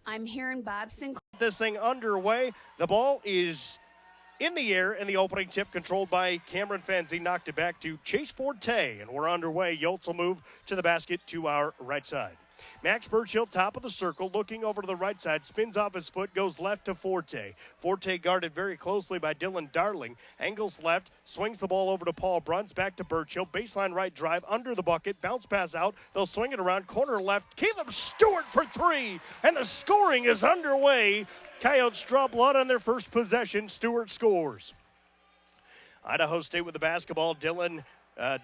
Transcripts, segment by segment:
I'm hearing Bob Sinclair. This thing underway. The ball is in the air, and the opening tip controlled by Cameron Fenz. He knocked it back to Chase Forte, and we're underway. Yolts will move to the basket to our right side. Max Burchill, top of the circle, looking over to the right side, spins off his foot, goes left to Forte. Forte guarded very closely by Dylan Darling. Angles left, swings the ball over to Paul Bruns, back to Burchill. Baseline right drive, under the bucket, bounce pass out. They'll swing it around, corner left. Caleb Stewart for three, and the scoring is underway. Coyotes draw blood on their first possession. Stewart scores. Idaho State with the basketball. Dylan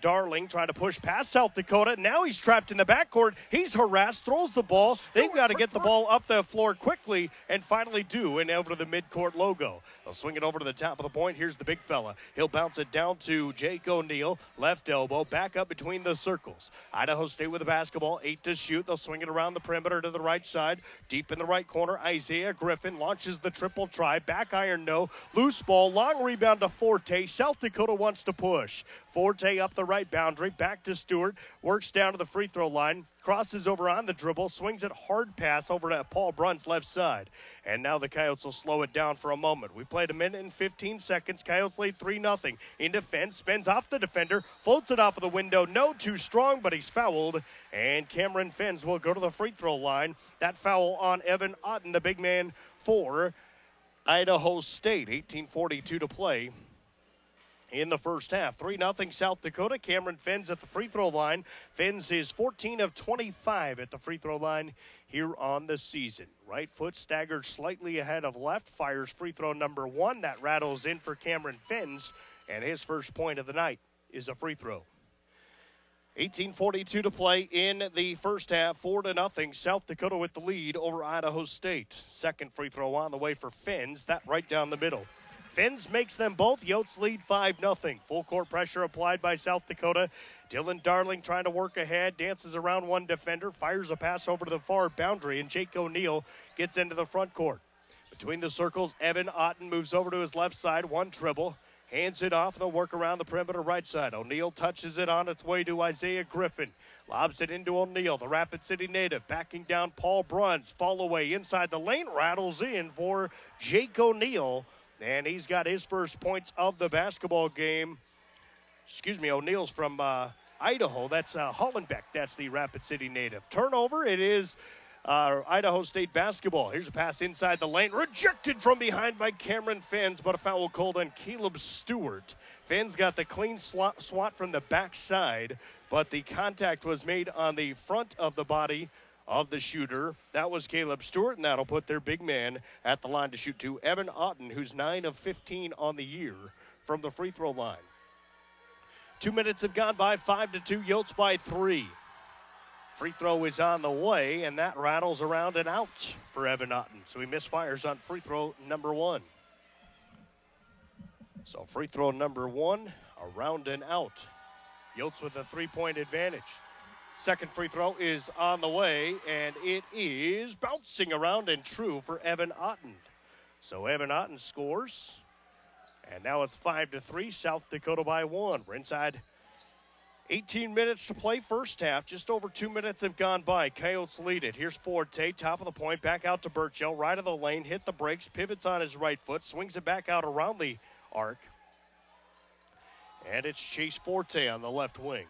Darling trying to push past South Dakota. Now he's trapped in the backcourt. He's harassed, throws the ball. They've got to get the ball up the floor quickly and finally do, and over to the midcourt logo. They'll swing it over to the top of the point. Here's the big fella. He'll bounce it down to Jake O'Neal. Left elbow, back up between the circles. Idaho State with the basketball, 8 to shoot. They'll swing it around the perimeter to the right side. Deep in the right corner, Isaiah Griffin launches the triple try. Back iron, no. Loose ball, long rebound to Forte. South Dakota wants to push. Forte up the right boundary, back to Stewart, works down to the free throw line, crosses over on the dribble, swings it hard pass over to Paul Bruns left side. And now the Coyotes will slow it down for a moment. We played a minute and 15 seconds. Coyotes lead 3-0. In defense, spins off the defender, floats it off of the window. No, too strong, but he's fouled. And Cameron Fenz will go to the free throw line. That foul on Evan Otten, the big man for Idaho State. 18:42 to play in the first half. 3-0 South Dakota. Cameron Fenz at the free throw line. Fenz is 14 of 25 at the free throw line here on the season. Right foot staggered slightly ahead of left. Fires free throw number 1. That rattles in for Cameron Fenz, and his first point of the night is a free throw. 18:42 to play in the first half. 4-0. South Dakota with the lead over Idaho State. Second free throw on the way for Fenz. That right down the middle. Fenz makes them both. Yotes lead 5-0. Full court pressure applied by South Dakota. Dylan Darling trying to work ahead, dances around one defender, fires a pass over to the far boundary, and Jake O'Neal gets into the front court. Between the circles, Evan Otten moves over to his left side, one dribble, hands it off, they'll work around the perimeter right side. O'Neal touches it on its way to Isaiah Griffin. Lobs it into O'Neal, the Rapid City native, backing down Paul Bruns. Fall away inside the lane, rattles in for Jake O'Neal. And he's got his first points of the basketball game. O'Neal's from Idaho. That's Hollenbeck. That's the Rapid City native. Turnover, it is Idaho State basketball. Here's a pass inside the lane. Rejected from behind by Cameron Fenz, but a foul called on Caleb Stewart. Fenz got the clean swat from the backside, but the contact was made on the front of the body of the shooter. That was Caleb Stewart, and that'll put their big man at the line to shoot to Evan Otten, who's 9 of 15 on the year from the free throw line. 2 minutes have gone by, 5-2, Yotes by 3. Free throw is on the way, and that rattles around and out for Evan Otten. So he misfires on free throw number 1. So free throw number 1, around and out. Yotes with a 3-point advantage. Second free throw is on the way, and it is bouncing around and true for Evan Otten. So Evan Otten scores, and now it's 5-3, South Dakota by 1. We're inside 18 minutes to play first half. Just over 2 minutes have gone by. Coyotes lead it. Here's Forte, top of the point, back out to Burchill, right of the lane, hit the brakes, pivots on his right foot, swings it back out around the arc. And it's Chase Forte on the left wing.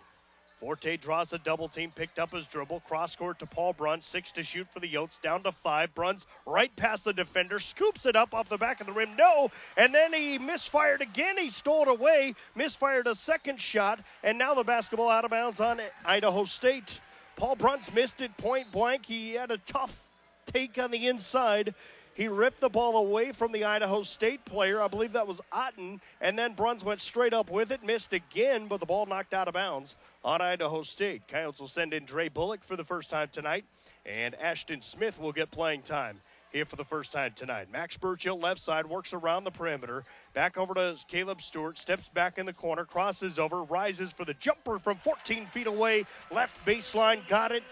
Forte draws a double team, picked up his dribble, cross court to Paul Bruns, 6 to shoot for the Yotes, down to 5. Bruns right past the defender, scoops it up off the back of the rim, no, and then he misfired again, he stole it away, misfired a second shot, and now the basketball out of bounds on Idaho State. Paul Bruns missed it point blank, he had a tough take on the inside. He ripped the ball away from the Idaho State player. I believe that was Otten. And then Bruns went straight up with it, missed again, but the ball knocked out of bounds on Idaho State. Coyotes will send in Dre Bullock for the first time tonight. And Ashton Smith will get playing time here for the first time tonight. Max Burchill, left side, works around the perimeter. Back over to Caleb Stewart, steps back in the corner, crosses over, rises for the jumper from 14 feet away. Left baseline, got it.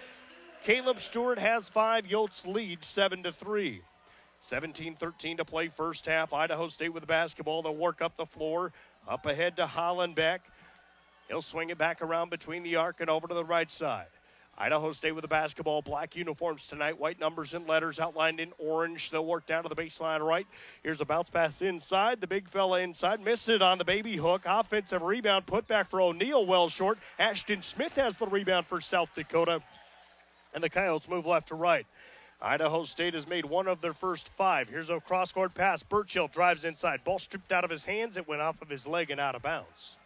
Caleb Stewart has 5. Yotes lead 7-3. 17-13 to play first half. Idaho State with the basketball. They'll work up the floor. Up ahead to Hollenbeck. He'll swing it back around between the arc and over to the right side. Idaho State with the basketball. Black uniforms tonight. White numbers and letters outlined in orange. They'll work down to the baseline right. Here's a bounce pass inside. The big fella inside. Missed it on the baby hook. Offensive rebound. Put back for O'Neill. Well short. Ashton Smith has the rebound for South Dakota. And the Coyotes move left to right. Idaho State has made one of their first 5. Here's a cross-court pass. Burchill drives inside. Ball stripped out of his hands. It went off of his leg and out of bounds.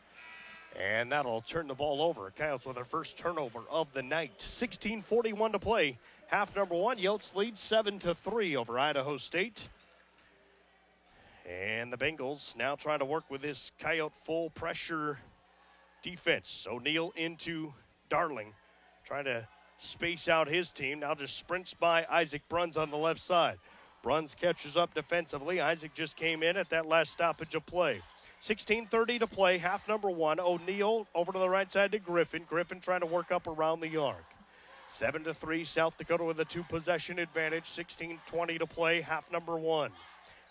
And that'll turn the ball over. Coyotes with their first turnover of the night. 16:41 to play. Half number 1. Yotes lead 7-3 over Idaho State. And the Bengals now trying to work with this Coyote full pressure defense. O'Neill into Darling. Trying to space out his team. Now just sprints by Isaac Bruns on the left side. Bruns catches up defensively. Isaac just came in at that last stoppage of play. 16:30 to play, half number 1. O'Neill over to the right side to Griffin. Griffin trying to work up around the arc. 7-3, South Dakota with a 2-possession advantage. 16:20 to play, half number 1.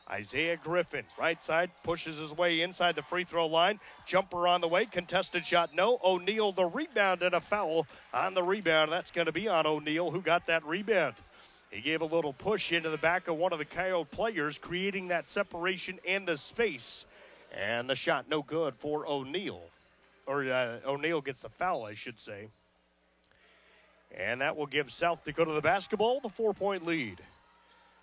Isaiah Griffin, right side, pushes his way inside the free throw line. Jumper on the way, contested shot, no. O'Neill the rebound and a foul on the rebound. That's going to be on O'Neill, who got that rebound. He gave a little push into the back of one of the Coyote players, creating that separation and the space. And the shot no good for O'Neill. Or O'Neill gets the foul, I should say. And that will give South Dakota the basketball, the 4-point lead.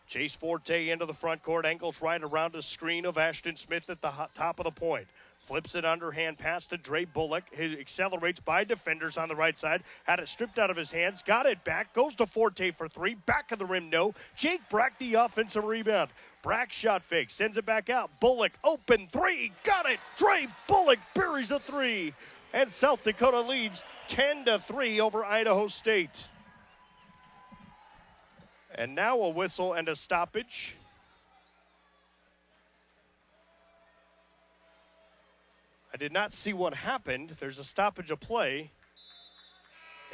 Chase Forte into the front court, ankles right around a screen of Ashton Smith at the top of the point. Flips it underhand pass to Dre Bullock. He accelerates by defenders on the right side. Had it stripped out of his hands. Got it back. Goes to Forte for 3. Back of the rim, no. Jake Brack the offensive rebound. Brack shot fake. Sends it back out. Bullock open 3. Got it. Dre Bullock buries a 3. And South Dakota leads 10-3 over Idaho State. And now a whistle and a stoppage. I did not see what happened. There's a stoppage of play.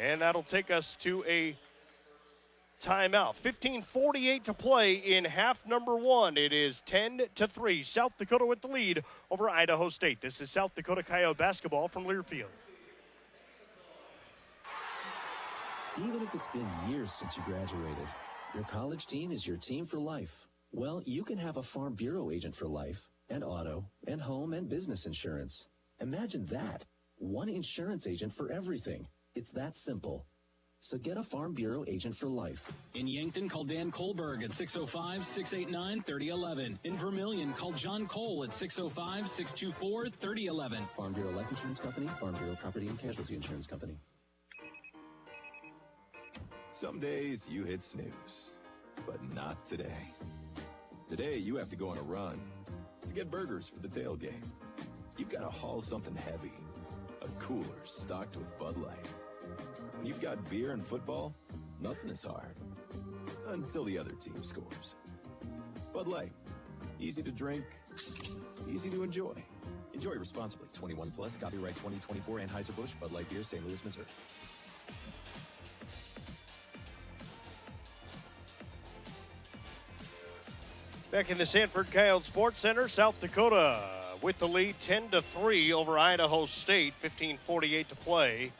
And that'll take us to a timeout. 15:48 to play in half number 1. It is 10-3. South Dakota with the lead over Idaho State. This is South Dakota Coyote basketball from Learfield. Even if it's been years since you graduated, your college team is your team for life. Well, you can have a Farm Bureau agent for life, and auto, and home and business insurance. Imagine that. One insurance agent for everything. It's that simple. So get a Farm Bureau agent for life. In Yankton, call Dan Kohlberg at 605-689-3011. In Vermilion, call John Cole at 605-624-3011. Farm Bureau Life Insurance Company, Farm Bureau Property and Casualty Insurance Company. Some days you hit snooze, but not today. Today you have to go on a run to get burgers for the tailgate. You've got to haul something heavy, a cooler stocked with Bud Light. When you've got beer and football, nothing is hard, until the other team scores. Bud Light, easy to drink, easy to enjoy. Enjoy responsibly. 21 plus, copyright 2024, Anheuser-Busch, Bud Light Beer, St. Louis, Missouri. Back in the Sanford Coyote Sports Center, South Dakota with the lead 10-3 over Idaho State, 15:48 to play.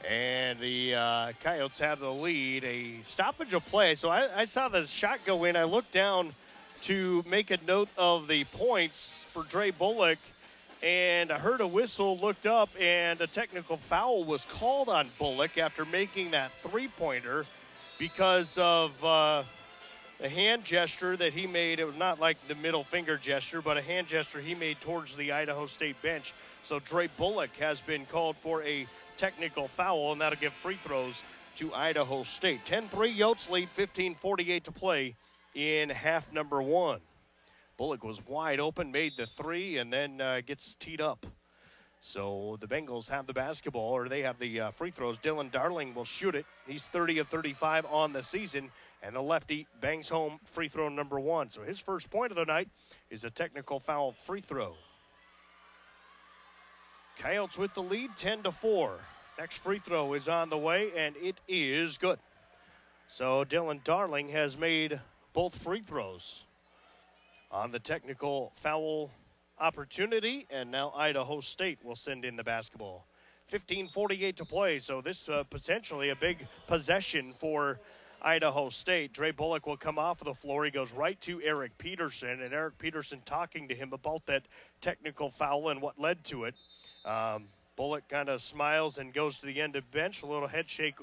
And the Coyotes have the lead, a stoppage of play. So I saw the shot go in. I looked down to make a note of the points for Dre Bullock, and I heard a whistle, looked up, and a technical foul was called on Bullock after making that three-pointer because of a hand gesture that he made. It was not like the middle finger gesture, but a hand gesture he made towards the Idaho State bench. So Dre Bullock has been called for a technical foul, and that'll give free throws to Idaho State. 10-3, Yotes lead, 15:48 to play in half number 1. Bullock was wide open, made the 3, and then gets teed up. So the Bengals have the basketball, or they have the free throws. Dylan Darling will shoot it. He's 30 of 35 on the season, and the lefty bangs home free throw number 1. So his first point of the night is a technical foul free throw. Coyotes with the lead, 10-4. Next free throw is on the way, and it is good. So Dylan Darling has made both free throws on the technical foul opportunity, and now Idaho State will send in the basketball. 15:48 to play, so this potentially a big possession for Idaho State. Dre Bullock will come off of the floor. He goes right to Eric Peterson, and Eric Peterson talking to him about that technical foul and what led to it. Bullock kind of smiles and goes to the end of the bench, a little head shake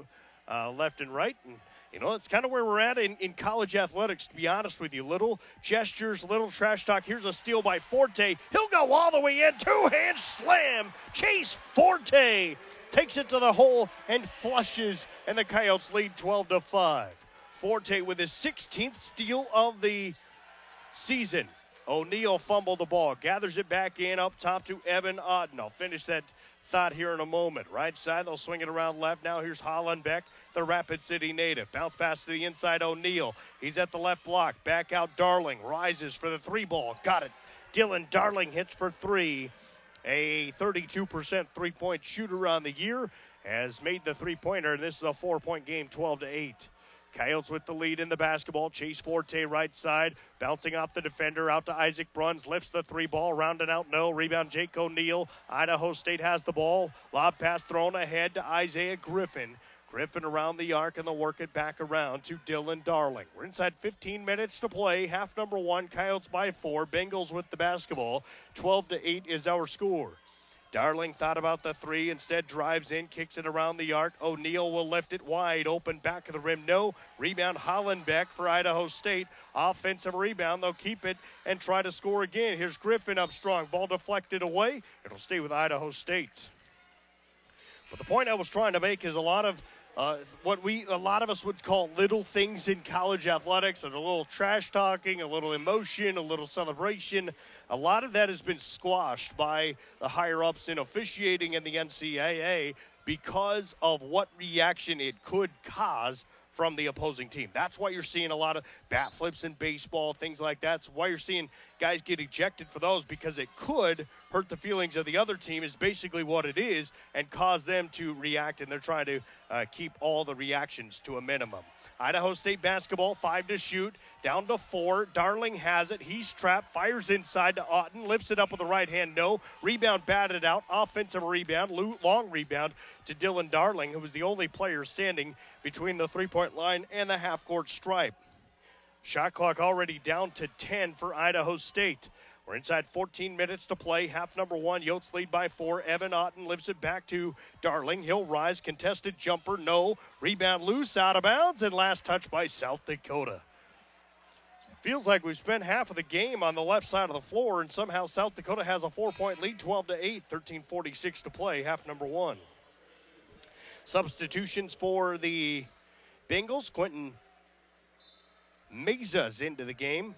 left and right. And, you know, it's kind of where we're at in college athletics, to be honest with you. Little gestures, little trash talk. Here's a steal by Forte. He'll go all the way in. Two-hand slam. Chase Forte takes it to the hole and flushes, and the Coyotes lead 12-5. Forte with his 16th steal of the season. O'Neal fumbled the ball, gathers it back in up top to Evan Otten. I'll finish that thought here in a moment. Right side, they'll swing it around left. Now here's Hollenbeck, the Rapid City native. Bounce pass to the inside, O'Neal. He's at the left block. Back out, Darling. Rises for the three ball. Got it. Dylan Darling hits for three. A 32% three-point shooter on the year has made the three-pointer. This is a 4-point game, 12-8. Coyotes with the lead in the basketball. Chase Forte right side, bouncing off the defender out to Isaac Bruns. Lifts the three ball, rounding out no. Rebound Jake O'Neal. Idaho State has the ball. Lob pass thrown ahead to Isaiah Griffin. Griffin around the arc, and they'll work it back around to Dylan Darling. We're inside 15 minutes to play. Half number one, Coyotes by 4. Bengals with the basketball. 12-8 is our score. Darling thought about the three, instead drives in, kicks it around the arc. O'Neal will lift it wide open, back of the rim, no. Rebound Hollenbeck for Idaho State. Offensive rebound, they'll keep it and try to score again. Here's Griffin up strong, ball deflected away. It'll stay with Idaho State. But the point I was trying to make is a lot of us would call little things in college athletics, and a little trash talking, a little emotion, a little celebration. A lot of that has been squashed by the higher ups in officiating in the NCAA because of what reaction it could cause from the opposing team. That's why you're seeing a lot of bat flips in baseball, things like that. That's why you're seeing guys get ejected for those, because it could hurt the feelings of the other team is basically what it is, and cause them to react, and they're trying to keep all the reactions to a minimum. Idaho State basketball, 5 to shoot, down to 4. Darling has it. He's trapped, fires inside to Otten, lifts it up with the right hand, no. Rebound batted out, offensive rebound, long rebound to Dylan Darling, who was the only player standing between the three-point line and the half-court stripe. Shot clock already down to 10 for Idaho State. We're inside 14 minutes to play. Half number one, Yotes lead by 4. Evan Otten lifts it back to Darling. He'll rise, contested jumper, no. Rebound loose, out of bounds, and last touch by South Dakota. Feels like we've spent half of the game on the left side of the floor, and somehow South Dakota has a 4-point lead, 12-8, 13:46 to play, half number one. Substitutions for the Bengals. Quentin Meza's into the game.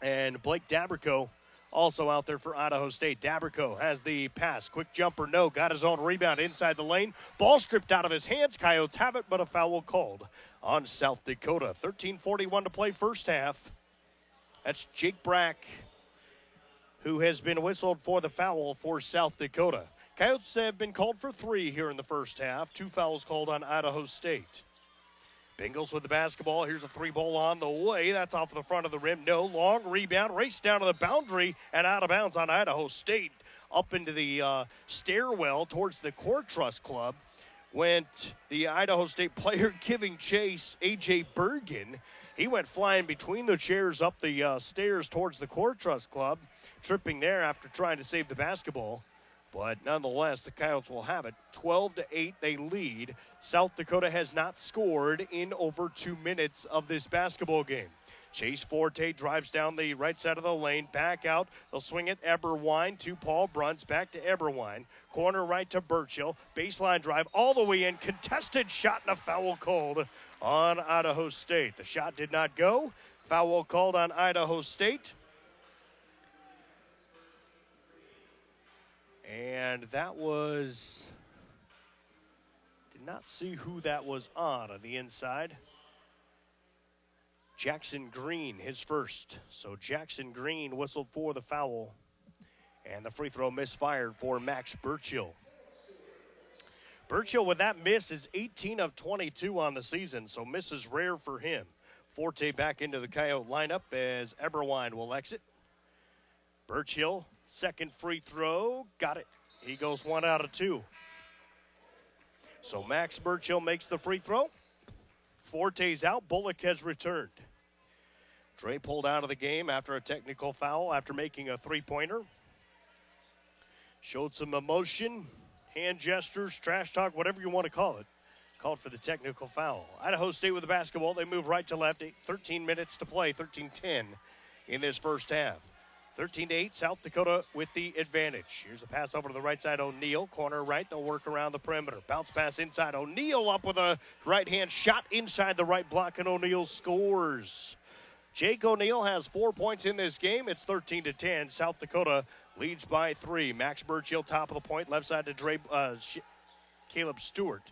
And Blake Dabrico also out there for Idaho State. Dabrico has the pass. Quick jumper, no. Got his own rebound inside the lane. Ball stripped out of his hands. Coyotes have it, but a foul called on South Dakota. 13:41 to play first half. That's Jake Brack, who has been whistled for the foul for South Dakota. Coyotes have been called for 3 here in the first half. 2 fouls called on Idaho State. Bengals with the basketball. Here's a three ball on the way. That's off the front of the rim. No. Long rebound. Race down to the boundary and out of bounds on Idaho State. Up into the stairwell towards the Core Trust Club went the Idaho State player giving chase, A.J. Bergen. He went flying between the chairs up the stairs towards the Core Trust Club, tripping there after trying to save the basketball. But nonetheless, the Coyotes will have it. 12-8, they lead. South Dakota has not scored in over 2 minutes of this basketball game. Chase Forte drives down the right side of the lane, back out. They'll swing it Eberwine to Paul Bruns, back to Eberwine. Corner right to Burchill. Baseline drive all the way in. Contested shot and a foul called on Idaho State. The shot did not go. Foul called on Idaho State. And that was, did not see who that was on the inside. Jackson Green, his first. So Jackson Green whistled for the foul. And the free throw misfired for Max Burchill. Burchill with that miss is 18 of 22 on the season, so miss is rare for him. Forte back into the Coyote lineup as Eberwine will exit. Burchill, second free throw, got it He goes 1 out of 2. So Max Burchill makes the free throw. Forte's out. Bullock has returned. Dre pulled out of the game after a technical foul after making a three-pointer. Showed some emotion, hand gestures, trash talk, whatever you want to call it. Called for the technical foul. Idaho State with the basketball. They move right to left. 13 minutes to play, 13-10 in this first half. 13-8, South Dakota with the advantage. Here's a pass over to the right side, O'Neal. Corner right, they'll work around the perimeter. Bounce pass inside. O'Neal up with a right-hand shot inside the right block, and O'Neal scores. Jake O'Neal has 4 points in this game. It's 13-10. South Dakota leads by 3. Max Burchill, top of the point. Left side to Caleb Stewart.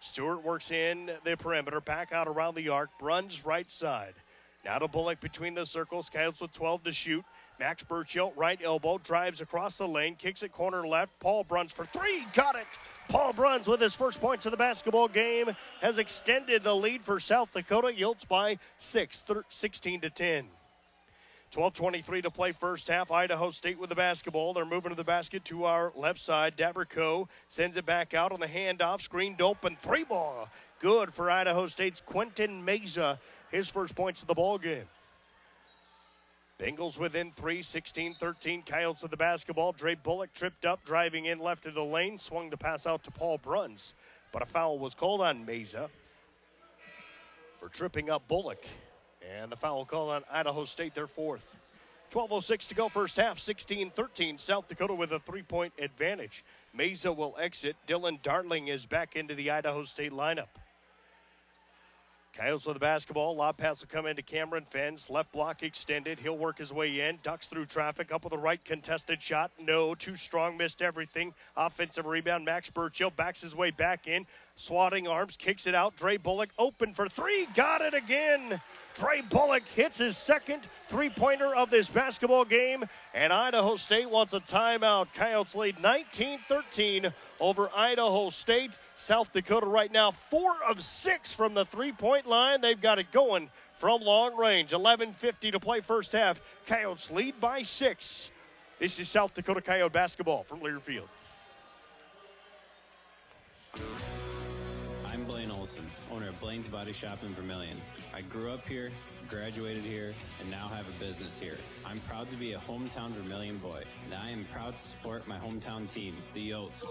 Stewart works in the perimeter. Back out around the arc. Bruns right side. Now to Bullock between the circles. Coyotes with 12 to shoot. Max Burchill, right elbow, drives across the lane. Kicks it corner left. Paul Bruns for 3. Got it. Paul Bruns with his first points of the basketball game has extended the lead for South Dakota. Yolts by 6, 16-10. 12:23 to play first half. Idaho State with the basketball. They're moving to the basket to our left side. Dabrico sends it back out on the handoff. Screened open. 3-ball. Good for Idaho State's Quentin Meza. His first points of the ball game. Bengals within 3, 16-13. Coyotes with the basketball. Dre Bullock tripped up, driving in left of the lane. Swung the pass out to Paul Bruns. But a foul was called on Meza for tripping up Bullock. And the foul called on Idaho State, their 4th. 12:06 to go first half, 16-13. South Dakota with a 3-point advantage. Meza will exit. Dylan Darling is back into the Idaho State lineup. Coyotes with the basketball. Lob pass will come into Cameron Fens. Left block extended. He'll work his way in. Ducks through traffic. Up with the right contested shot. No. Too strong. Missed everything. Offensive rebound. Max Burchill backs his way back in. Swatting arms. Kicks it out. Dre Bullock open for 3. Got it again. Dre Bullock hits his second three-pointer of this basketball game, and Idaho State wants a timeout. Coyotes lead 19-13 over Idaho State. South Dakota right now 4 of 6 from the three-point line. They've got it going from long range. 11:50 to play first half. Coyotes lead by 6. This is South Dakota Coyote basketball from Learfield. I'm Blaine Olson, owner of Blaine's Body Shop in Vermillion. I grew up here, graduated here, and now have a business here. I'm proud to be a hometown Vermillion boy, and I am proud to support my hometown team, the Yotes.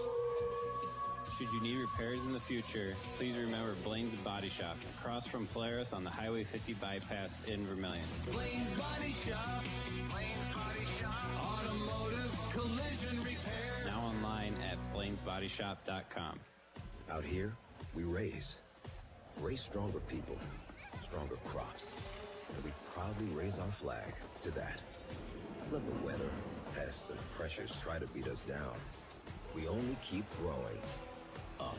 Should you need repairs in the future, please remember Blaine's Body Shop, across from Polaris on the Highway 50 bypass in Vermillion. Blaine's Body Shop, Blaine's Body Shop, automotive collision repair. Now online at blainesbodyshop.com. Out here, we raise stronger people, stronger crops, and we proudly raise our flag to that. Let the weather, pests, and pressures try to beat us down. We only keep growing up.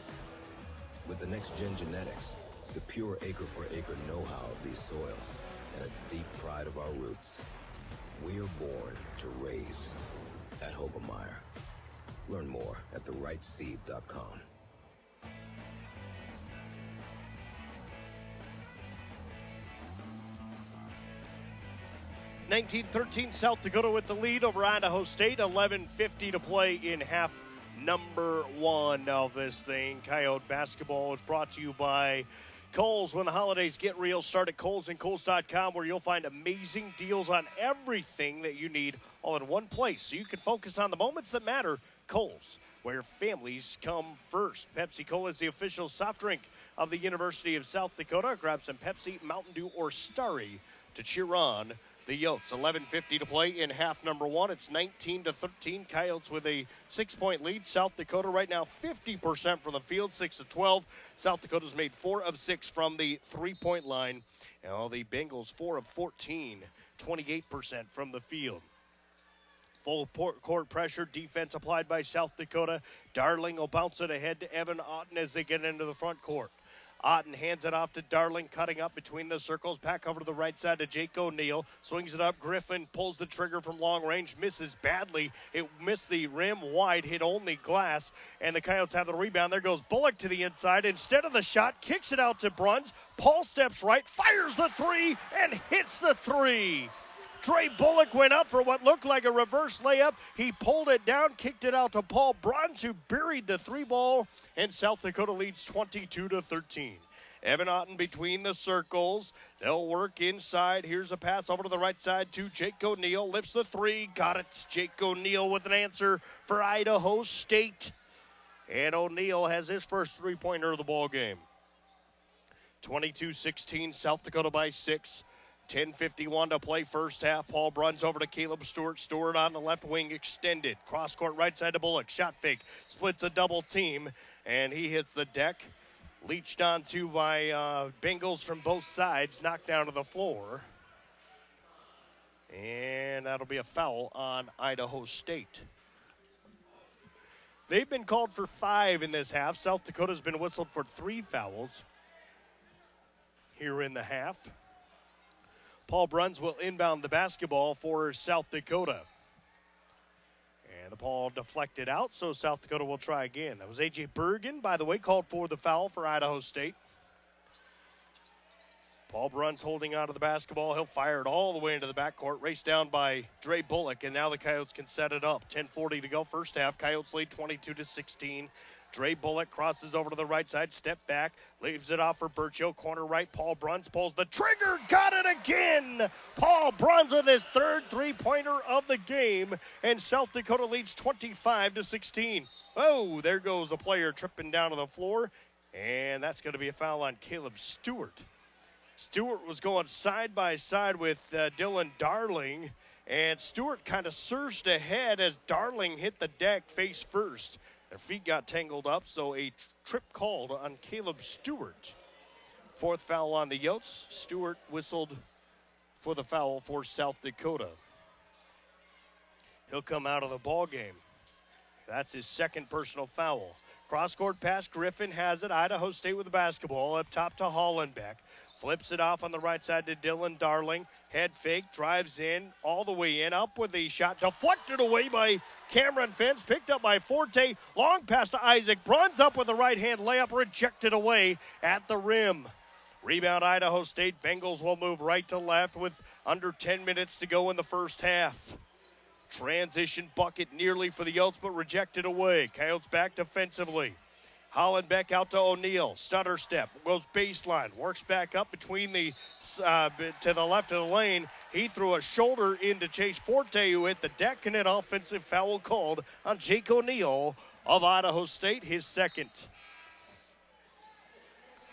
With the next-gen genetics, the pure acre-for-acre know-how of these soils, and a deep pride of our roots, we are born to raise at Hogemeyer. Learn more at therightseed.com. 19-13, South Dakota with the lead over Idaho State. 11:50 to play in half number 1 of this thing. Coyote basketball is brought to you by Kohl's. When the holidays get real, start at Kohl's and Kohl's.com, where you'll find amazing deals on everything that you need all in one place, so you can focus on the moments that matter. Kohl's, where families come first. Pepsi Cola is the official soft drink of the University of South Dakota. Grab some Pepsi, Mountain Dew, or Starry to cheer on the Yotes. 11:50 to play in half number 1. It's 19-13. Coyotes with a 6-point lead. South Dakota right now 50% from the field, 6 of 12. South Dakota's made 4 of 6 from the three-point line. Now the Bengals 4 of 14, 28% from the field. Full court pressure, defense applied by South Dakota. Darling will bounce it ahead to Evan Otten as they get into the front court. Otten hands it off to Darling, cutting up between the circles. Back over to the right side to Jake O'Neal. Swings it up. Griffin pulls the trigger from long range. Misses badly. It missed the rim wide. Hit only glass. And the Coyotes have the rebound. There goes Bullock to the inside. Instead of the shot, kicks it out to Bruns. Paul steps right, fires the 3, and hits the 3. Dre Bullock went up for what looked like a reverse layup. He pulled it down, kicked it out to Paul Bruns, who buried the three ball, and South Dakota leads 22-13. Evan Otten between the circles. They'll work inside. Here's a pass over to the right side to Jake O'Neill. Lifts the three. Got it. Jake O'Neill with an answer for Idaho State. And O'Neill has his first three-pointer of the ball game. 22-16, South Dakota by 6. 10:51 to play first half. Paul Bruns over to Caleb Stewart. Stewart on the left wing extended. Cross court right side to Bullock. Shot fake. Splits a double team. And he hits the deck. Leached onto by Bengals from both sides. Knocked down to the floor. And that'll be a foul on Idaho State. They've been called for 5 in this half. South Dakota's been whistled for 3 fouls here in the half. Paul Bruns will inbound the basketball for South Dakota. And the ball deflected out, so South Dakota will try again. That was A.J. Bergen, by the way, called for the foul for Idaho State. Paul Bruns holding on to the basketball. He'll fire it all the way into the backcourt. Raced down by Dre Bullock, and now the Coyotes can set it up. 10:40 to go first half. Coyotes lead 22-16. Dre Bullock crosses over to the right side, step back, leaves it off for Burchill. Corner right, Paul Bruns pulls the trigger, got it again! Paul Bruns with his third three-pointer of the game, and South Dakota leads 25-16. Oh, there goes a player tripping down to the floor, and that's going to be a foul on Caleb Stewart. Stewart was going side by side with Dylan Darling, and Stewart kind of surged ahead as Darling hit the deck face first. Their feet got tangled up, so a trip called on Caleb Stewart. Fourth foul on the Yotes. Stewart whistled for the foul for South Dakota. He'll come out of the ball game. That's his second personal foul. Cross-court pass, Griffin has it. Idaho State with the basketball up top to Hollenbeck. Flips it off on the right side to Dylan Darling. Head fake, drives in, all the way in, up with the shot. Deflected away by Cameron Fence, picked up by Forte. Long pass to Isaac. Bruns up with the right-hand layup, rejected away at the rim. Rebound Idaho State. Bengals will move right to left with under 10 minutes to go in the first half. Transition bucket nearly for the Yotes, but rejected away. Coyotes back defensively. Hollenbeck out to O'Neill. Stutter step. Goes baseline. Works back up between the to the left of the lane. He threw a shoulder into Chase Forte, who hit the deck, and an offensive foul called on Jake O'Neill of Idaho State, his second.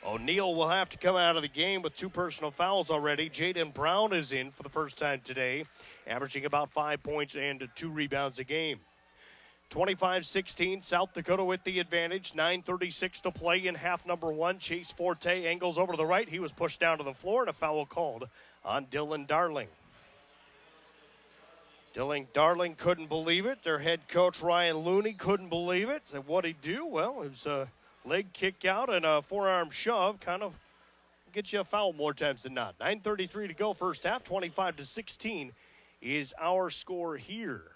O'Neill will have to come out of the game with 2 personal fouls already. Jaden Brown is in for the first time today, averaging about 5 points and 2 rebounds a game. 25-16, South Dakota with the advantage. 9:36 to play in half number 1. Chase Forte angles over to the right. He was pushed down to the floor, and a foul called on Dylan Darling. Dylan Darling couldn't believe it. Their head coach, Ryan Looney, couldn't believe it. Said, what'd he do? Well, it was a leg kick out and a forearm shove. Kind of gets you a foul more times than not. 9:33 to go first half. 25-16 is our score here.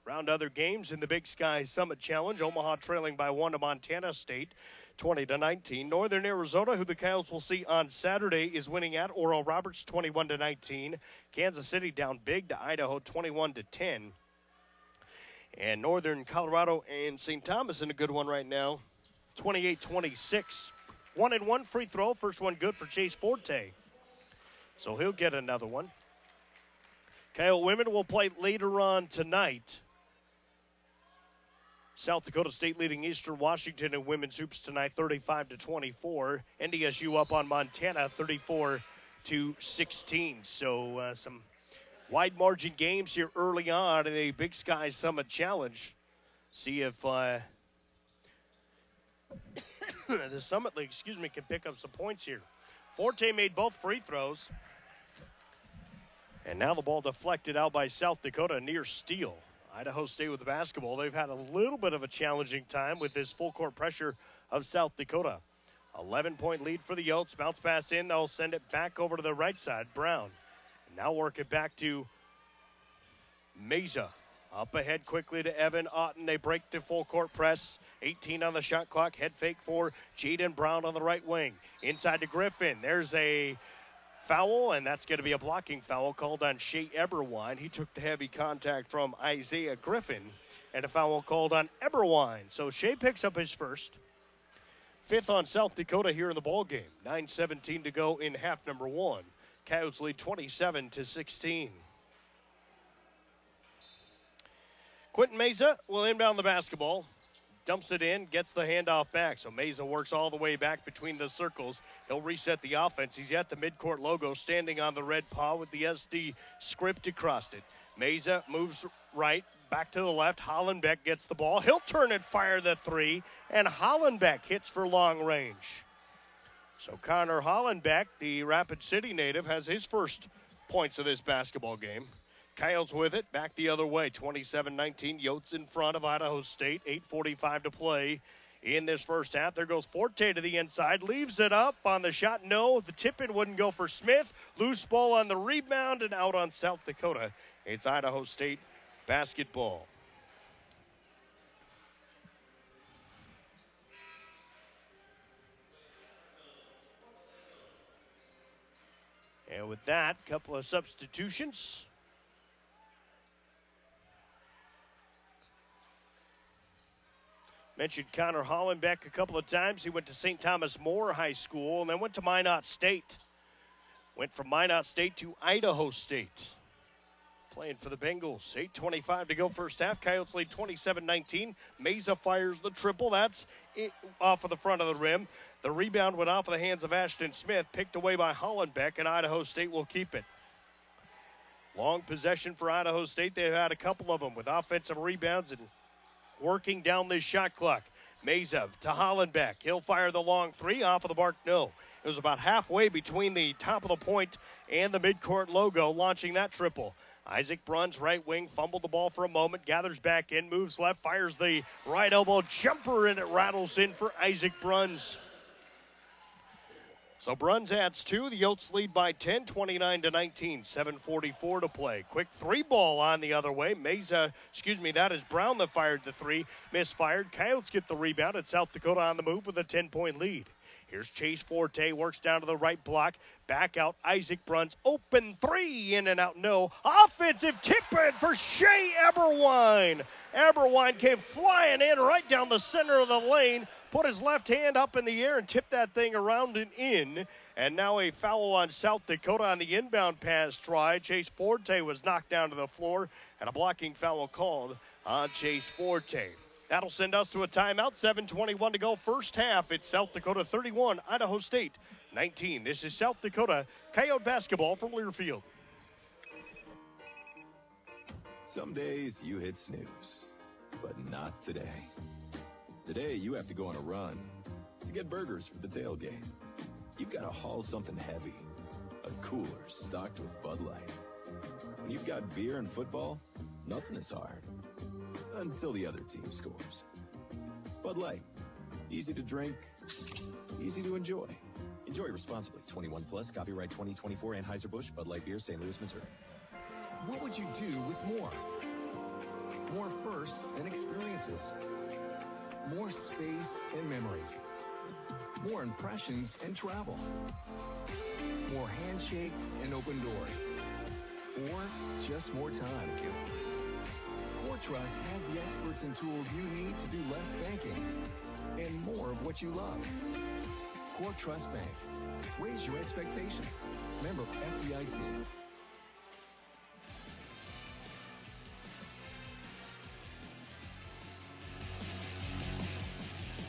Round other games in the Big Sky Summit Challenge. Omaha trailing by 1 to Montana State, 20-19. Northern Arizona, who the Coyotes will see on Saturday, is winning at Oral Roberts, 21-19. Kansas City down big to Idaho, 21-10. And Northern Colorado and St. Thomas in a good one right now, 28-26. 1-1 free throw. First one good for Chase Forte. So he'll get another one. Coyote women will play later on tonight. South Dakota State leading Eastern Washington in women's hoops tonight, 35-24. NDSU up on Montana, 34-16. So some wide margin games here early on in the Big Sky Summit Challenge. See if the Summit League, can pick up some points here. Forte made both free throws. And now the ball deflected out by South Dakota, near steal. Idaho State with the basketball. They've had a little bit of a challenging time with this full court pressure of South Dakota. 11-point lead for the Yotes. Bounce pass in. They'll send it back over to the right side. Brown. Now work it back to Meza. Up ahead quickly to Evan Otten. They break the full court press. 18 on the shot clock. Head fake for Jaden Brown on the right wing. Inside to Griffin. There's a foul, and that's going to be a blocking foul called on Shea Eberwine. He took the heavy contact from Isaiah Griffin, and a foul called on Eberwine. So Shea picks up his first. Fifth on South Dakota here in the ball game. 9:17 to go in half number one. Coyotes lead 27-16. Quentin Meza will inbound the basketball. Dumps it in, gets the handoff back. So Meza works all the way back between the circles. He'll reset the offense. He's at the midcourt logo, standing on the red paw with the SD script across it. Meza moves right, back to the left. Hollenbeck gets the ball. He'll turn and fire the three, and Hollenbeck hits for long range. So Connor Hollenbeck, the Rapid City native, has his first points of this basketball game. Coyotes with it, back the other way, 27-19. Yotes in front of Idaho State, 8:45 to play in this first half. There goes Forte to the inside, leaves it up on the shot. No, the tip-in wouldn't go for Smith. Loose ball on the rebound and out on South Dakota. It's Idaho State basketball. And with that, a couple of substitutions. Mentioned Connor Hollenbeck a couple of times. He went to St. Thomas More High School and then went to Minot State. Went from Minot State to Idaho State. Playing for the Bengals. 8:25 to go first half. Coyotes lead 27-19. Meza fires the triple. That's it, off of the front of the rim. The rebound went off of the hands of Ashton Smith, picked away by Hollenbeck, and Idaho State will keep it. Long possession for Idaho State. They've had a couple of them with offensive rebounds and working down this shot clock. Meza to Hollenbeck. He'll fire the long three off of the mark. No. It was about halfway between the top of the point and the midcourt logo, launching that triple. Isaac Bruns, right wing, fumbled the ball for a moment, gathers back in, moves left, fires the right elbow jumper, and it rattles in for Isaac Bruns. So Bruns adds two. The Yotes lead by 10, 29-19, 7:44 to play. Quick three ball on the other way. That is Brown that fired the three. Misfired. Coyotes get the rebound, and South Dakota on the move with a 10-point lead. Here's Chase Forte, works down to the right block. Back out, Isaac Bruns. Open three, in and out, no. Offensive tip-in for Shea Eberwine. Eberwine came flying in right down the center of the lane, put his left hand up in the air and tipped that thing around and in. And now a foul on South Dakota on the inbound pass try. Chase Forte was knocked down to the floor, and a blocking foul called on Chase Forte. That'll send us to a timeout. 7:21 to go first half. It's South Dakota 31, Idaho State 19. This is South Dakota Coyote basketball from Learfield. Some days you hit snooze, but not today. Today you have to go on a run to get burgers for the tailgate. You've got to haul something heavy, a cooler stocked with Bud Light. When you've got beer and football, nothing is hard. Until the other team scores. Bud Light. Easy to drink, easy to enjoy. Enjoy responsibly. 21 plus, copyright 2024, Anheuser-Busch, Bud Light Beer, St. Louis, Missouri. What would you do with more? More firsts and experiences. More space and memories. More impressions and travel. More handshakes and open doors. Or just more time. Core Trust has the experts and tools you need to do less banking and more of what you love. Core Trust Bank. Raise your expectations. Member FDIC.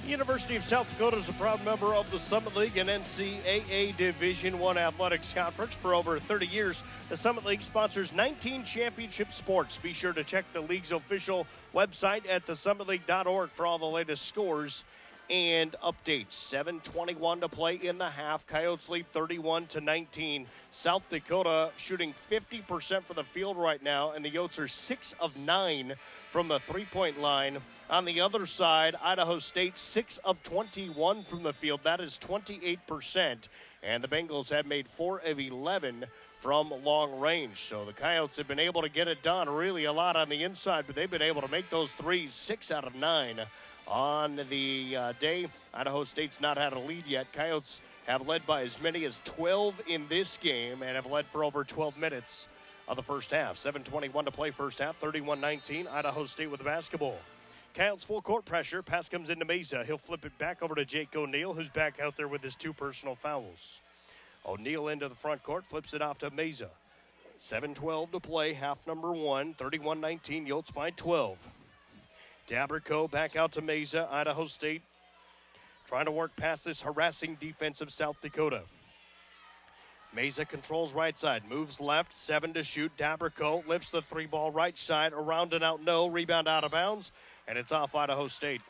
The University of South Dakota is a proud member of the Summit League and NCAA Division I Athletics Conference for over 30 years. The Summit League sponsors 19 championship sports. Be sure to check the league's official website at thesummitleague.org for all the latest scores and updates. 7:21 to play in the half. Coyotes lead 31-19. South Dakota shooting 50% from the field right now, and the Yotes are 6 of 9 from the three-point line. On the other side, Idaho State 6 of 21 from the field. That is 28%. And the Bengals have made 4 of 11 from long range. So the Coyotes have been able to get it done really a lot on the inside, but they've been able to make those threes 6 out of 9 on the day. Idaho State's not had a lead yet. Coyotes have led by as many as 12 in this game and have led for over 12 minutes of the first half. 7:21 to play first half, 31-19, Idaho State with the basketball. Coyotes full court pressure, pass comes into Mesa. He'll flip it back over to Jake O'Neill, who's back out there with his 2 personal fouls. O'Neill into the front court, flips it off to Mesa. 7:12 to play, half number 1, 31-19, Yotes by 12. Dabrico back out to Mesa, Idaho State trying to work past this harassing defense of South Dakota. Mesa controls right side, moves left, 7 to shoot. Dabrico lifts the 3-ball right side, around and out, no, rebound out of bounds, and it's off Idaho State.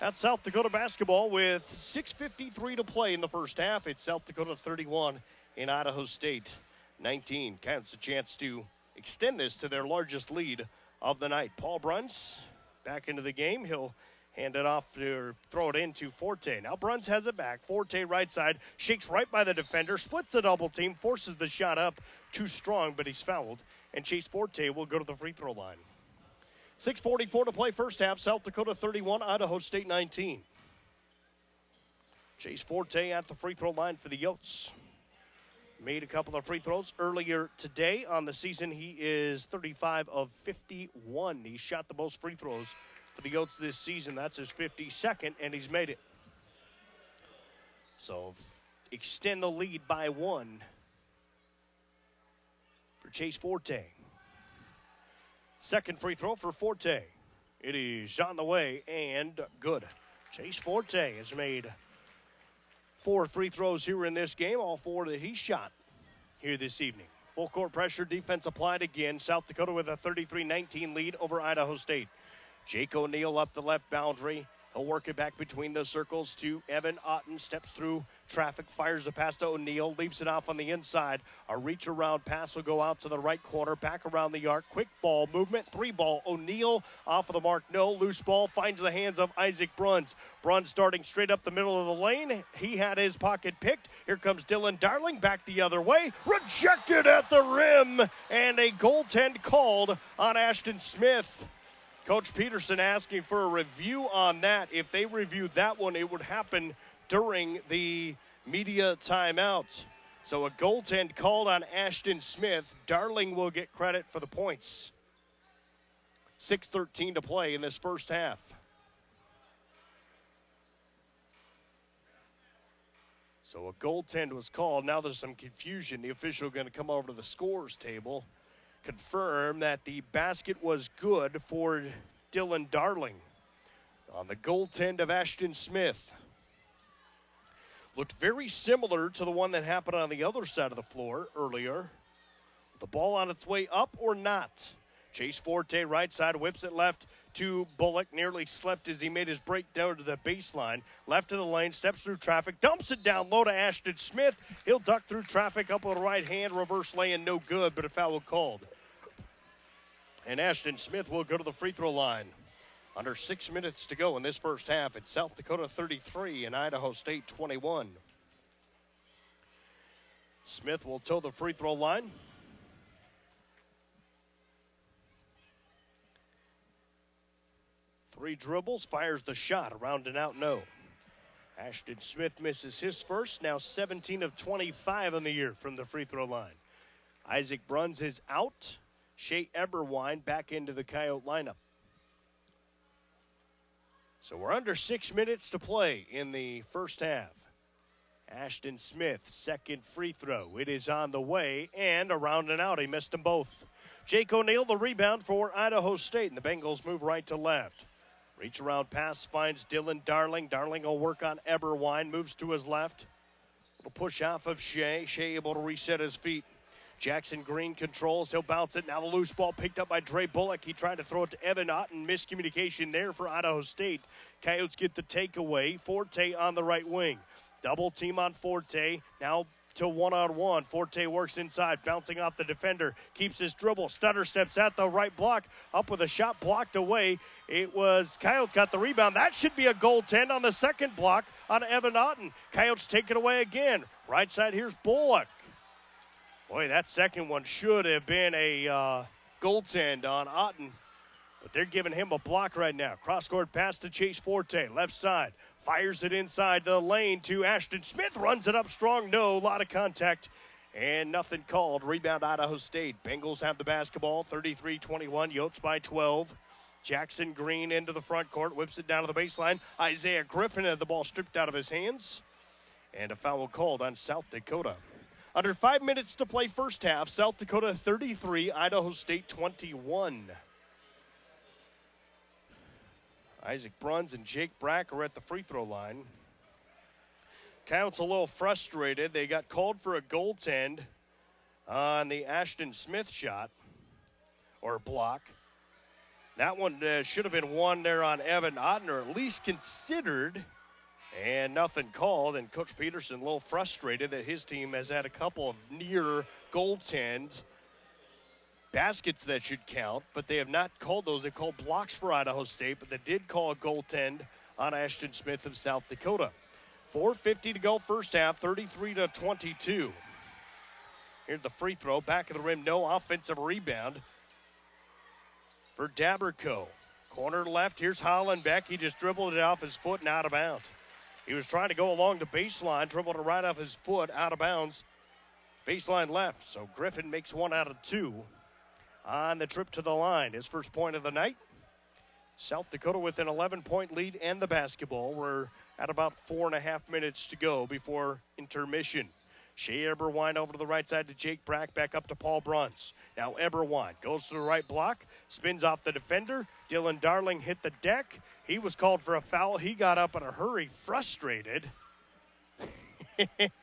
That's South Dakota basketball with 6:53 to play in the first half. It's South Dakota 31 in Idaho State 19. Counts a chance to extend this to their largest lead of the night. Paul Bruns back into the game. He'll hand it off or throw it into Forte. Now Bruns has it back. Forte right side, shakes right by the defender, splits the double team, forces the shot up. Too strong, but he's fouled. And Chase Forte will go to the free throw line. 6:44 to play first half. South Dakota 31, Idaho State 19. Chase Forte at the free throw line for the Yotes. Made a couple of free throws earlier today. On the season, he is 35 of 51. He shot the most free throws for the Yotes this season. That's his 52nd, and he's made it. So extend the lead by 1 for Chase Forte. Second free throw for Forte. It is on the way and good. Chase Forte has made 4 free throws here in this game, all 4 that he shot here this evening. Full court pressure, defense applied again. South Dakota with a 33-19 lead over Idaho State. Jake O'Neill up the left boundary. He'll work it back between the circles to Evan Otten. Steps through traffic, fires the pass to O'Neill, leaves it off on the inside. A reach around pass will go out to the right corner, back around the arc. Quick ball movement, 3-ball. O'Neill off of the mark, no. Loose ball finds the hands of Isaac Bruns. Bruns starting straight up the middle of the lane. He had his pocket picked. Here comes Dylan Darling back the other way. Rejected at the rim, and a goaltend called on Ashton Smith. Coach Peterson asking for a review on that. If they reviewed that one, it would happen during the media timeout. So a goaltend called on Ashton Smith. Darling will get credit for the points. 6:13 to play in this first half. So a goaltend was called. Now there's some confusion. The official going to come over to the scores table, confirm that the basket was good for Dylan Darling on the goaltend of Ashton Smith. Looked very similar to the one that happened on the other side of the floor earlier. The ball on its way up or not? Chase Forte right side, whips it left to Bullock. Nearly slept as he made his break down to the baseline. Left of the lane, steps through traffic, dumps it down low to Ashton Smith. He'll duck through traffic up with the right hand, reverse lay-in, no good, but a foul called. And Ashton Smith will go to the free throw line. Under 6 minutes to go in this first half. It's South Dakota 33 and Idaho State 21. Smith will toe the free throw line. Three dribbles, fires the shot, around and out, no. Ashton Smith misses his first, now 17 of 25 on the year from the free throw line. Isaac Bruns is out. Shea Eberwine back into the Coyote lineup. So we're under 6 minutes to play in the first half. Ashton Smith, second free throw. It is on the way, and around and out. He missed them both. Jake O'Neill, the rebound for Idaho State, and the Bengals move right to left. Reach around pass finds Dylan Darling. Darling will work on Eberwine, moves to his left. Little push off of Shea. Shea able to reset his feet. Jackson Green controls. He'll bounce it. Now the loose ball picked up by Dre Bullock. He tried to throw it to Evan Otten. Miscommunication there for Idaho State. Coyotes get the takeaway. Forte on the right wing. Double team on Forte. Now to one-on-one. Forte works inside, bouncing off the defender. Keeps his dribble. Stutter steps at the right block. Up with a shot blocked away. It was Coyotes got the rebound. That should be a goaltend on the second block on Evan Otten. Coyotes take it away again. Right side, here's Bullock. Boy, that second one should have been a goaltend on Otten, but they're giving him a block right now. Cross-court pass to Chase Forte, left side. Fires it inside the lane to Ashton Smith. Runs it up strong. No, a lot of contact. And nothing called. Rebound Idaho State. Bengals have the basketball. 33-21. Yotes by 12. Jackson Green into the front court. Whips it down to the baseline. Isaiah Griffin had the ball stripped out of his hands. And a foul called on South Dakota. Under 5 minutes to play first half. South Dakota 33. Idaho State 21. Isaac Bruns and Jake Brack are at the free throw line. Coyotes a little frustrated. They got called for a goaltend on the Ashton Smith shot or block. That one should have been won there on Evan Otten, or at least considered, and nothing called. And Coach Peterson a little frustrated that his team has had a couple of near goaltend baskets that should count, but they have not called those. They called blocks for Idaho State, but they did call a goaltend on Ashton Smith of South Dakota. 4:50 to go first half, 33-22. Here's the free throw, back of the rim, no offensive rebound for Daberco. Corner left, here's Hollenbeck. He just dribbled it off his foot and out of bounds. He was trying to go along the baseline, dribbled it right off his foot, out of bounds. Baseline left, so Griffin makes 1 out of 2 on the trip to the line. His first point of the night. South Dakota with an 11-point lead and the basketball. We're at about 4.5 minutes to go before intermission. Shea Eberwine over to the right side to Jake Brack, back up to Paul Bruns. Now Eberwine goes to the right block, spins off the defender. Dylan Darling hit the deck. He was called for a foul. He got up in a hurry, frustrated.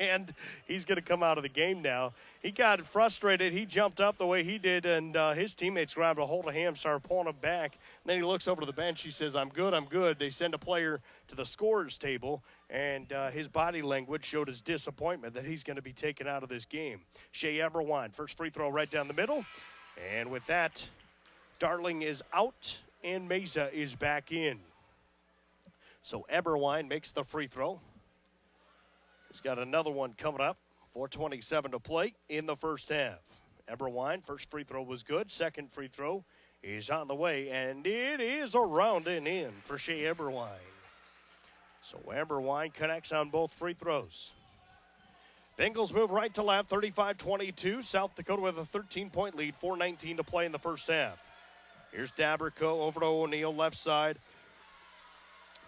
And he's going to come out of the game now. He got frustrated. He jumped up the way he did, and his teammates grabbed a hold of him, started pulling him back. And then he looks over to the bench. He says, I'm good, I'm good. They send a player to the scorer's table, and his body language showed his disappointment that he's going to be taken out of this game. Shea Eberwine, first free throw right down the middle. And with that, Darling is out, and Meza is back in. So Eberwine makes the free throw. He's got another one coming up. 4:27 to play in the first half. Eberwine, first free throw was good. Second free throw is on the way, and it is around and in for Shea Eberwine. So Eberwine connects on both free throws. Bengals move right to left, 35-22. South Dakota with a 13-point lead, 4:19 to play in the first half. Here's Daberco over to O'Neal, left side.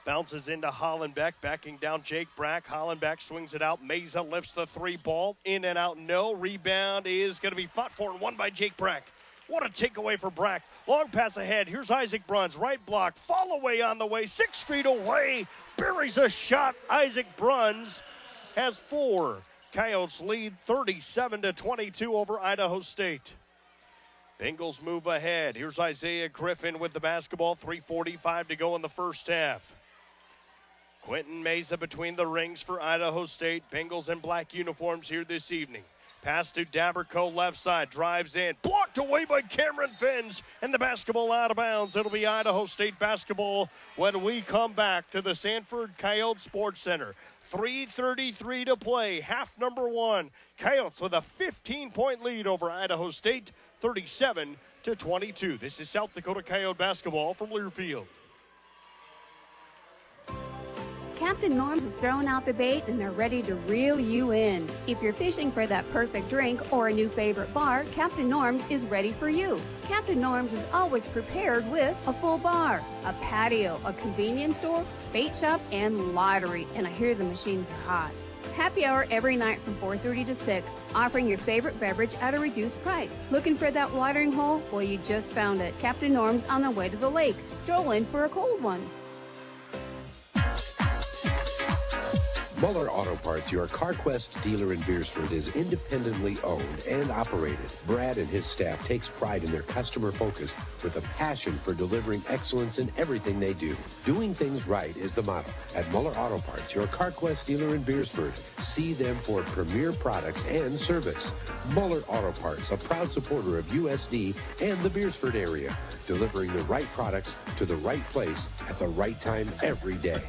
Bounces into Hollenbeck, backing down Jake Brack. Hollenbeck swings it out. Meza lifts the three ball. In and out, no. Rebound is going to be fought for and won by Jake Brack. What a takeaway for Brack. Long pass ahead. Here's Isaac Bruns. Right block. Fall away on the way. 6 feet away. Buries a shot. Isaac Bruns has 4. Coyotes lead 37-22 over Idaho State. Bengals move ahead. Here's Isaiah Griffin with the basketball. 3:45 to go in the first half. Quentin Meza between the rings for Idaho State. Bengals in black uniforms here this evening. Pass to Daberco, left side, drives in. Blocked away by Cameron Finns, and the basketball out of bounds. It'll be Idaho State basketball when we come back to the Sanford Coyote Sports Center. 3:33 to play, half number 1. Coyotes with a 15-point lead over Idaho State, 37-22. This is South Dakota Coyote basketball from Learfield. Captain Norm's is throwing out the bait and they're ready to reel you in. If you're fishing for that perfect drink or a new favorite bar, Captain Norm's is ready for you. Captain Norm's is always prepared with a full bar, a patio, a convenience store, bait shop, and lottery. And I hear the machines are hot. Happy hour every night from 4:30 to 6, offering your favorite beverage at a reduced price. Looking for that watering hole? Well, you just found it. Captain Norm's on the way to the lake. Stroll in for a cold one. Muller Auto Parts, your CarQuest dealer in Beersford, is independently owned and operated. Brad and his staff takes pride in their customer focus with a passion for delivering excellence in everything they do. Doing things right is the motto. At Muller Auto Parts, your CarQuest dealer in Beersford, see them for premier products and service. Muller Auto Parts, a proud supporter of USD and the Beersford area, delivering the right products to the right place at the right time every day.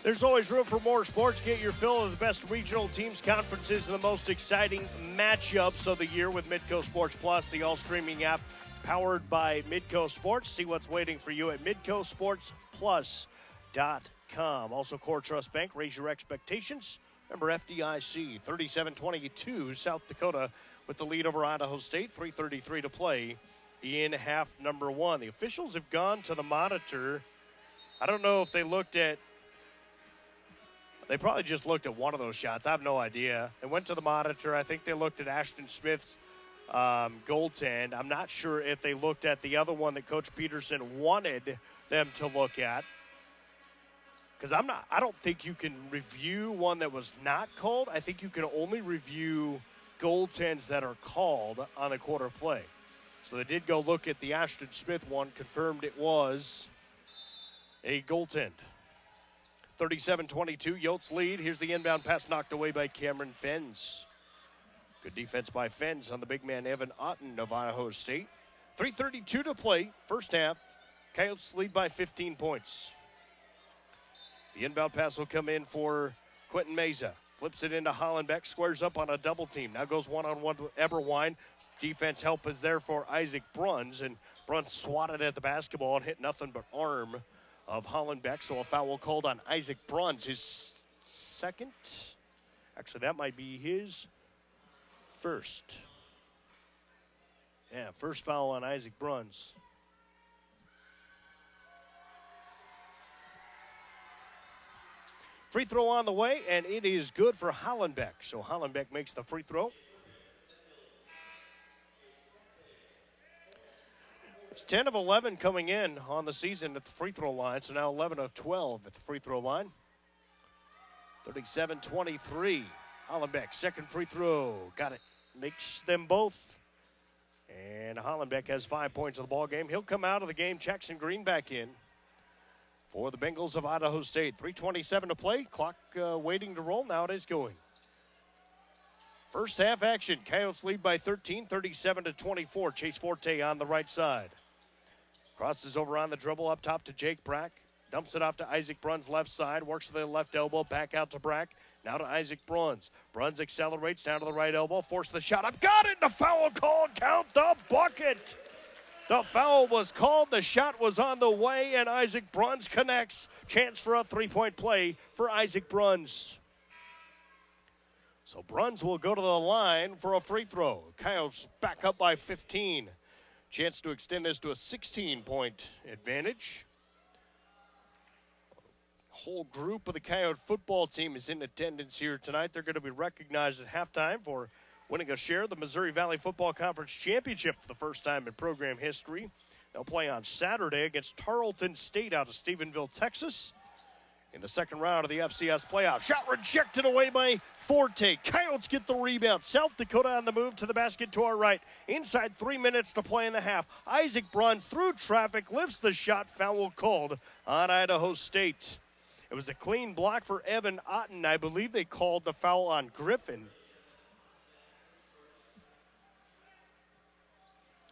There's always room for more sports. Get your fill of the best regional teams, conferences, and the most exciting matchups of the year with Midco Sports Plus, the all-streaming app powered by Midco Sports. See what's waiting for you at midcosportsplus.com. Also, Core Trust Bank, raise your expectations. Remember FDIC, 37-22, South Dakota with the lead over Idaho State, 3:33 to play in half number one. The officials have gone to the monitor. I don't know if they probably just looked at one of those shots. I have no idea. They went to the monitor. I think they looked at Ashton Smith's goaltend. I'm not sure if they looked at the other one that Coach Peterson wanted them to look at. Because I don't think you can review one that was not called. I think you can only review goaltends that are called on a quarter play. So they did go look at the Ashton Smith one, confirmed it was a goaltend. 37-22, Yotes lead. Here's the inbound pass knocked away by Cameron Fens. Good defense by Fens on the big man Evan Otten of Idaho State. 3:32 to play, first half. Coyotes lead by 15 points. The inbound pass will come in for Quentin Meza. Flips it into Hollenbeck, squares up on a double team. Now goes one-on-one with Eberwine. Defense help is there for Isaac Bruns, and Bruns swatted at the basketball and hit nothing but arm of Hollenbeck. So a foul called on Isaac Bruns, his second. Actually, that might be his first. Yeah, first foul on Isaac Bruns. Free throw on the way, and it is good for Hollenbeck. So Hollenbeck makes the free throw. It's 10 of 11 coming in on the season at the free throw line, so now 11 of 12 at the free throw line. 37-23. Hollenbeck, second free throw. Got it. Makes them both. And Hollenbeck has 5 points of the ball game. He'll come out of the game. Jackson Green back in for the Bengals of Idaho State. 3:27 to play. Clock waiting to roll. Now it is going. First half action. Coyotes lead by 13, 37-24. Chase Forte on the right side. Crosses over on the dribble up top to Jake Brack. Dumps it off to Isaac Bruns left side. Works to the left elbow. Back out to Brack. Now to Isaac Bruns. Bruns accelerates down to the right elbow. Force the shot up. Got it. The foul called. Count the bucket. The foul was called. The shot was on the way, and Isaac Bruns connects. Chance for a three-point play for Isaac Bruns. So Bruns will go to the line for a free throw. Coyotes back up by 15. Chance to extend this to a 16-point advantage. Whole group of the Coyote football team is in attendance here tonight. They're going to be recognized at halftime for winning a share of the Missouri Valley Football Conference Championship for the first time in program history. They'll play on Saturday against Tarleton State out of Stephenville, Texas, in the second round of the FCS playoff. Shot rejected away by Forte. Coyotes get the rebound. South Dakota on the move to the basket to our right. Inside 3 minutes to play in the half. Isaac Bruns through traffic, lifts the shot. Foul called on Idaho State. It was a clean block for Evan Otten. I believe they called the foul on Griffin.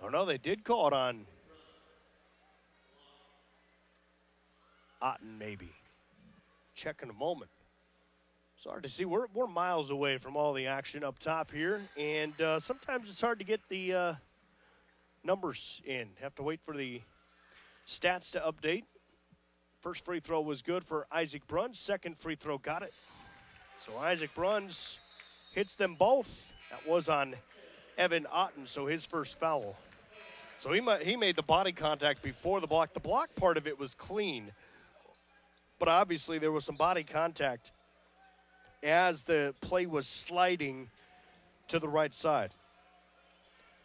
Oh, no, they did call it on Otten, maybe. Check in a moment. It's hard to see. We're miles away from all the action up top here, and sometimes it's hard to get the numbers in. Have to wait for the stats to update. First free throw was good for Isaac Bruns. Second free throw got it. So Isaac Bruns hits them both. That was on Evan Otten, so his first foul. So he made the body contact before the block. The block part of it was clean, but obviously there was some body contact as the play was sliding to the right side.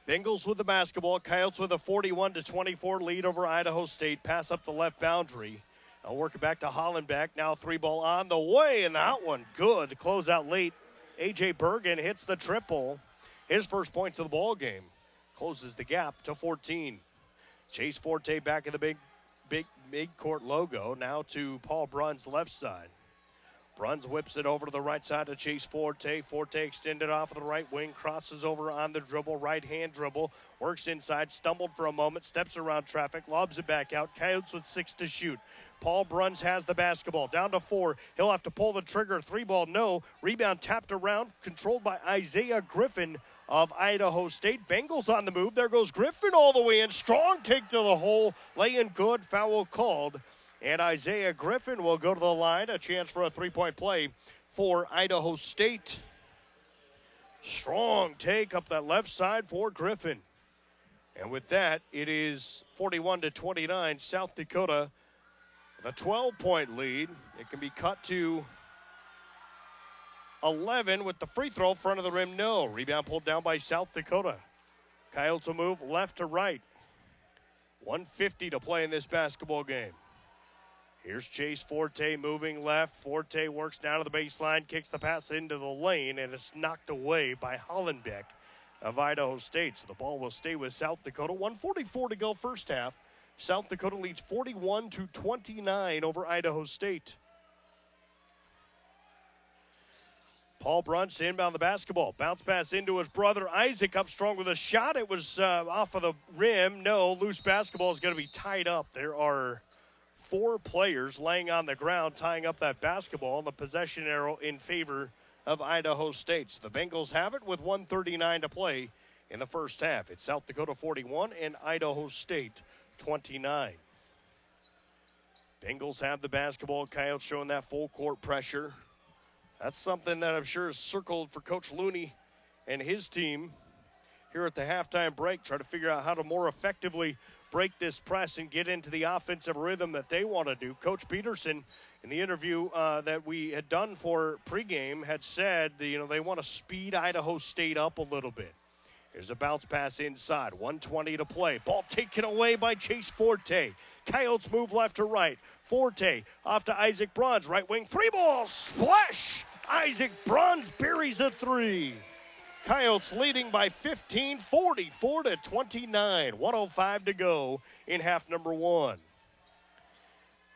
Bengals with the basketball. Coyotes with a 41-24 lead over Idaho State. Pass up the left boundary. I'll work it back to Hollenbeck. Now three ball on the way, and that one good. To close out late, A.J. Bergen hits the triple. His first points of the ball game. Closes the gap to 14. Chase Forte back in the big mid-court logo. Now to Paul Bruns left side. Bruns whips it over to the right side to Chase Forte. Forte extended off of the right wing, crosses over on the dribble, right-hand dribble, works inside, stumbled for a moment, steps around traffic, lobs it back out. Coyotes with 6 to shoot. Paul Bruns has the basketball, down to 4. He'll have to pull the trigger. 3-ball, no. Rebound tapped around, controlled by Isaiah Griffin of Idaho State. Bengals on the move. There goes Griffin all the way in. Strong take to the hole. Lay in good. Foul called. And Isaiah Griffin will go to the line. A chance for a 3-point play for Idaho State. Strong take up that left side for Griffin. And with that, it is 41-29. South Dakota with a 12-point lead. It can be cut to 11 with the free throw. Front of the rim, no. Rebound pulled down by South Dakota. Coyotes will move left to right. 1:50 to play in this basketball game. Here's Chase Forte moving left. Forte works down to the baseline, kicks the pass into the lane, and it's knocked away by Hollenbeck of Idaho State. So the ball will stay with South Dakota. 1:44 to go first half. South Dakota leads 41-29 over Idaho State. Paul Bruns to inbound the basketball. Bounce pass into his brother Isaac, up strong with a shot. It was off of the rim. No, loose basketball is going to be tied up. There are 4 players laying on the ground, tying up that basketball, and the possession arrow in favor of Idaho State. So the Bengals have it with 1:39 to play in the first half. It's South Dakota 41 and Idaho State 29. Bengals have the basketball. Coyotes showing that full court pressure. That's something that I'm sure is circled for Coach Looney and his team here at the halftime break, try to figure out how to more effectively break this press and get into the offensive rhythm that they want to do. Coach Peterson, in the interview that we had done for pregame, had said that, they want to speed Idaho State up a little bit. Here's a bounce pass inside. 1:20 to play. Ball taken away by Chase Forte. Coyotes move left to right. Forte off to Isaac Bruns. Right wing 3-ball. Splash! Isaac Bruns buries a 3. Coyotes leading by 15, 44-29. 1:05 to go in half number 1.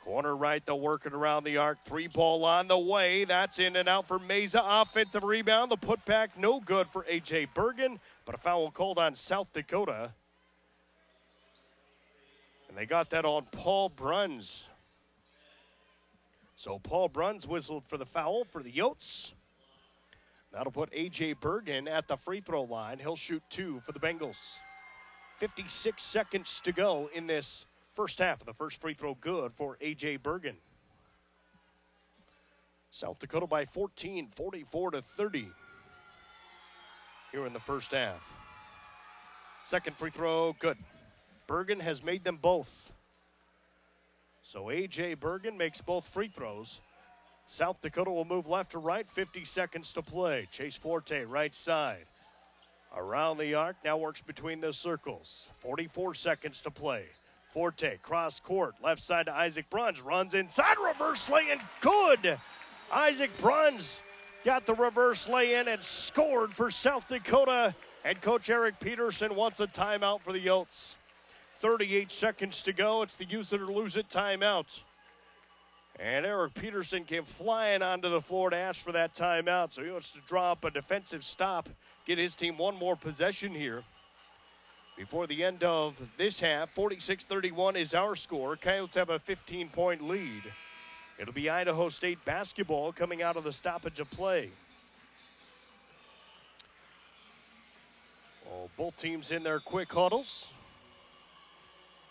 Corner right, they'll work it around the arc. 3-ball on the way. That's in and out for Meza. Offensive rebound. The putback no good for A.J. Bergen, but a foul called on South Dakota. And they got that on Paul Bruns. So Paul Bruns whistled for the foul for the Yotes. That'll put A.J. Bergen at the free throw line. He'll shoot 2 for the Bengals. 56 seconds to go in this first half of the first free throw good for A.J. Bergen. South Dakota by 14, 44-30 here in the first half. Second free throw, good. Bergen has made them both. So A.J. Bergen makes both free throws. South Dakota will move left to right, 50 seconds to play. Chase Forte, right side. Around the arc, now works between the circles. 44 seconds to play. Forte, cross court, left side to Isaac Bruns, runs inside, reverse lay-in, good! Isaac Bruns got the reverse lay-in and scored for South Dakota. And Coach Eric Peterson wants a timeout for the Yotes. 38 seconds to go. It's the use it or lose it timeout. And Eric Peterson came flying onto the floor to ask for that timeout. So he wants to draw up a defensive stop, get his team one more possession here before the end of this half. 46-31 is our score. Coyotes have a 15-point lead. It'll be Idaho State basketball coming out of the stoppage of play. Well, both teams in their quick huddles.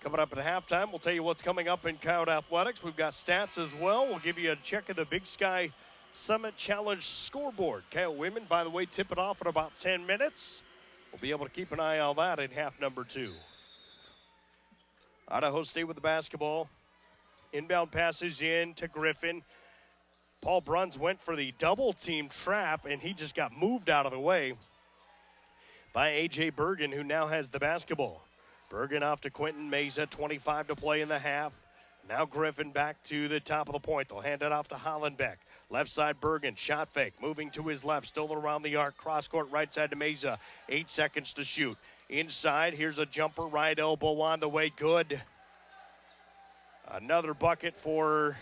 Coming up at halftime, we'll tell you what's coming up in Coyote Athletics. We've got stats as well. We'll give you a check of the Big Sky Summit Challenge scoreboard. Coyote women, by the way, tip it off in about 10 minutes. We'll be able to keep an eye on that in half number 2. Idaho State with the basketball. Inbound passes in to Griffin. Paul Bruns went for the double team trap, and he just got moved out of the way by A.J. Bergen, who now has the basketball. Bergen off to Quentin Meza, 25 to play in the half. Now Griffin back to the top of the point. They'll hand it off to Hollenbeck. Left side Bergen, shot fake, moving to his left, still around the arc. Cross court right side to Meza. 8 seconds to shoot. Inside, here's a jumper, right elbow on the way, good. Another bucket for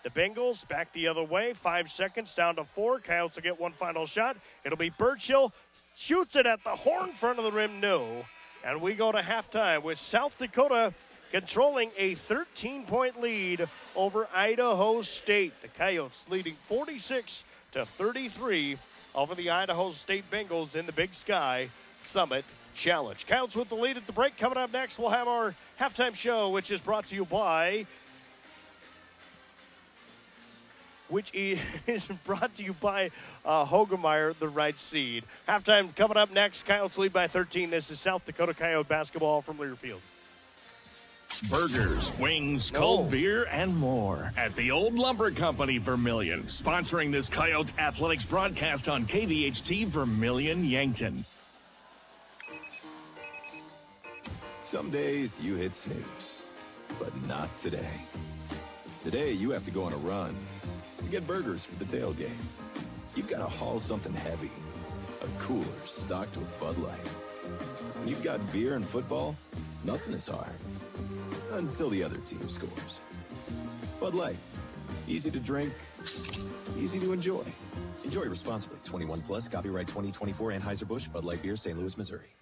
The Bengals back the other way. 5 seconds down to 4. Coyotes will get one final shot. It'll be Birchill. Shoots it at the horn front of the rim. No. And we go to halftime with South Dakota controlling a 13-point lead over Idaho State. The Coyotes leading 46-33 over the Idaho State Bengals in the Big Sky Summit Challenge. Coyotes with the lead at the break. Coming up next, we'll have our halftime show, which is brought to you by Hogemeyer, the right seed. Halftime coming up next. Coyotes lead by 13. This is South Dakota Coyote basketball from Learfield. Burgers, wings, cold beer, and more at the Old Lumber Company Vermilion, sponsoring this Coyotes Athletics broadcast on KVHT Vermilion Yankton. Some days you hit snooze, but not today. Today you have to go on a run to get burgers for the tailgate. You've got to haul something heavy, a cooler stocked with Bud Light. When you've got beer and football, nothing is hard. Until the other team scores. Bud Light. Easy to drink, easy to enjoy. Enjoy responsibly. 21 plus, copyright 2024 Anheuser-Busch, Bud Light Beer, St. Louis, Missouri.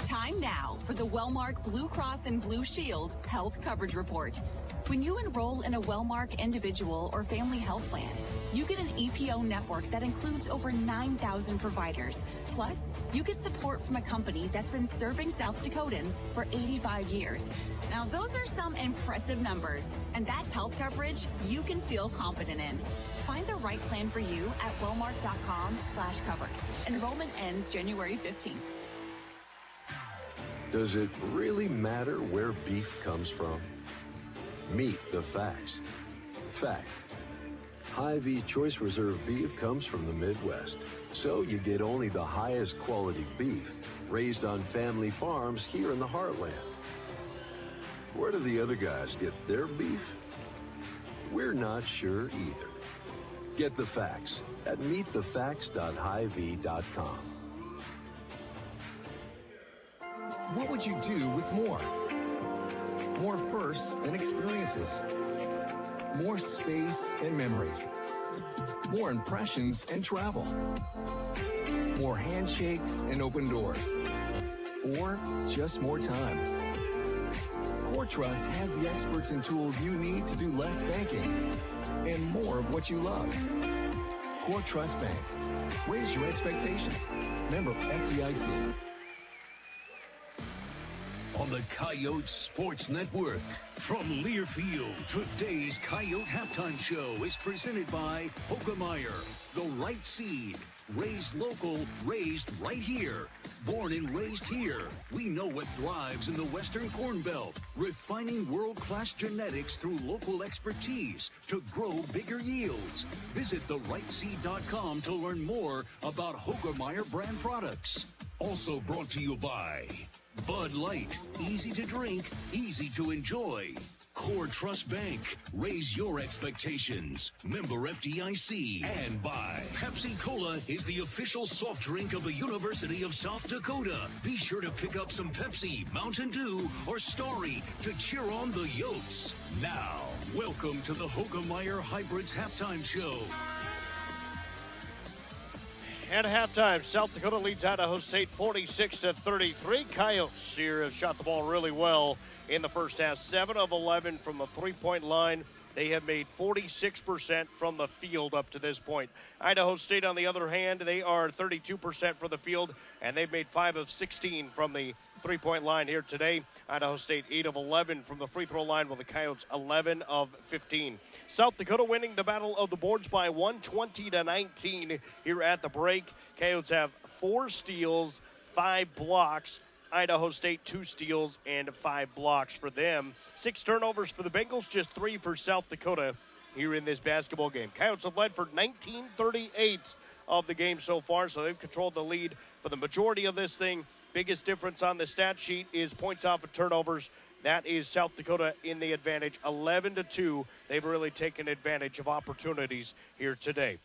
Time now for the Wellmark Blue Cross and Blue Shield Health Coverage Report. When you enroll in a Wellmark individual or family health plan, you get an EPO network that includes over 9,000 providers. Plus, you get support from a company that's been serving South Dakotans for 85 years. Now, those are some impressive numbers, and that's health coverage you can feel confident in. Find the right plan for you at wellmark.com/covered. Enrollment ends January 15th. Does it really matter where beef comes from? Meet the facts. Fact. Hy-Vee Choice Reserve beef comes from the Midwest, so you get only the highest quality beef raised on family farms here in the heartland. Where do the other guys get their beef? We're not sure either. Get the facts at meetthefacts.hyvee.com. What would you do with more? More firsts and experiences. More space and memories. More impressions and travel. More handshakes and open doors. Or just more time. Core Trust has the experts and tools you need to do less banking and more of what you love. Core Trust Bank. Raise your expectations. Member FDIC. On the Coyote Sports Network. From Learfield, today's Coyote Halftime Show is presented by Hogemeyer, the right seed. Raised local, raised right here. Born and raised here. We know what thrives in the Western Corn Belt. Refining world-class genetics through local expertise to grow bigger yields. Visit therightseed.com to learn more about Hogemeyer brand products. Also brought to you by Bud Light, easy to drink, easy to enjoy. Core Trust Bank, raise your expectations. Member FDIC. And by Pepsi Cola is the official soft drink of the University of South Dakota. Be sure to pick up some Pepsi, Mountain Dew, or Starry to cheer on the Yotes. Now, welcome to the Hogemeyer Hybrids Halftime Show. At halftime, South Dakota leads Idaho State 46-33. Coyotes here have shot the ball really well in the first half. 7 of 11 from the three-point line. They have made 46% from the field up to this point. Idaho State, on the other hand, they are 32% from the field, and they've made 5 of 16 from the three-point line here today. Idaho State 8 of 11 from the free throw line, while the Coyotes 11 of 15. South Dakota winning the battle of the boards by 120-19 here at the break. Coyotes have 4 steals, 5 blocks. Idaho State 2 steals and 5 blocks for them. 6 turnovers for the Bengals, just 3 for South Dakota here in this basketball game. Coyotes have led for 19:38 of the game so far, so they've controlled the lead for the majority of this thing. Biggest difference on the stat sheet is points off of turnovers. That is South Dakota in the advantage, 11-2. They've really taken advantage of opportunities here today.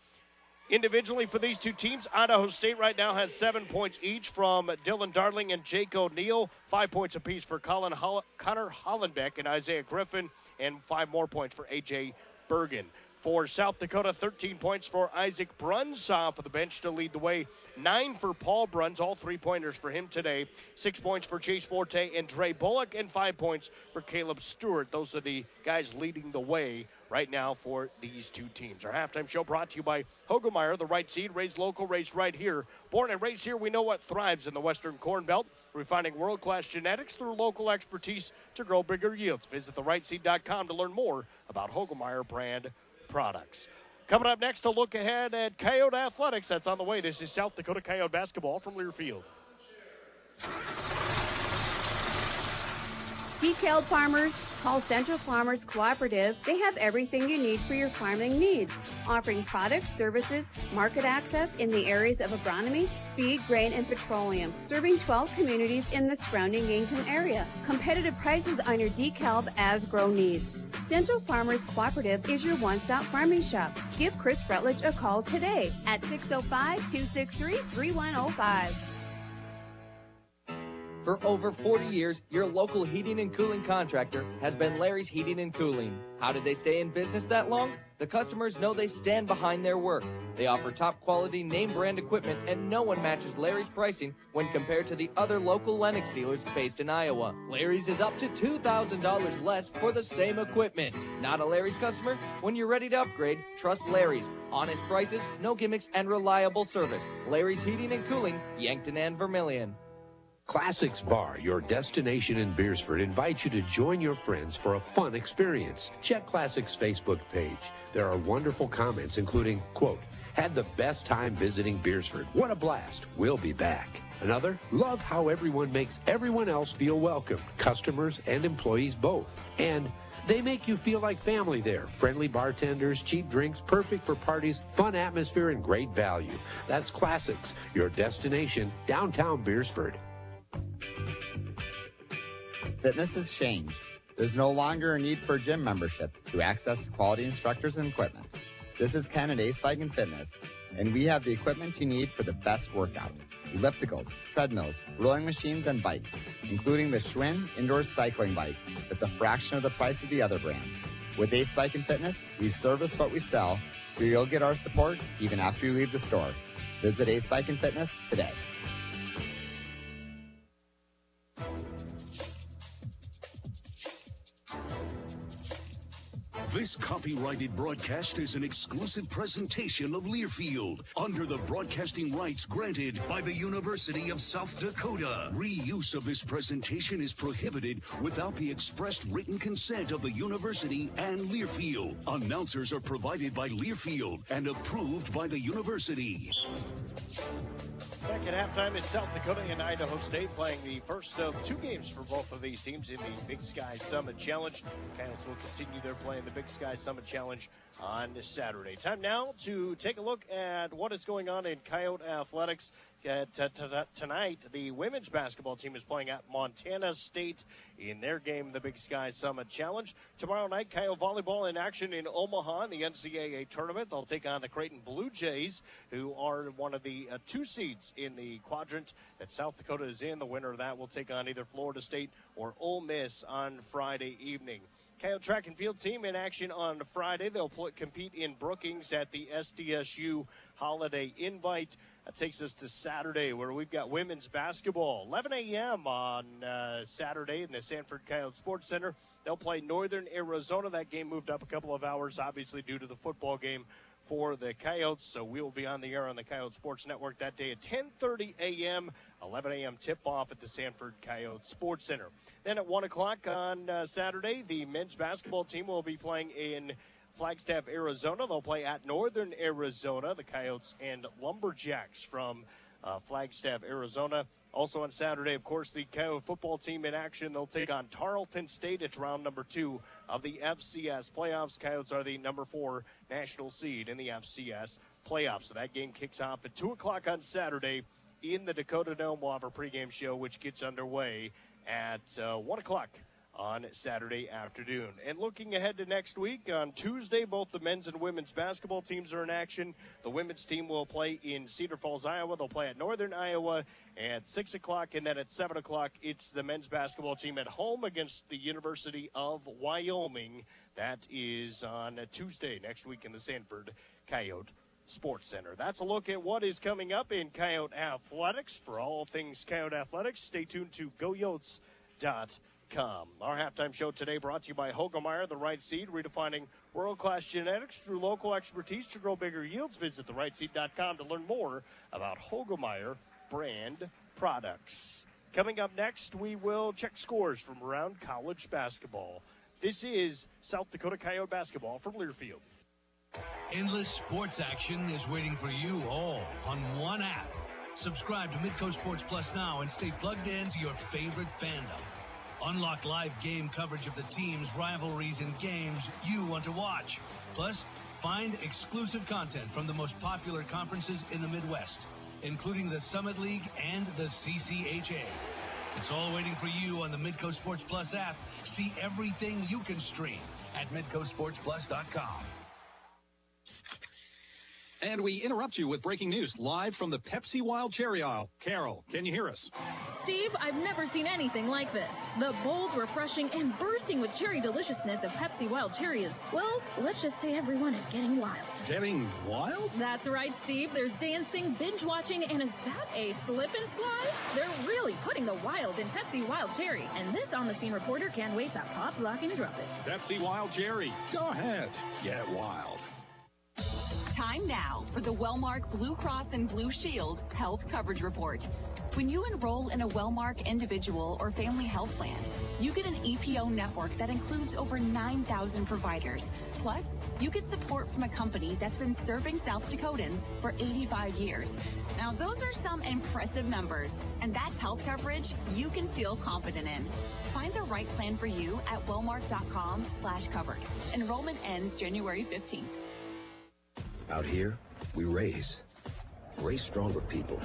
Individually for these two teams, Idaho State right now has 7 points each from Dylan Darling and Jake O'Neal. 5 points apiece for Connor Hollenbeck and Isaiah Griffin, and 5 more points for A.J. Bergen. For South Dakota, 13 points for Isaac Bruns off of the bench to lead the way. 9 for Paul Bruns, all three-pointers for him today. 6 points for Chase Forte and Dre Bullock, and 5 points for Caleb Stewart. Those are the guys leading the way right now for these two teams. Our halftime show brought to you by Hogemeyer, the right seed, raised local, raised right here. Born and raised here, we know what thrives in the Western Corn Belt, refining world-class genetics through local expertise to grow bigger yields. Visit therightseed.com to learn more about Hogemeyer brand products. Coming up next, to look ahead at Coyote Athletics. That's on the way. This is South Dakota Coyote basketball from Learfield. Decaled farmers, call Central Farmers Cooperative. They have everything you need for your farming needs, offering products, services, market access in the areas of agronomy, feed, grain, and petroleum, serving 12 communities in the surrounding Yankton area. Competitive prices on your decalb as grow needs. Central Farmers Cooperative is your one-stop farming shop. Give Chris Rutledge a call today at 605-263-3105. For over 40 years, your local heating and cooling contractor has been Larry's Heating and Cooling. How did they stay in business that long? The customers know they stand behind their work. They offer top quality name brand equipment, and no one matches Larry's pricing when compared to the other local Lennox dealers based in Iowa. Larry's is up to $2,000 less for the same equipment. Not a Larry's customer? When you're ready to upgrade, trust Larry's. Honest prices, no gimmicks, and reliable service. Larry's Heating and Cooling, Yankton and Vermilion. Classics Bar, your destination in Beersford, invites you to join your friends for a fun experience. Check Classics' Facebook page. There are wonderful comments, including, quote, "Had the best time visiting Beersford. What a blast. We'll be back." Another, "Love how everyone makes everyone else feel welcome, customers and employees both." And, "They make you feel like family there. Friendly bartenders, cheap drinks, perfect for parties, fun atmosphere, and great value." That's Classics, your destination, downtown Beersford. Fitness has changed. There's no longer a need for a gym membership to access quality instructors and equipment. This is Ken at Ace Bike and Fitness, and we have the equipment you need for the best workout. Ellipticals, treadmills, rowing machines, and bikes, including the Schwinn indoor cycling bike that's a fraction of the price of the other brands. With Ace Bike and Fitness, we service what we sell, so you'll get our support even after you leave the store. Visit Ace Bike and Fitness today. This copyrighted broadcast is an exclusive presentation of Learfield under the broadcasting rights granted by the University of South Dakota. Reuse of this presentation is prohibited without the expressed written consent of the university and Learfield. Announcers are provided by Learfield and approved by the university. Back at halftime in South Dakota and Idaho State, playing the first of two games for both of these teams in the Big Sky Summit Challenge. Coyotes will continue their play in the Big Sky Summit Challenge on Saturday. Time now to take a look at what is going on in Coyote Athletics. Tonight, the women's basketball team is playing at Montana State in their game, the Big Sky Summit Challenge. Tomorrow night, Coyote volleyball in action in Omaha in the NCAA tournament. They'll take on the Creighton Blue Jays, who are one of the two seeds in the quadrant that South Dakota is in. The winner of that will take on either Florida State or Ole Miss on Friday evening. Coyote track and field team in action on Friday. They'll compete in Brookings at the SDSU Holiday Invite. That takes us to Saturday, where we've got women's basketball. 11 a.m. on Saturday in the Sanford Coyote Sports Center. They'll play Northern Arizona. That game moved up a couple of hours, obviously, due to the football game for the Coyotes. So we will be on the air on the Coyote Sports Network that day at 10:30 a.m., 11 a.m. tip-off at the Sanford Coyote Sports Center. Then at 1 o'clock on Saturday, the men's basketball team will be playing in Flagstaff, Arizona. They'll play at Northern Arizona, the Coyotes and Lumberjacks from Flagstaff, Arizona. Also on Saturday, of course, the Coyote football team in action. They'll take on Tarleton State. It's round number 2 of the FCS playoffs. Coyotes are the number 4 national seed in the FCS playoffs. So that game kicks off at 2 o'clock on Saturday in the Dakota Dome. We'll have our pregame show, which gets underway at 1 o'clock on Saturday afternoon. And looking ahead to next week, on Tuesday, both the men's and women's basketball teams are in action. The women's team will play in Cedar Falls, Iowa. They'll play at Northern Iowa at 6 o'clock. And then at 7 o'clock, it's the men's basketball team at home against the University of Wyoming. That is on Tuesday next week in the Sanford Coyote Sports Center. That's a look at what is coming up in Coyote Athletics. For all things Coyote Athletics, stay tuned to GoYotes.com. Our halftime show today brought to you by Hogemeyer, the right seed, redefining world-class genetics through local expertise to grow bigger yields. Visit therightseed.com to learn more about Hogemeyer brand products. Coming up next, we will check scores from around college basketball. This is South Dakota Coyote basketball from Learfield. Endless sports action is waiting for you all on one app. Subscribe to Midco Sports Plus now and stay plugged in to your favorite fandom. Unlock live game coverage of the teams, rivalries, and games you want to watch. Plus, find exclusive content from the most popular conferences in the Midwest, including the Summit League and the CCHA. It's all waiting for you on the Midco Sports Plus app. See everything you can stream at midcosportsplus.com. And we interrupt you with breaking news live from the Pepsi Wild Cherry aisle. Carol, can you hear us? Steve, I've never seen anything like this. The bold, refreshing, and bursting with cherry deliciousness of Pepsi Wild Cherry is, well, let's just say everyone is getting wild. Getting wild? That's right, Steve. There's dancing, binge-watching, and is that a slip and slide? They're really putting the wild in Pepsi Wild Cherry. And this on-the-scene reporter can't wait to pop, lock, and drop it. Pepsi Wild Cherry. Go ahead. Get wild. Time now for the Wellmark Blue Cross and Blue Shield Health Coverage Report. When you enroll in a Wellmark individual or family health plan, you get an EPO network that includes over 9,000 providers. Plus, you get support from a company that's been serving South Dakotans for 85 years. Now, those are some impressive numbers, and that's health coverage you can feel confident in. Find the right plan for you at wellmark.com/covered. Enrollment ends January 15th. Out here, we raise stronger people,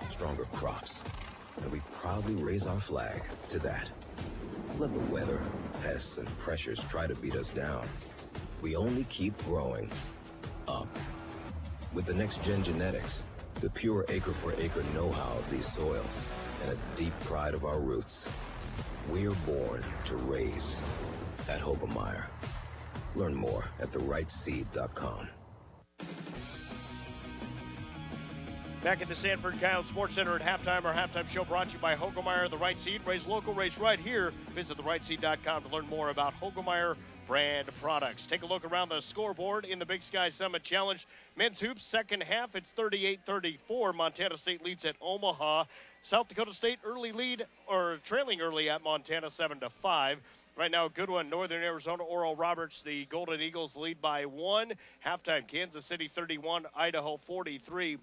stronger crops, and we proudly raise our flag to that. Let the weather, pests, and pressures try to beat us down. We only keep growing up. With the next-gen genetics, the pure acre-for-acre know-how of these soils, and a deep pride of our roots, we're born to raise at Hogemeyer. Learn more at therightseed.com. Back at the Sanford Coyote Sports Center at halftime. Our halftime show brought to you by Hogemeyer, the right seed. Raise local, race right here. Visit therightseed.com to learn more about Hogemeyer brand products. Take a look around the scoreboard in the Big Sky Summit Challenge. Men's hoops, second half, it's 38-34. Montana State leads at Omaha. South Dakota State trailing early at Montana 7-5. Right now, good one. Northern Arizona, Oral Roberts, the Golden Eagles lead by 1. Halftime, Kansas City 31, Idaho 43.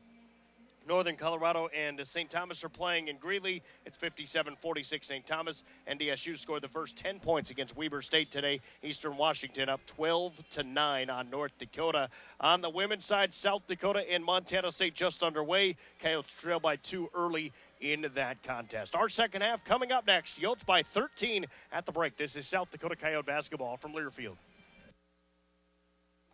Northern Colorado and St. Thomas are playing in Greeley. It's 57-46 St. Thomas. NDSU scored the first 10 points against Weber State today. Eastern Washington up 12-9 on North Dakota. On the women's side, South Dakota and Montana State just underway. Coyotes trail by 2 early in that contest. Our second half coming up next. Yotes by 13 at the break. This is South Dakota Coyote basketball from Learfield.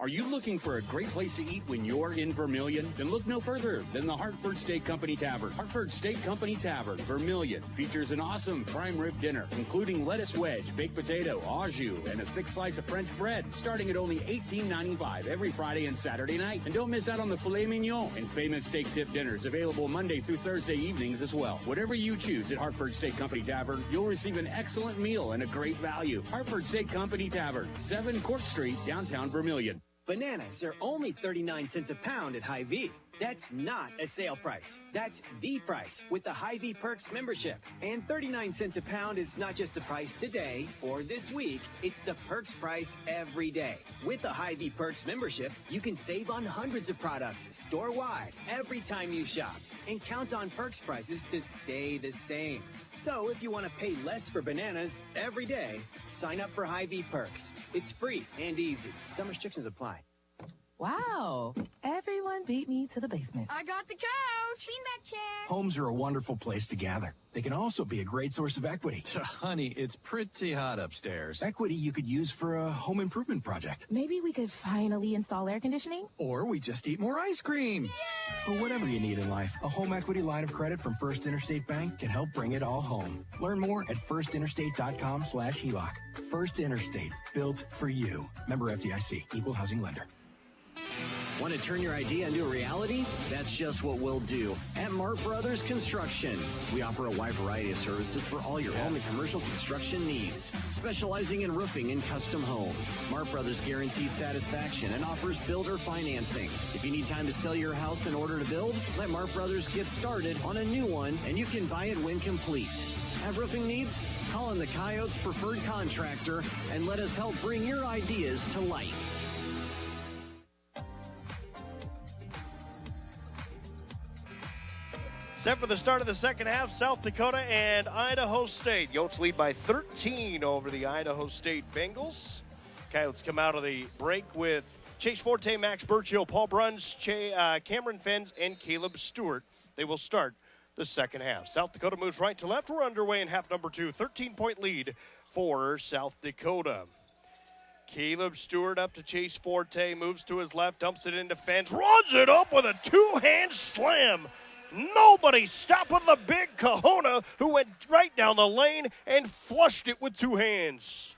Are you looking for a great place to eat when you're in Vermilion? Then look no further than the Hartford Steak Company Tavern. Hartford Steak Company Tavern, Vermilion, features an awesome prime rib dinner, including lettuce wedge, baked potato, au jus, and a thick slice of French bread, starting at only $18.95 every Friday and Saturday night. And don't miss out on the filet mignon and famous steak tip dinners, available Monday through Thursday evenings as well. Whatever you choose at Hartford Steak Company Tavern, you'll receive an excellent meal and a great value. Hartford Steak Company Tavern, 7 Court Street, downtown Vermilion. Bananas are only 39 cents a pound at Hy-Vee. That's not a sale price. That's the price with the Hy-Vee Perks membership. And 39 cents a pound is not just the price today or this week. It's the Perks price every day. With the Hy-Vee Perks membership, you can save on hundreds of products store-wide every time you shop. And count on Perks prices to stay the same. So if you want to pay less for bananas every day, sign up for Hy-Vee Perks. It's free and easy. Some restrictions apply. Wow. Everyone beat me to the basement. I got the couch. Beanbag chair. Homes are a wonderful place to gather. They can also be a great source of equity. Honey, it's pretty hot upstairs. Equity you could use for a home improvement project. Maybe we could finally install air conditioning? Or we just eat more ice cream. Yay! For whatever you need in life, a home equity line of credit from First Interstate Bank can help bring it all home. Learn more at firstinterstate.com/HELOC. First Interstate, built for you. Member FDIC, equal housing lender. Want to turn your idea into a reality? That's just what we'll do at Mart Brothers Construction. We offer a wide variety of services for all your home and commercial construction needs, specializing in roofing and custom homes. Mart Brothers guarantees satisfaction and offers builder financing. If you need time to sell your house in order to build, let Mart Brothers get started on a new one, and you can buy it when complete. Have roofing needs? Call in the Coyotes preferred contractor and let us help bring your ideas to life. Set for the start of the second half, South Dakota and Idaho State. Yotes lead by 13 over the Idaho State Bengals. Coyotes come out of the break with Chase Forte, Max Burchill, Paul Bruns, Cameron Fenns, and Caleb Stewart. They will start the second half. South Dakota moves right to left. We're underway in half number 2. 13-point lead for South Dakota. Caleb Stewart up to Chase Forte, moves to his left, dumps it into Fenns, runs it up with a two-hand slam. Nobody stopping the big Kahuna, who went right down the lane and flushed it with two hands.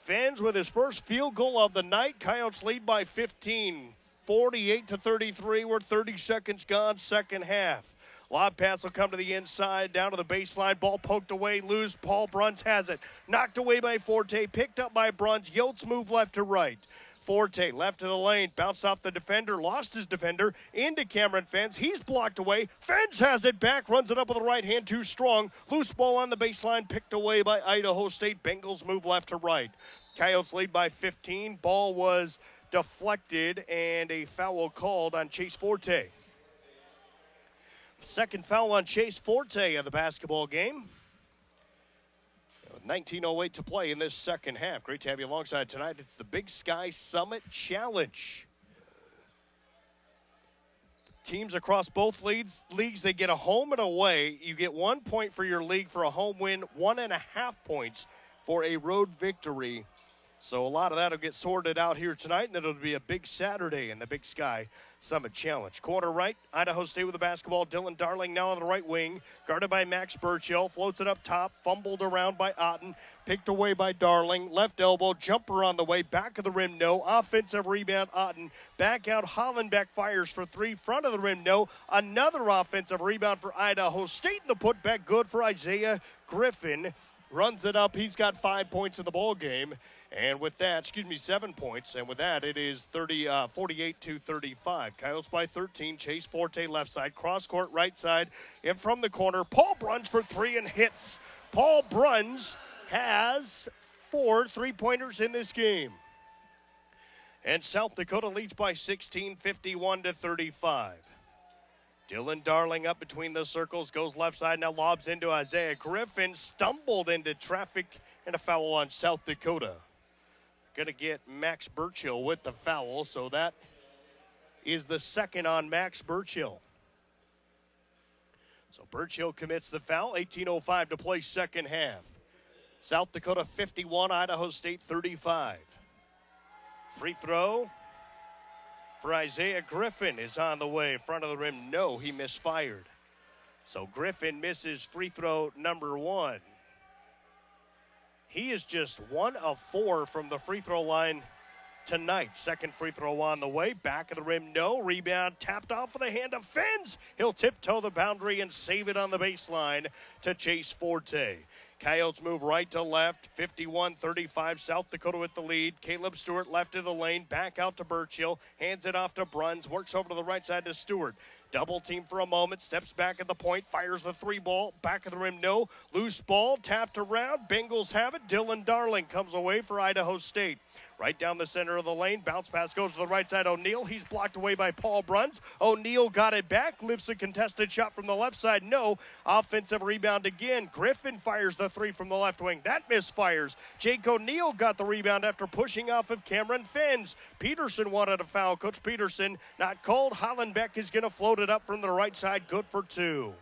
Fenns with his first field goal of the night. Coyotes lead by 15, 48-33. We're 30 seconds gone, second half. Lob pass will come to the inside, down to the baseline. Ball poked away, loose. Paul Bruns has it. Knocked away by Forte, picked up by Bruns. Yotes move left to right. Forte left to the lane, bounced off the defender, lost his defender, into Cameron Fenns. He's blocked away. Fenns has it back, runs it up with the right hand, too strong. Loose ball on the baseline, picked away by Idaho State. Bengals move left to right. Coyotes lead by 15. Ball was deflected and a foul called on Chase Forte. Second foul on Chase Forte of the basketball game. 19:08 to play in this second half. Great to have you alongside tonight. It's the Big Sky Summit Challenge. Teams across both leagues, they get a home and away. You get 1 point for your league for a home win, 1.5 points for a road victory. So a lot of that will get sorted out here tonight, and it'll be a big Saturday in the Big Sky Summit Challenge. Corner right, Idaho State with the basketball. Dylan Darling now on the right wing, guarded by Max Burchill. Floats it up top, fumbled around by Otten, picked away by Darling. Left elbow, jumper on the way, back of the rim, no. Offensive rebound, Otten. Back out, Hollenbeck fires for three, front of the rim, no. Another offensive rebound for Idaho State, and the putback good for Isaiah Griffin. Runs it up, he's got 5 points in the ball game. And with that, 7 points. And with that, it is 48-35. Coyotes by 13. Chase Forte left side. Cross court right side. In from the corner. Paul Bruns for three and hits. Paul Bruns has 4 3-pointers in this game. And South Dakota leads by 16, 51-35. Dylan Darling up between the circles. Goes left side. Now lobs into Isaiah Griffin. Stumbled into traffic. And a foul on South Dakota. Going to get Max Burchill with the foul, so that is the second on Max Burchill. So Burchill commits the foul, 18:05 to play second half. South Dakota 51, Idaho State 35. Free throw for Isaiah Griffin is on the way. Front of the rim, no, he misfired. So Griffin misses free throw number 1. He is just 1 of 4 from the free throw line tonight. Second free throw on the way. Back of the rim, no. Rebound tapped off of the hand of Fenns. He'll tiptoe the boundary and save it on the baseline to Chase Forte. Coyotes move right to left. 51-35. South Dakota with the lead. Caleb Stewart left of the lane. Back out to Burchill. Hands it off to Bruns. Works over to the right side to Stewart. Double team for a moment, steps back at the point, fires the three ball, back of the rim, no. Loose ball, tapped around, Bengals have it. Dylan Darling comes away for Idaho State. Right down the center of the lane. Bounce pass goes to the right side. O'Neal. He's blocked away by Paul Bruns. O'Neal got it back. Lifts a contested shot from the left side. No. Offensive rebound again. Griffin fires the three from the left wing. That misfires. Jake O'Neal got the rebound after pushing off of Cameron Fenns. Peterson wanted a foul. Coach Peterson not called. Hollenbeck is going to float it up from the right side. Good for two.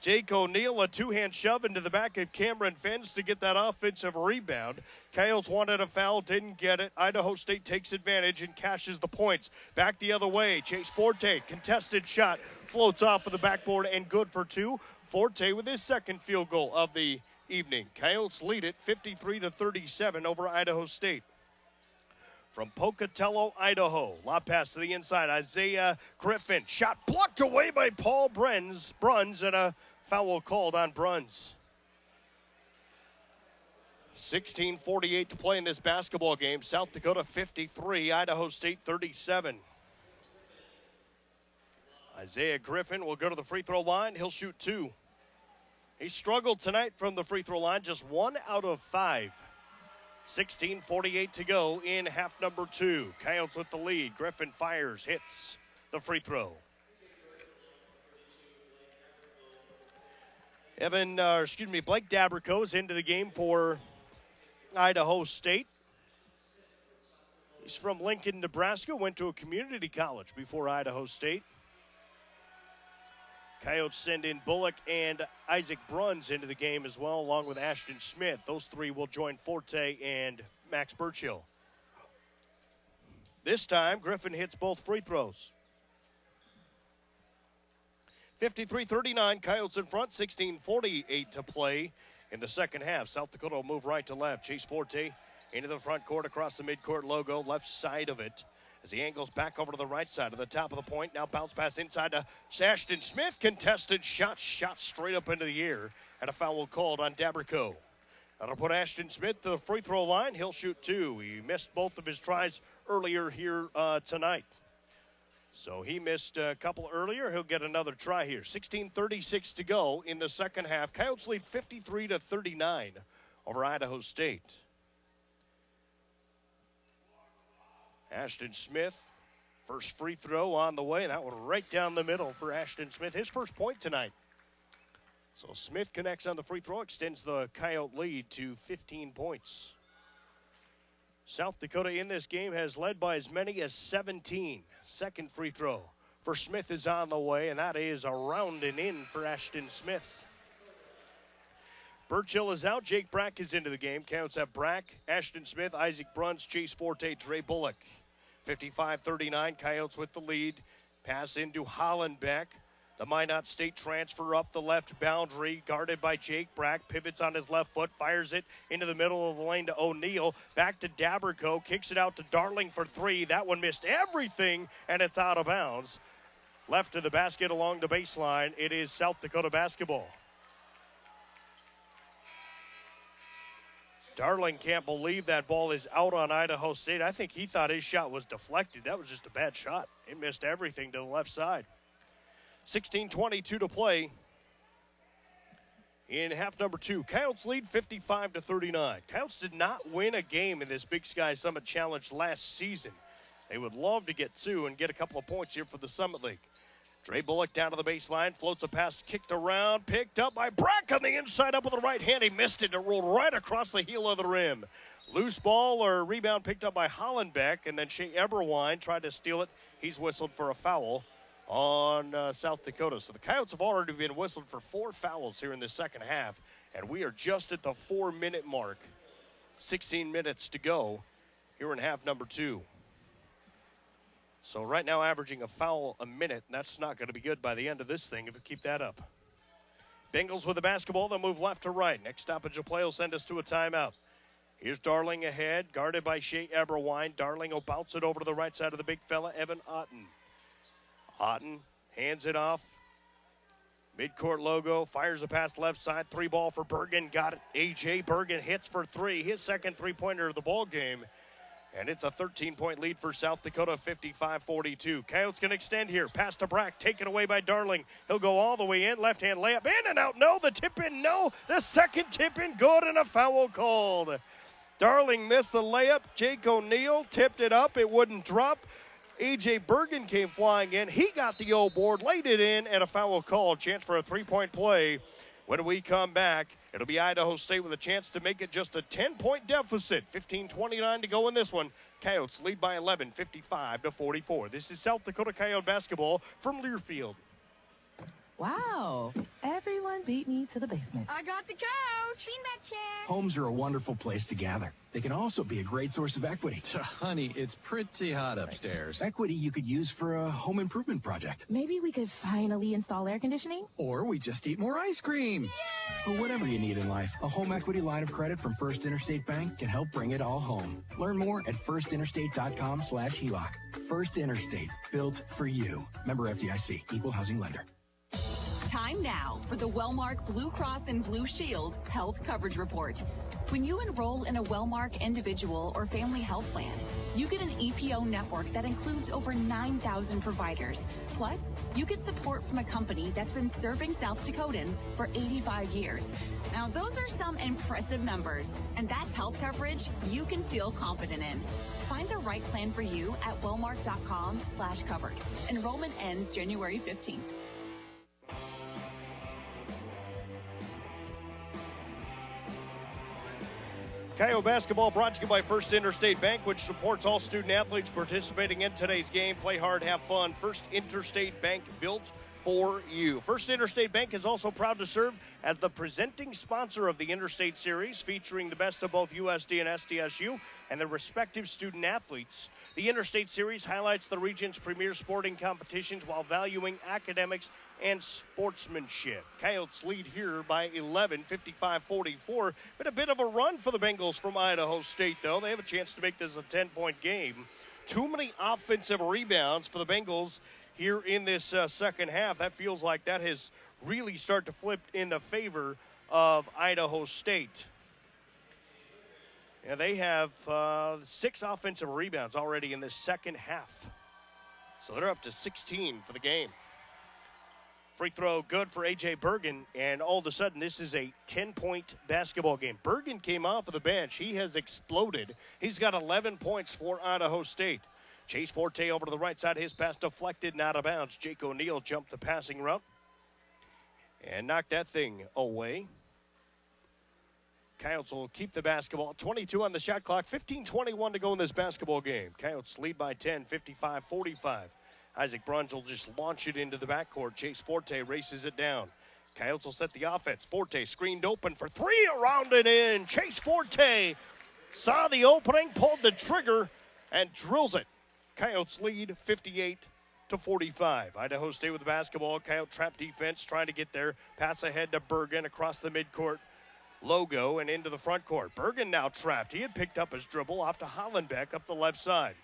Jake O'Neal, a two-hand shove into the back of Cameron Fenns to get that offensive rebound. Coyotes wanted a foul, didn't get it. Idaho State takes advantage and cashes the points. Back the other way, Chase Forte, contested shot, floats off of the backboard and good for two. Forte with his second field goal of the evening. Coyotes lead it 53-37 over Idaho State. From Pocatello, Idaho. Lob pass to the inside. Isaiah Griffin. Shot blocked away by Paul Bruns, and a foul called on Bruns. 16:48 to play in this basketball game. South Dakota 53, Idaho State 37. Isaiah Griffin will go to the free throw line. He'll shoot two. He struggled tonight from the free throw line, just 1 out of 5. 16:48 to go in half number two. Coyotes with the lead. Griffin fires, hits the free throw. Blake Dabrico is into the game for Idaho State. He's from Lincoln, Nebraska, went to a community college before Idaho State. Coyotes send in Bullock and Isaac Bruns into the game as well, along with Ashton Smith. Those three will join Forte and Max Burchill. This time, Griffin hits both free throws. 53-39, Coyotes in front, 16:48 to play in the second half. South Dakota will move right to left. Chase Forte into the front court across the midcourt logo, left side of it. As he angles back over to the right side of the top of the point. Now bounce pass inside to Ashton Smith. Contested shot straight up into the air. And a foul called on Dabrico. That'll put Ashton Smith to the free throw line. He'll shoot two. He missed both of his tries earlier here tonight. So he missed a couple earlier. He'll get another try here. 16:36 to go in the second half. Coyotes lead 53-39 over Idaho State. Ashton Smith, first free throw on the way. That one right down the middle for Ashton Smith. His first point tonight. So Smith connects on the free throw, extends the Coyote lead to 15 points. South Dakota in this game has led by as many as 17. Second free throw for Smith is on the way, and that is a round and in for Ashton Smith. Burchill is out. Jake Brack is into the game. Coyotes have Brack, Ashton Smith, Isaac Bruns, Chase Forte, Dre Bullock. 55-39, Coyotes with the lead. Pass into Hollenbeck. The Minot State transfer up the left boundary, guarded by Jake Brack. Pivots on his left foot, fires it into the middle of the lane to O'Neal. Back to Dabrico, kicks it out to Darling for three. That one missed everything, and it's out of bounds. Left to the basket along the baseline. It is South Dakota basketball. Darling can't believe that ball is out on Idaho State. I think he thought his shot was deflected. That was just a bad shot. It missed everything to the left side. 16:22 to play in half number two. Coyotes lead 55-39. Coyotes did not win a game in this Big Sky Summit Challenge last season. They would love to get two and get a couple of points here for the Summit League. Dre Bullock down to the baseline, floats a pass, kicked around, picked up by Brack on the inside up with the right hand. He missed it. It rolled right across the heel of the rim. Loose ball or rebound picked up by Hollenbeck, and then Shea Eberwine tried to steal it. He's whistled for a foul on South Dakota. So the Coyotes have already been whistled for 4 fouls here in the second half, and we are just at the 4-minute mark. 16 minutes to go here in half number two. So right now averaging a foul a minute, and that's not going to be good by the end of this thing if we keep that up. Bengals with the basketball. They'll move left to right. Next stoppage of play will send us to a timeout. Here's Darling ahead, guarded by Shea Eberwine. Darling will bounce it over to the right side of the big fella, Evan Otten. Otten hands it off. Midcourt logo, fires a pass left side. 3-ball for Bergen. Got it. A.J. Bergen hits for 3. His second three-pointer of the ball game. And it's a 13-point lead for South Dakota, 55-42. Coyotes can extend here. Pass to Brack, taken away by Darling. He'll go all the way in. Left-hand layup in and out. No, the tip in, no. The second tip in, good, and a foul called. Darling missed the layup. Jake O'Neill tipped it up. It wouldn't drop. A.J. Bergen came flying in. He got the O board, laid it in, and a foul call. Chance for a three-point play. When we come back, it'll be Idaho State with a chance to make it just a 10-point deficit. 15:29 to go in this one. Coyotes lead by 11, 55-44. This is South Dakota Coyote basketball from Learfield. Wow. Everyone beat me to the basement. I got the couch. Beanbag chair. Homes are a wonderful place to gather. They can also be a great source of equity. Honey, it's pretty hot upstairs. Equity you could use for a home improvement project. Maybe we could finally install air conditioning? Or we just eat more ice cream. For whatever you need in life, a home equity line of credit from First Interstate Bank can help bring it all home. Learn more at firstinterstate.com/HELOC. First Interstate, built for you. Member FDIC, equal housing lender. Time now for the Wellmark Blue Cross and Blue Shield Health Coverage Report. When you enroll in a Wellmark individual or family health plan, you get an EPO network that includes over 9,000 providers. Plus, you get support from a company that's been serving South Dakotans for 85 years. Now, those are some impressive numbers, and that's health coverage you can feel confident in. Find the right plan for you at wellmark.com/covered. Enrollment ends January 15th. Coyote basketball brought to you by First Interstate Bank, which supports all student athletes participating in today's game. Play hard, have fun. First Interstate Bank, built for you. First Interstate Bank is also proud to serve as the presenting sponsor of the Interstate Series, featuring the best of both USD and SDSU and their respective student athletes. The Interstate Series highlights the region's premier sporting competitions while valuing academics and sportsmanship. Coyotes lead here by 11, 55-44. Been a bit of a run for the Bengals from Idaho State, though. They have a chance to make this a 10-point game. Too many offensive rebounds for the Bengals here in this second half. That feels like that has really started to flip in the favor of Idaho State. And they have 6 offensive rebounds already in this second half. So they're up to 16 for the game. Free throw good for A.J. Bergen, and all of a sudden this is a 10-point basketball game. Bergen came off of the bench. He has exploded. He's got 11 points for Idaho State. Chase Forte over to the right side. His pass deflected and out of bounds. Jake O'Neill jumped the passing route and knocked that thing away. Coyotes will keep the basketball. 22 on the shot clock. 15:21 to go in this basketball game. Coyotes lead by 10, 55-45. Isaac Bruns will just launch it into the backcourt. Chase Forte races it down. Coyotes will set the offense. Forte screened open for 3, around and in. Chase Forte saw the opening, pulled the trigger, and drills it. Coyotes lead 58-45. Idaho State with the basketball. Coyote trap defense trying to get there. Pass ahead to Bergen across the midcourt logo and into the front court. Bergen now trapped. He had picked up his dribble off to Hollenbeck up the left side.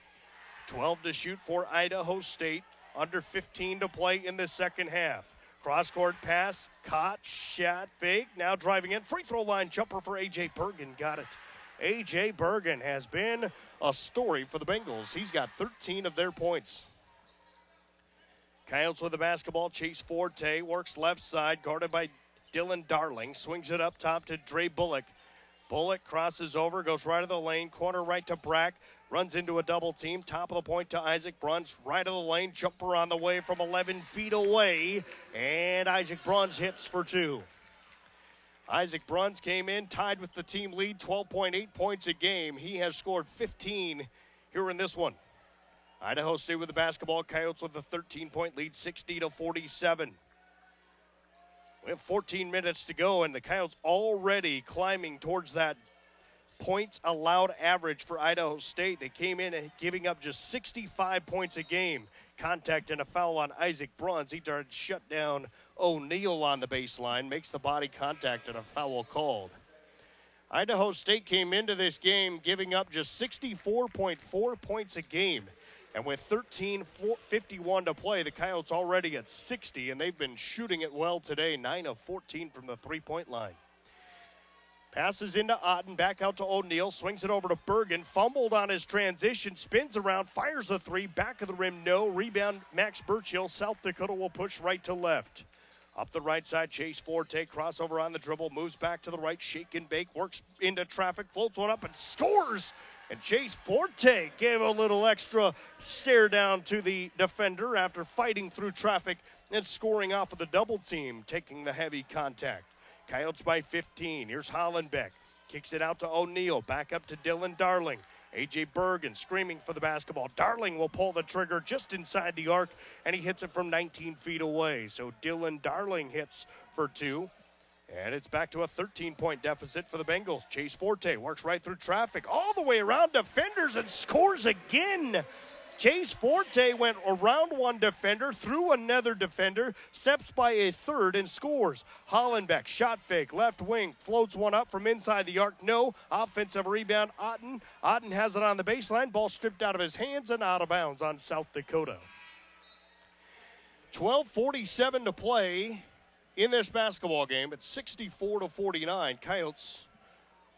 12 to shoot for Idaho State. Under 15 to play in the second half. Cross-court pass, caught, shot, fake. Now driving in. Free throw line jumper for A.J. Bergen. Got it. A.J. Bergen has been a story for the Bengals. He's got 13 of their points. Coyotes with the basketball. Chase Forte works left side, guarded by Dylan Darling. Swings it up top to Dre Bullock. Bullock crosses over, goes right of the lane, corner right to Brack. Runs into a double team. Top of the point to Isaac Bruns. Right of the lane. Jumper on the way from 11 feet away. And Isaac Bruns hits for 2. Isaac Bruns came in, tied with the team lead, 12.8 points a game. He has scored 15 here in this one. Idaho State with the basketball. Coyotes with a 13-point lead, 60-47. We have 14 minutes to go, and the Coyotes already climbing towards that points allowed average for Idaho State. They came in and giving up just 65 points a game. Contact and a foul on Isaac Bruns. He tried to shut down O'Neill on the baseline, makes the body contact and a foul called. Idaho State came into this game giving up just 64.4 points a game. And with 13:51 to play, the Coyotes already at 60, and they've been shooting it well today, 9 of 14 from the three-point line. Passes into Otten, back out to O'Neill, swings it over to Bergen, fumbled on his transition, spins around, fires the 3, back of the rim, no. Rebound, Max Burchill. South Dakota will push right to left. Up the right side, Chase Forte, crossover on the dribble, moves back to the right, shake and bake, works into traffic, floats one up and scores. And Chase Forte gave a little extra stare down to the defender after fighting through traffic and scoring off of the double team, taking the heavy contact. Coyotes by 15. Here's Hollenbeck. Kicks it out to O'Neal. Back up to Dylan Darling. A.J. Bergen screaming for the basketball. Darling will pull the trigger just inside the arc, and he hits it from 19 feet away. So Dylan Darling hits for 2. And it's back to a 13-point deficit for the Bengals. Chase Forte works right through traffic, all the way around defenders, and scores again. Chase Forte went around one defender, through another defender, steps by a third, and scores. Hollenbeck, shot fake, left wing, floats one up from inside the arc. No. Offensive rebound, Otten. Otten has it on the baseline. Ball stripped out of his hands and out of bounds on South Dakota. 12:47 to play in this basketball game. It's 64-49. Coyotes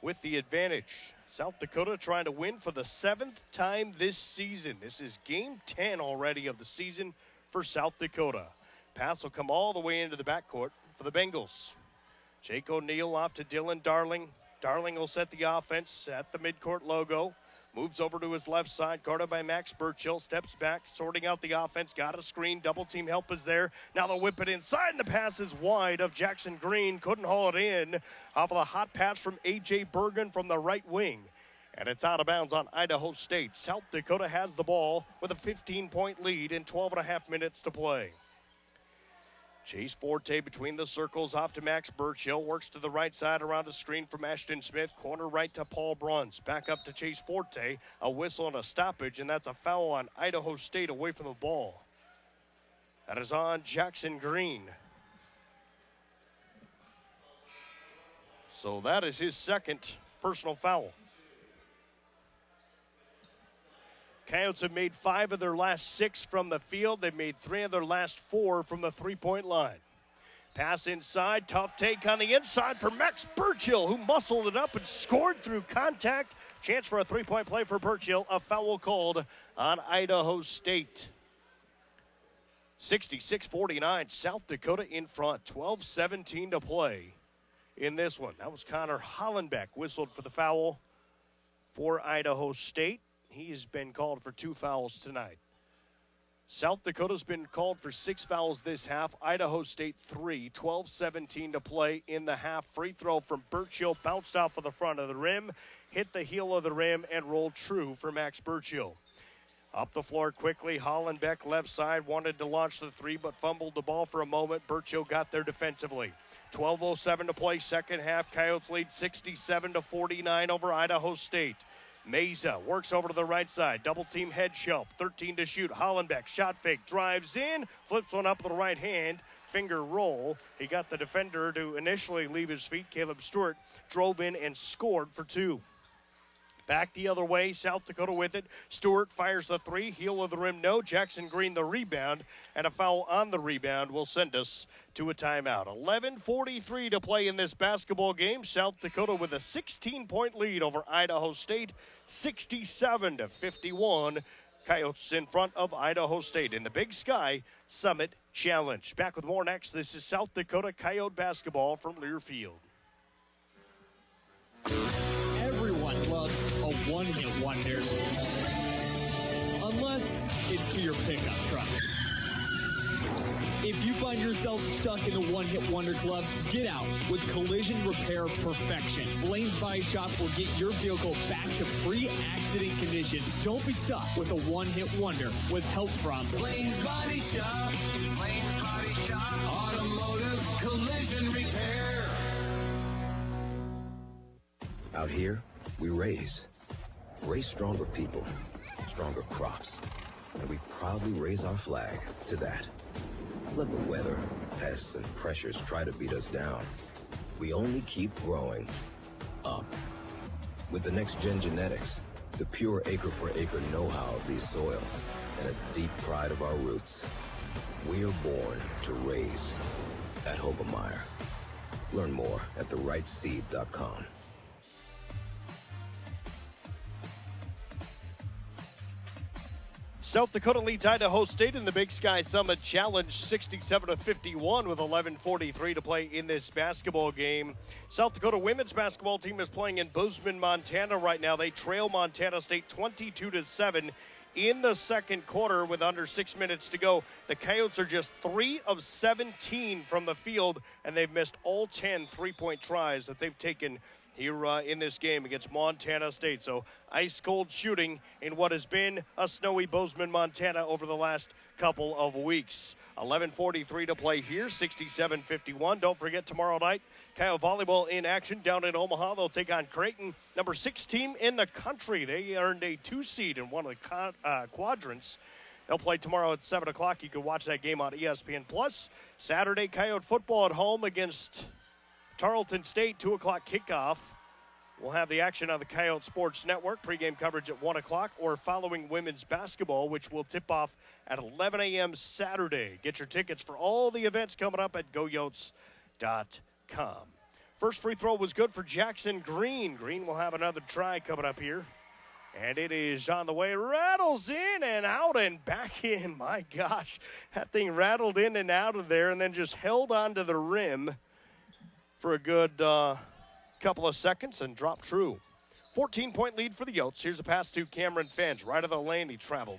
with the advantage. South Dakota trying to win for the 7th time this season. This is game 10 already of the season for South Dakota. Pass will come all the way into the backcourt for the Bengals. Jake O'Neal off to Dylan Darling. Darling will set the offense at the midcourt logo. Moves over to his left side, guarded by Max Burchill. Steps back, sorting out the offense. Got a screen. Double team help is there. Now they'll whip it inside, and the pass is wide of Jackson Green. Couldn't haul it in off of a hot pass from A.J. Bergen from the right wing. And it's out of bounds on Idaho State. South Dakota has the ball with a 15-point lead in 12.5 minutes to play. Chase Forte between the circles, off to Max Burchill. Works to the right side around a screen from Ashton Smith. Corner right to Paul Bruns. Back up to Chase Forte. A whistle and a stoppage, and that's a foul on Idaho State away from the ball. That is on Jackson Green. So that is his second personal foul. Coyotes have made 5 of their last 6 from the field. They've made 3 of their last 4 from the three-point line. Pass inside, tough take on the inside for Max Burchill, who muscled it up and scored through contact. Chance for a three-point play for Burchill. A foul called on Idaho State. 66-49, South Dakota in front. 12:17 to play in this one. That was Connor Hollenbeck whistled for the foul for Idaho State. He's been called for 2 fouls tonight. South Dakota's been called for 6 fouls this half. Idaho State 3. 12:17 to play in the half. Free throw from Burchill. Bounced off of the front of the rim. Hit the heel of the rim and rolled true for Max Burchill. Up the floor quickly. Hollenbeck left side. Wanted to launch the 3 but fumbled the ball for a moment. Burchill got there defensively. 12:07 to play second half. Coyotes lead 67-49 over Idaho State. Meza works over to the right side. Double team head shelf. 13 to shoot. Hollenbeck shot fake. Drives in. Flips one up with the right hand. Finger roll. He got the defender to initially leave his feet. Caleb Stewart drove in and scored for 2. Back the other way. South Dakota with it. Stewart fires the 3. Heel of the rim, no. Jackson Green the rebound. And a foul on the rebound will send us to a timeout. 11:43 to play in this basketball game. South Dakota with a 16-point lead over Idaho State. 67-51. Coyotes in front of Idaho State in the Big Sky Summit Challenge. Back with more next. This is South Dakota Coyote basketball from Learfield. Everyone loves a one-hit wonder. Unless it's to your pickup truck. If you find yourself stuck in the one-hit wonder club, get out with collision repair perfection. Blaine's Body Shop will get your vehicle back to pre-accident condition. Don't be stuck with a one-hit wonder with help from Blaine's Body Shop. Blaine's Body Shop. Automotive collision repair. Out here, we raise stronger people, stronger crops, and we proudly raise our flag to that. Let the weather, pests, and pressures try to beat us down. We only keep growing up. With the next-gen genetics, the pure acre-for-acre know-how of these soils, and a deep pride of our roots, we are born to raise at Hogemeyer. Learn more at therightseed.com. South Dakota leads Idaho State in the Big Sky Summit Challenge 67-51 with 11:43 to play in this basketball game. South Dakota women's basketball team is playing in Bozeman, Montana right now. They trail Montana State 22-7 in the second quarter with under 6 minutes to go. The Coyotes are just 3 of 17 from the field, and they've missed all 10 three-point tries that they've taken here in this game against Montana State. So ice-cold shooting in what has been a snowy Bozeman, Montana over the last couple of weeks. 11:43 to play here, 67-51. Don't forget tomorrow night, Coyote volleyball in action down in Omaha. They'll take on Creighton, number 6 team in the country. They earned a 2 seed in one of the quadrants. They'll play tomorrow at 7 o'clock. You can watch that game on ESPN+. Saturday, Coyote football at home against Tarleton State, 2 o'clock kickoff. We'll have the action on the Coyote Sports Network. Pregame coverage at 1 o'clock or following women's basketball, which will tip off at 11 a.m. Saturday. Get your tickets for all the events coming up at goyotes.com. First free throw was good for Jackson Green. Green will have another try coming up here. And it is on the way. Rattles in and out and back in. My gosh, that thing rattled in and out of there and then just held onto the rim for a good couple of seconds and dropped true. 14-point lead for the Yotes. Here's a pass to Cameron Fenge. Right of the lane he traveled.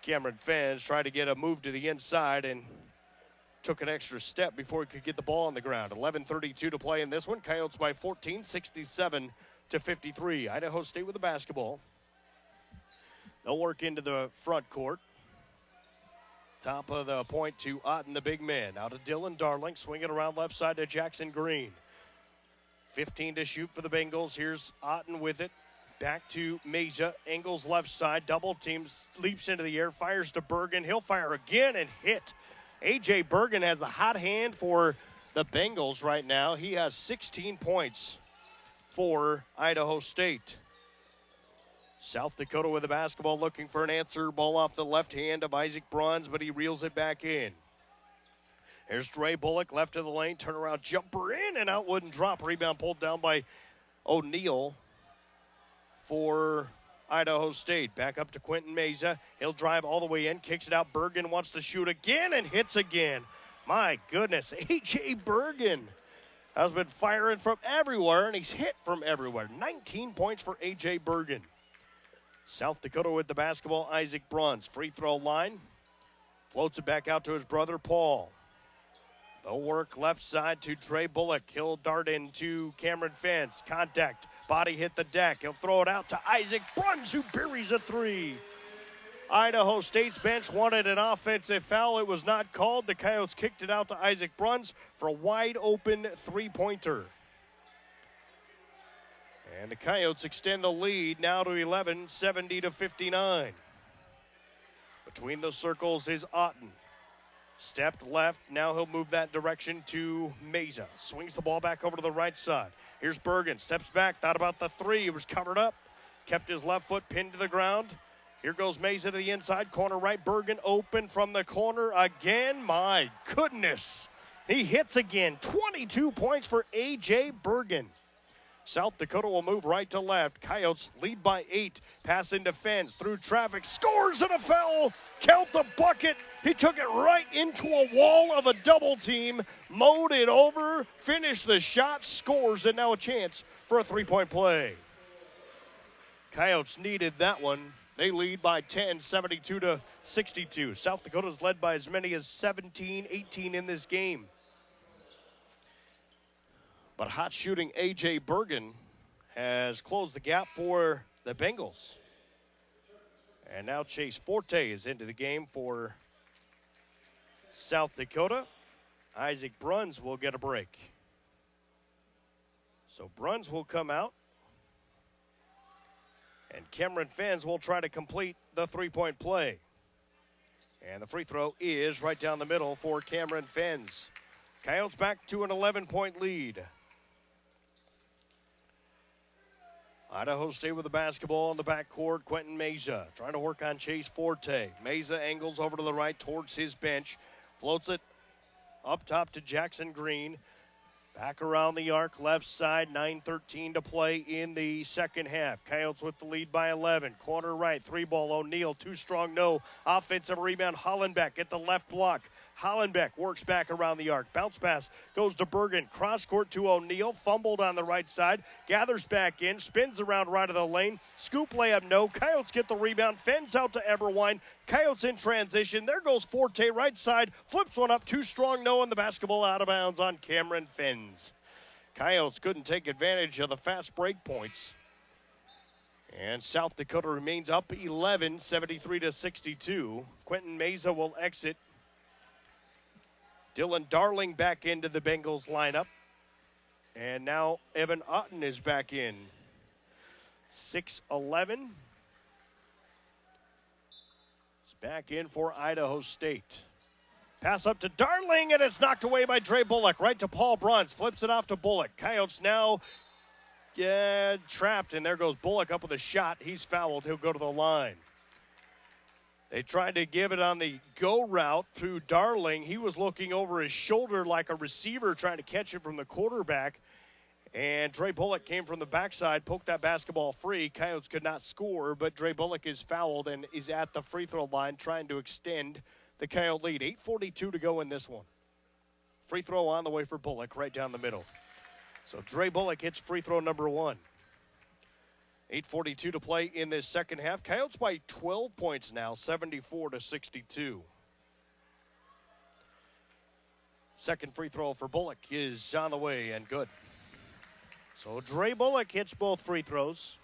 Cameron Fenge tried to get a move to the inside and took an extra step before he could get the ball on the ground. 11:32 to play in this one. Coyotes by 14, 67-53. Idaho State with the basketball. They'll work into the front court. Top of the point to Otten, the big man. Now to Dylan Darling, swinging around left side to Jackson Green. 15 to shoot for the Bengals. Here's Otten with it. Back to Meza. Engels left side. Double teams. Leaps into the air. Fires to Bergen. He'll fire again and hit. A.J. Bergen has the hot hand for the Bengals right now. He has 16 points for Idaho State. South Dakota with the basketball looking for an answer. Ball off the left hand of Isaac Bruns, but he reels it back in. Here's Dre Bullock, left of the lane, turnaround jumper in and out, wouldn't drop. Rebound pulled down by O'Neal for Idaho State. Back up to Quentin Meza. He'll drive all the way in, kicks it out. Bergen wants to shoot again and hits again. My goodness, A.J. Bergen has been firing from everywhere, and he's hit from everywhere. 19 points for A.J. Bergen. South Dakota with the basketball, Isaac Bruns. Free throw line. Floats it back out to his brother, Paul. They'll work left side to Dre Bullock. He'll dart into Cameron Fence. Contact. Body hit the deck. He'll throw it out to Isaac Bruns, who buries a three. Idaho State's bench wanted an offensive foul. It was not called. The Coyotes kicked it out to Isaac Bruns for a wide open three-pointer. And the Coyotes extend the lead now to 11, 70-59. Between the circles is Otten. Stepped left. Now he'll move that direction to Meza. Swings the ball back over to the right side. Here's Bergen. Steps back. Thought about the three. He was covered up. Kept his left foot pinned to the ground. Here goes Meza to the inside. Corner right. Bergen open from the corner again. My goodness. He hits again. 22 points for A.J. Bergen. South Dakota will move right to left. Coyotes lead by 8. Pass into Fence through traffic. Scores and a foul. Count the bucket. He took it right into a wall of a double team. Mowed it over. Finished the shot. Scores, and now a chance for a three-point play. Coyotes needed that one. They lead by 10, 72-62. South Dakota's led by as many as 17, 18 in this game. But hot shooting A.J. Bergen has closed the gap for the Bengals. And now Chase Forte is into the game for South Dakota. Isaac Bruns will get a break. So Bruns will come out. And Cameron Fens will try to complete the three-point play. And the free throw is right down the middle for Cameron Fens. Coyotes back to an 11-point lead. Idaho State with the basketball in the backcourt. Quentin Meza trying to work on Chase Forte. Meza angles over to the right towards his bench. Floats it up top to Jackson Green. Back around the arc, left side, 9:13 to play in the second half. Coyotes with the lead by 11. Corner right, 3-ball, O'Neal, too strong, no. Offensive rebound, Hollenbeck at the left block. Hollenbeck works back around the arc. Bounce pass goes to Bergen. Cross court to O'Neal. Fumbled on the right side. Gathers back in. Spins around right of the lane. Scoop layup, no. Coyotes get the rebound. Fens out to Eberwine. Coyotes in transition. There goes Forte right side. Flips one up. Too strong, no. And the basketball out of bounds on Cameron Fens. Coyotes couldn't take advantage of the fast break points. And South Dakota remains up 11, 73-62. Quentin Meza will exit. Dylan Darling back into the Bengals lineup. And now Evan Otten is back in. 6'11". He's back in for Idaho State. Pass up to Darling, and it's knocked away by Dre Bullock. Right to Paul Bruns. Flips it off to Bullock. Coyotes now trapped, and there goes Bullock up with a shot. He's fouled. He'll go to the line. They tried to give it on the go route to Darling. He was looking over his shoulder like a receiver trying to catch it from the quarterback. And Dre Bullock came from the backside, poked that basketball free. Coyotes could not score, but Dre Bullock is fouled and is at the free throw line trying to extend the Coyote lead. 8:42 to go in this one. Free throw on the way for Bullock right down the middle. So Dre Bullock hits free throw number 1. 8:42 to play in this second half. Coyotes by 12 points now, 74-62. Second free throw for Bullock is on the way and good. So Dre Bullock hits both free throws.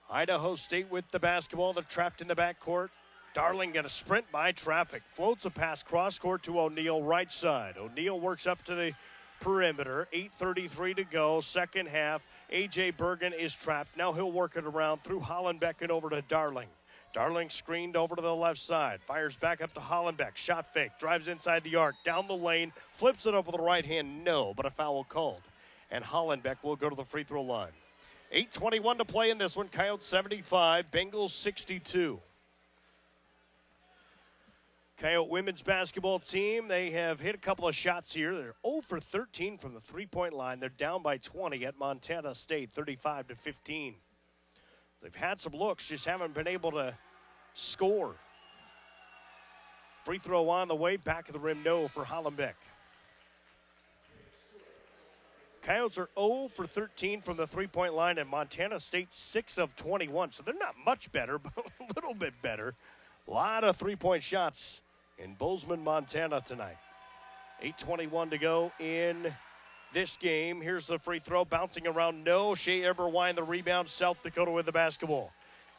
Idaho State with the basketball. They're trapped in the backcourt. Darling going to sprint by traffic. Floats a pass cross court to O'Neal right side. O'Neal works up to the perimeter. 8:33 to go, second half. A.J. Bergen is trapped. Now he'll work it around through Hollenbeck and over to Darling. Darling screened over to the left side. Fires back up to Hollenbeck. Shot fake. Drives inside the arc. Down the lane. Flips it up with the right hand. No, but a foul called. And Hollenbeck will go to the free throw line. 8:21 to play in this one. Coyotes 75. Bengals 62. Coyote women's basketball team, they have hit a couple of shots here. They're 0 for 13 from the three-point line. They're down by 20 at Montana State, 35-15. They've had some looks, just haven't been able to score. Free throw on the way, back of the rim, no for Hollenbeck. Coyotes are 0 for 13 from the three-point line, and Montana State 6 of 21. So they're not much better, but a little bit better. A lot of three-point shots in Bozeman, Montana tonight. 8:21 to go in this game. Here's the free throw, bouncing around, no. Shea Eberwine the rebound, South Dakota with the basketball.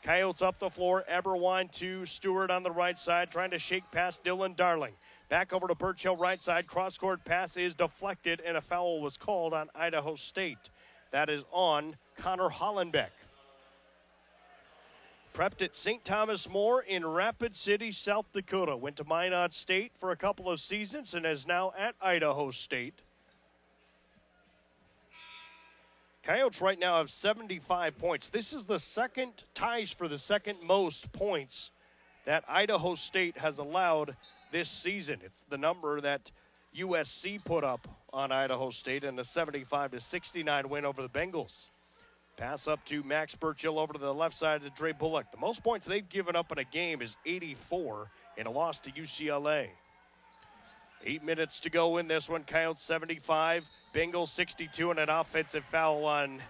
Coyotes up the floor, Eberwine to Stewart on the right side, trying to shake past Dylan Darling. Back over to Burchill right side, cross-court pass is deflected, and a foul was called on Idaho State. That is on Connor Hollenbeck. Prepped at St. Thomas More in Rapid City, South Dakota. Went to Minot State for a couple of seasons and is now at Idaho State. Coyotes right now have 75 points. This is the second ties for the second most points that Idaho State has allowed this season. It's the number that USC put up on Idaho State in a 75-69 win over the Bengals. Pass up to Max Burchill over to the left side to Dre Bullock. The most points they've given up in a game is 84 in a loss to UCLA. 8 minutes to go in this one. Coyotes 75, Bengals 62, and an offensive foul on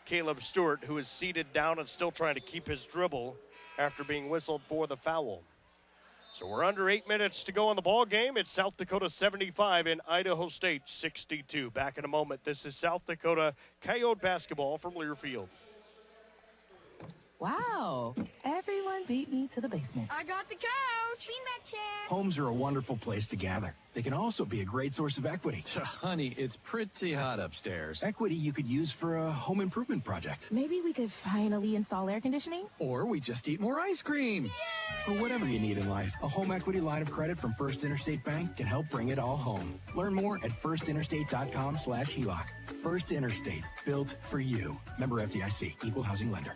Caleb Stewart, who is seated down and still trying to keep his dribble after being whistled for the foul. So we're under 8 minutes to go in the ball game. It's South Dakota 75 and Idaho State 62. Back in a moment. This is South Dakota Coyote basketball from Learfield. Wow, everyone beat me to the basement. I got the couch. Beanbag chair. Homes are a wonderful place to gather. They can also be a great source of equity. Honey, it's pretty hot upstairs. Equity you could use for a home improvement project. Maybe we could finally install air conditioning? Or we just eat more ice cream. Yay! For whatever you need in life, a home equity line of credit from First Interstate Bank can help bring it all home. Learn more at firstinterstate.com/HELOC. First Interstate, built for you. Member FDIC, equal housing lender.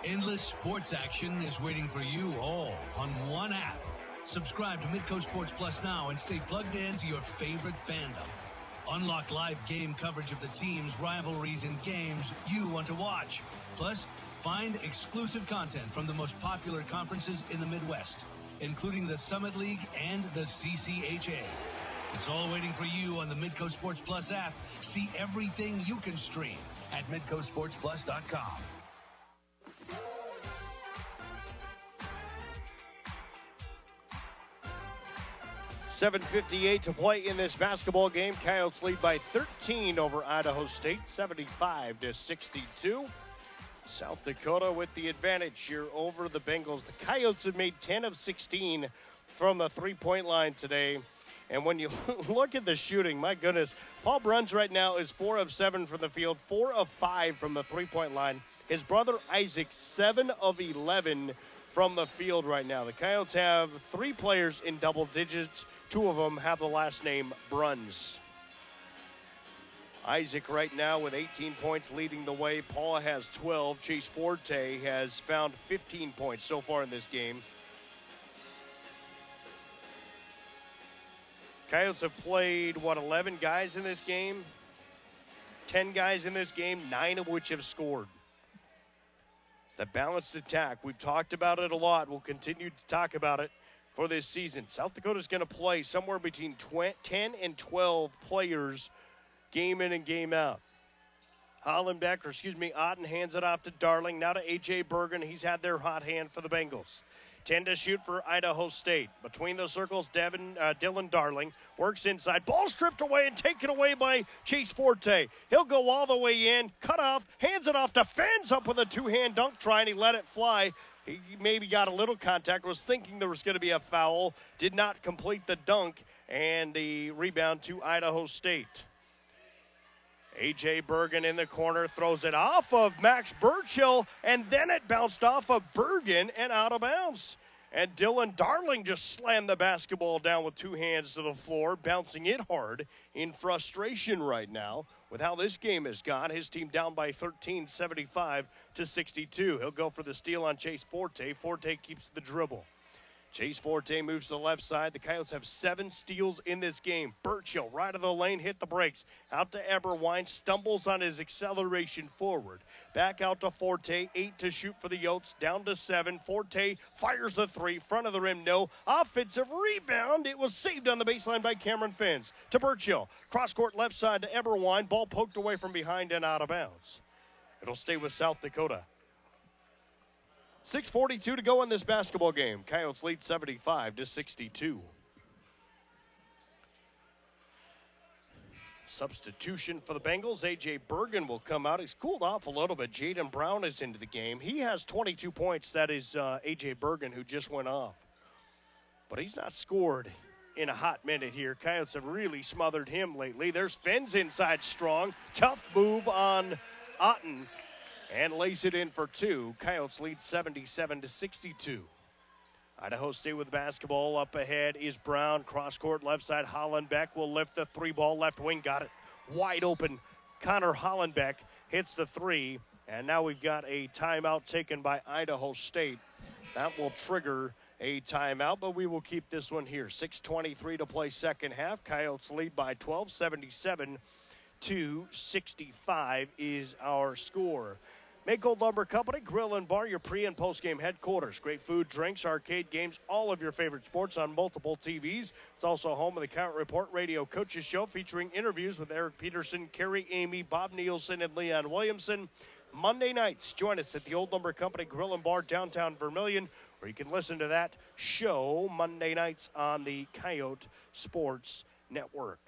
Endless sports action is waiting for you all on one app. Subscribe to Midco Sports Plus now and stay plugged in to your favorite fandom. Unlock live game coverage of the teams, rivalries, and games you want to watch. Plus, find exclusive content from the most popular conferences in the Midwest, including the Summit League and the CCHA. It's all waiting for you on the Midco Sports Plus app. See everything you can stream at midcosportsplus.com. .758 to play in this basketball game. Coyotes lead by 13 over Idaho State, 75-62. South Dakota with the advantage here over the Bengals. The Coyotes have made 10 of 16 from the three-point line today. And when you look at the shooting, my goodness, Paul Bruns right now is 4 of 7 from the field, 4 of 5 from the three-point line. His brother Isaac, 7 of 11 from the field right now. The Coyotes have 3 players in double digits. 2 of them have the last name Bruns. Isaac right now with 18 points leading the way. Paul has 12. Chase Forte has found 15 points so far in this game. Coyotes have played, 11 guys in this game? 10 guys in this game, 9 of which have scored. It's the balanced attack. We've talked about it a lot. We'll continue to talk about it for this season. South Dakota's going to play somewhere between 10 and 12 players game in and game out. Otten hands it off to Darling. Now to A.J. Bergen. He's had their hot hand for the Bengals. 10 to shoot for Idaho State. Between the circles, Dylan Darling works inside. Ball stripped away and taken away by Chase Forte. He'll go all the way in, cut off, hands it off, defends up with a two-hand dunk try, and he let it fly. He maybe got a little contact, was thinking there was going to be a foul, did not complete the dunk, and the rebound to Idaho State. A.J. Bergen in the corner, throws it off of Max Burchill, and then it bounced off of Bergen and out of bounds. And Dylan Darling just slammed the basketball down with 2 hands to the floor, bouncing it hard in frustration right now with how this game has gone. His team down by 13, 75-62. He'll go for the steal on Chase Forte. Forte keeps the dribble. Chase Forte moves to the left side. The Coyotes have 7 steals in this game. Burchill, right of the lane, hit the brakes. Out to Eberwine, stumbles on his acceleration forward. Back out to Forte, 8 to shoot for the Yotes, down to 7. Forte fires the 3, front of the rim, no. Offensive rebound. It was saved on the baseline by Cameron Fens. To Burchill, cross-court left side to Eberwine. Ball poked away from behind and out of bounds. It'll stay with South Dakota. 6:42 to go in this basketball game. Coyotes lead 75-62. Substitution for the Bengals. A.J. Bergen will come out. He's cooled off a little bit. Jaden Brown is into the game. He has 22 points. That is A.J. Bergen, who just went off. But he's not scored in a hot minute here. Coyotes have really smothered him lately. There's Fens inside strong. Tough move on Otten. And lays it in for 2. Coyotes lead 77-62. Idaho State with basketball. Up ahead is Brown. Cross-court left side. Hollenbeck will lift the 3 ball. Left wing got it. Wide open. Connor Hollenbeck hits the 3. And now we've got a timeout taken by Idaho State. That will trigger a timeout, but we will keep this one here. 6:23 to play second half. Coyotes lead by 12, 77-65 is our score. Make Old Lumber Company, Grill and Bar, your pre- and post-game headquarters. Great food, drinks, arcade games, all of your favorite sports on multiple TVs. It's also home of the Count Report Radio Coaches Show featuring interviews with Eric Peterson, Kerry Amy, Bob Nielsen, and Leon Williamson. Monday nights, join us at the Old Lumber Company Grill and Bar, downtown Vermilion, where you can listen to that show Monday nights on the Coyote Sports Network.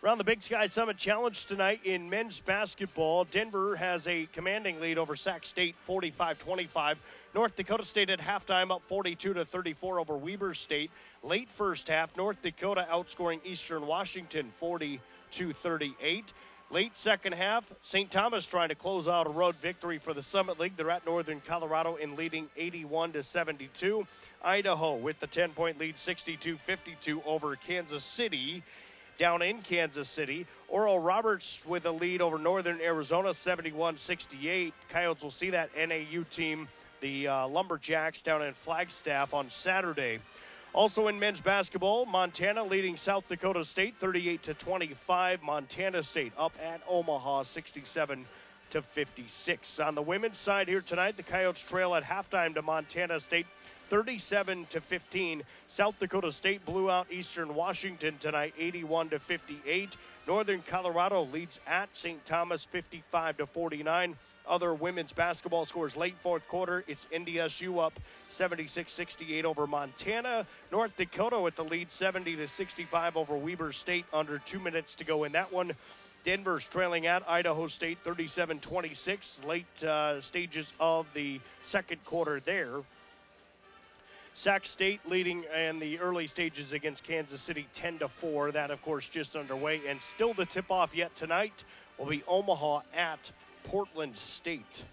Around the Big Sky Summit Challenge tonight in men's basketball, Denver has a commanding lead over Sac State, 45-25. North Dakota State at halftime up 42-34 over Weber State. Late first half, North Dakota outscoring Eastern Washington 40-38. Late second half, St. Thomas trying to close out a road victory for the Summit League. They're at Northern Colorado in leading 81-72. Idaho with the 10-point lead, 62-52 over Kansas City. Down in Kansas City, Oral Roberts with a lead over Northern Arizona, 71-68. Coyotes will see that NAU team, the Lumberjacks, down in Flagstaff on Saturday. Also in men's basketball, Montana leading South Dakota State 38-25. Montana State up at Omaha 67-56. On the women's side here tonight, the Coyotes trail at halftime to Montana State 37-15. South Dakota State blew out Eastern Washington tonight 81-58. Northern Colorado leads at St. Thomas 55-49. Other women's basketball scores late fourth quarter. It's NDSU up 76-68 over Montana. North Dakota with the lead 70-65 over Weber State. Under 2 minutes to go in that one. Denver's trailing at Idaho State 37-26. Late stages of the second quarter there. Sac State leading in the early stages against Kansas City 10-4. That, of course, just underway. And still the tip-off yet tonight will be Omaha at Portland State.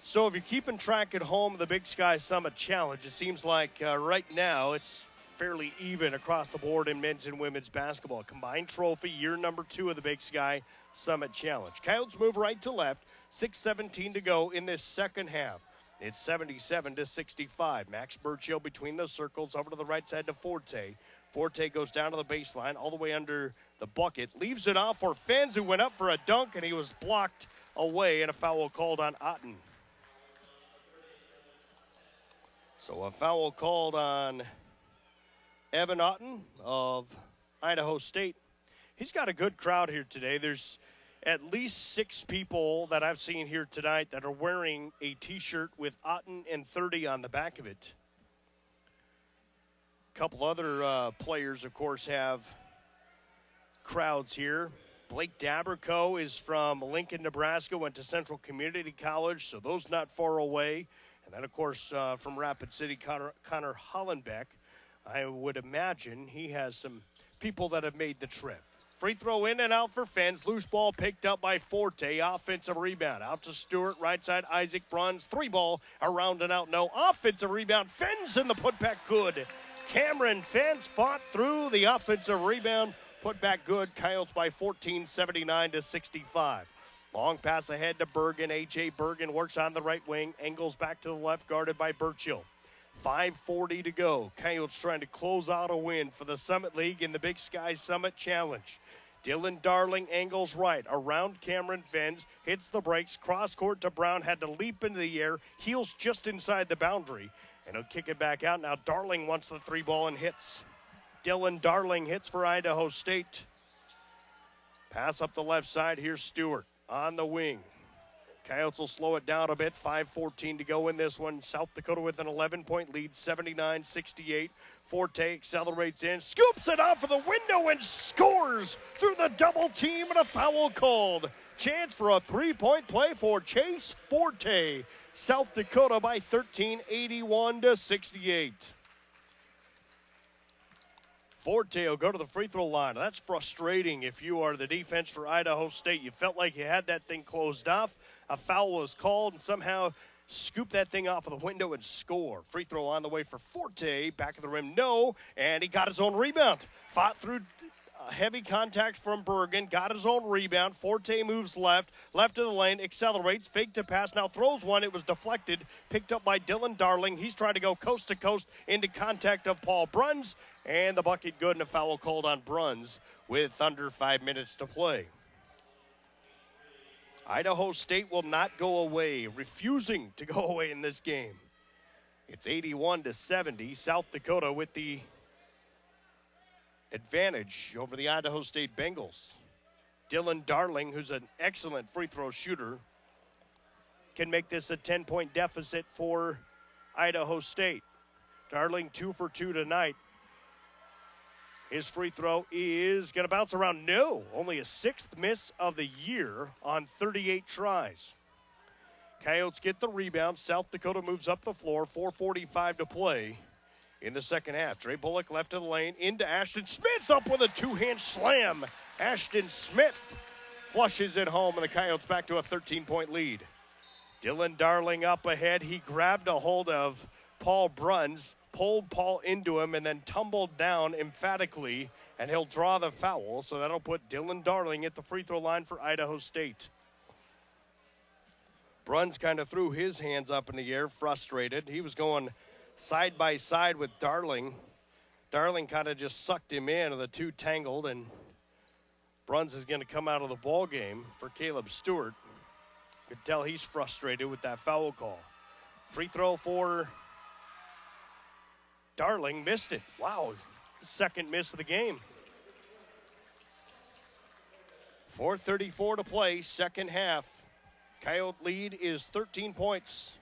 So if you're keeping track at home of the Big Sky Summit Challenge, it seems like right now it's fairly even across the board in men's and women's basketball. Combined trophy, year number 2 of the Big Sky Summit Challenge. Coyotes move right to left, 6:17 to go in this second half. It's 77-65. Max Burchill between the circles over to the right side to Forte. Forte goes down to the baseline, all the way under the bucket. Leaves it off for Fens, who went up for a dunk, and he was blocked away, and a foul called on Otten. So a foul called on Evan Otten of Idaho State. He's got a good crowd here today. There's at least 6 people that I've seen here tonight that are wearing a T-shirt with Otten and 30 on the back of it. A couple other players, of course, have crowds here. Blake Daberco is from Lincoln, Nebraska, went to Central Community College, so those not far away. And then, of course, from Rapid City, Connor Hollenbeck. I would imagine he has some people that have made the trip. Free throw in and out for Fens. Loose ball picked up by Forte. Offensive rebound. Out to Stewart. Right side, Isaac Bruns. 3 ball. Around and out. No. Offensive rebound. Fens in the putback. Good. Cameron Fens fought through the offensive rebound. Putback good. Coyotes by 14, 79-65. Long pass ahead to Bergen. A.J. Bergen works on the right wing. Angles back to the left, guarded by Burchill. 5:40 to go. Coyotes trying to close out a win for the Summit League in the Big Sky Summit Challenge. Dylan Darling angles right. Around Cameron Fens. Hits the brakes. Cross court to Brown. Had to leap into the air. Heels just inside the boundary. And he'll kick it back out. Now Darling wants the 3 ball and hits. Dylan Darling hits for Idaho State. Pass up the left side. Here's Stewart on the wing. Coyotes will slow it down a bit. 5:14 to go in this one. South Dakota with an 11-point lead, 79-68. Forte accelerates in, scoops it off of the window and scores through the double team, and a foul called. Chance for a 3-point play for Chase Forte. South Dakota by 13, 81-68. Forte will go to the free throw line. That's frustrating if you are the defense for Idaho State. You felt like you had that thing closed off. A foul was called and somehow scoop that thing off of the window and score. Free throw on the way for Forte. Back of the rim, no. And he got his own rebound. Fought through heavy contact from Bergen. Got his own rebound. Forte moves left. Left of the lane. Accelerates. Fake to pass. Now throws one. It was deflected. Picked up by Dylan Darling. He's trying to go coast to coast into contact of Paul Bruns. And the bucket good, and a foul called on Bruns with under 5 minutes to play. Idaho State will not go away, refusing to go away in this game. It's 81-70. South Dakota with the advantage over the Idaho State Bengals. Dylan Darling, who's an excellent free throw shooter, can make this a 10-point deficit for Idaho State. Darling 2 for 2 tonight. His free throw is going to bounce around. No, only a 6th miss of the year on 38 tries. Coyotes get the rebound. South Dakota moves up the floor. 4:45 to play in the second half. Trey Bullock left of the lane into Ashton Smith, up with a 2-hand slam. Ashton Smith flushes it home, and the Coyotes back to a 13-point lead. Dylan Darling up ahead. He grabbed a hold of Paul Bruns, pulled Paul into him, and then tumbled down emphatically, and he'll draw the foul. So that'll put Dylan Darling at the free throw line for Idaho State. Bruns kind of threw his hands up in the air, frustrated. He was going side by side with Darling. Darling kind of just sucked him in, and the two tangled, and Bruns is going to come out of the ball game for Caleb Stewart. You can tell he's frustrated with that foul call. Free throw for Darling, missed it. Wow, second miss of the game. 4:34 to play, second half. Coyote lead is 13 points.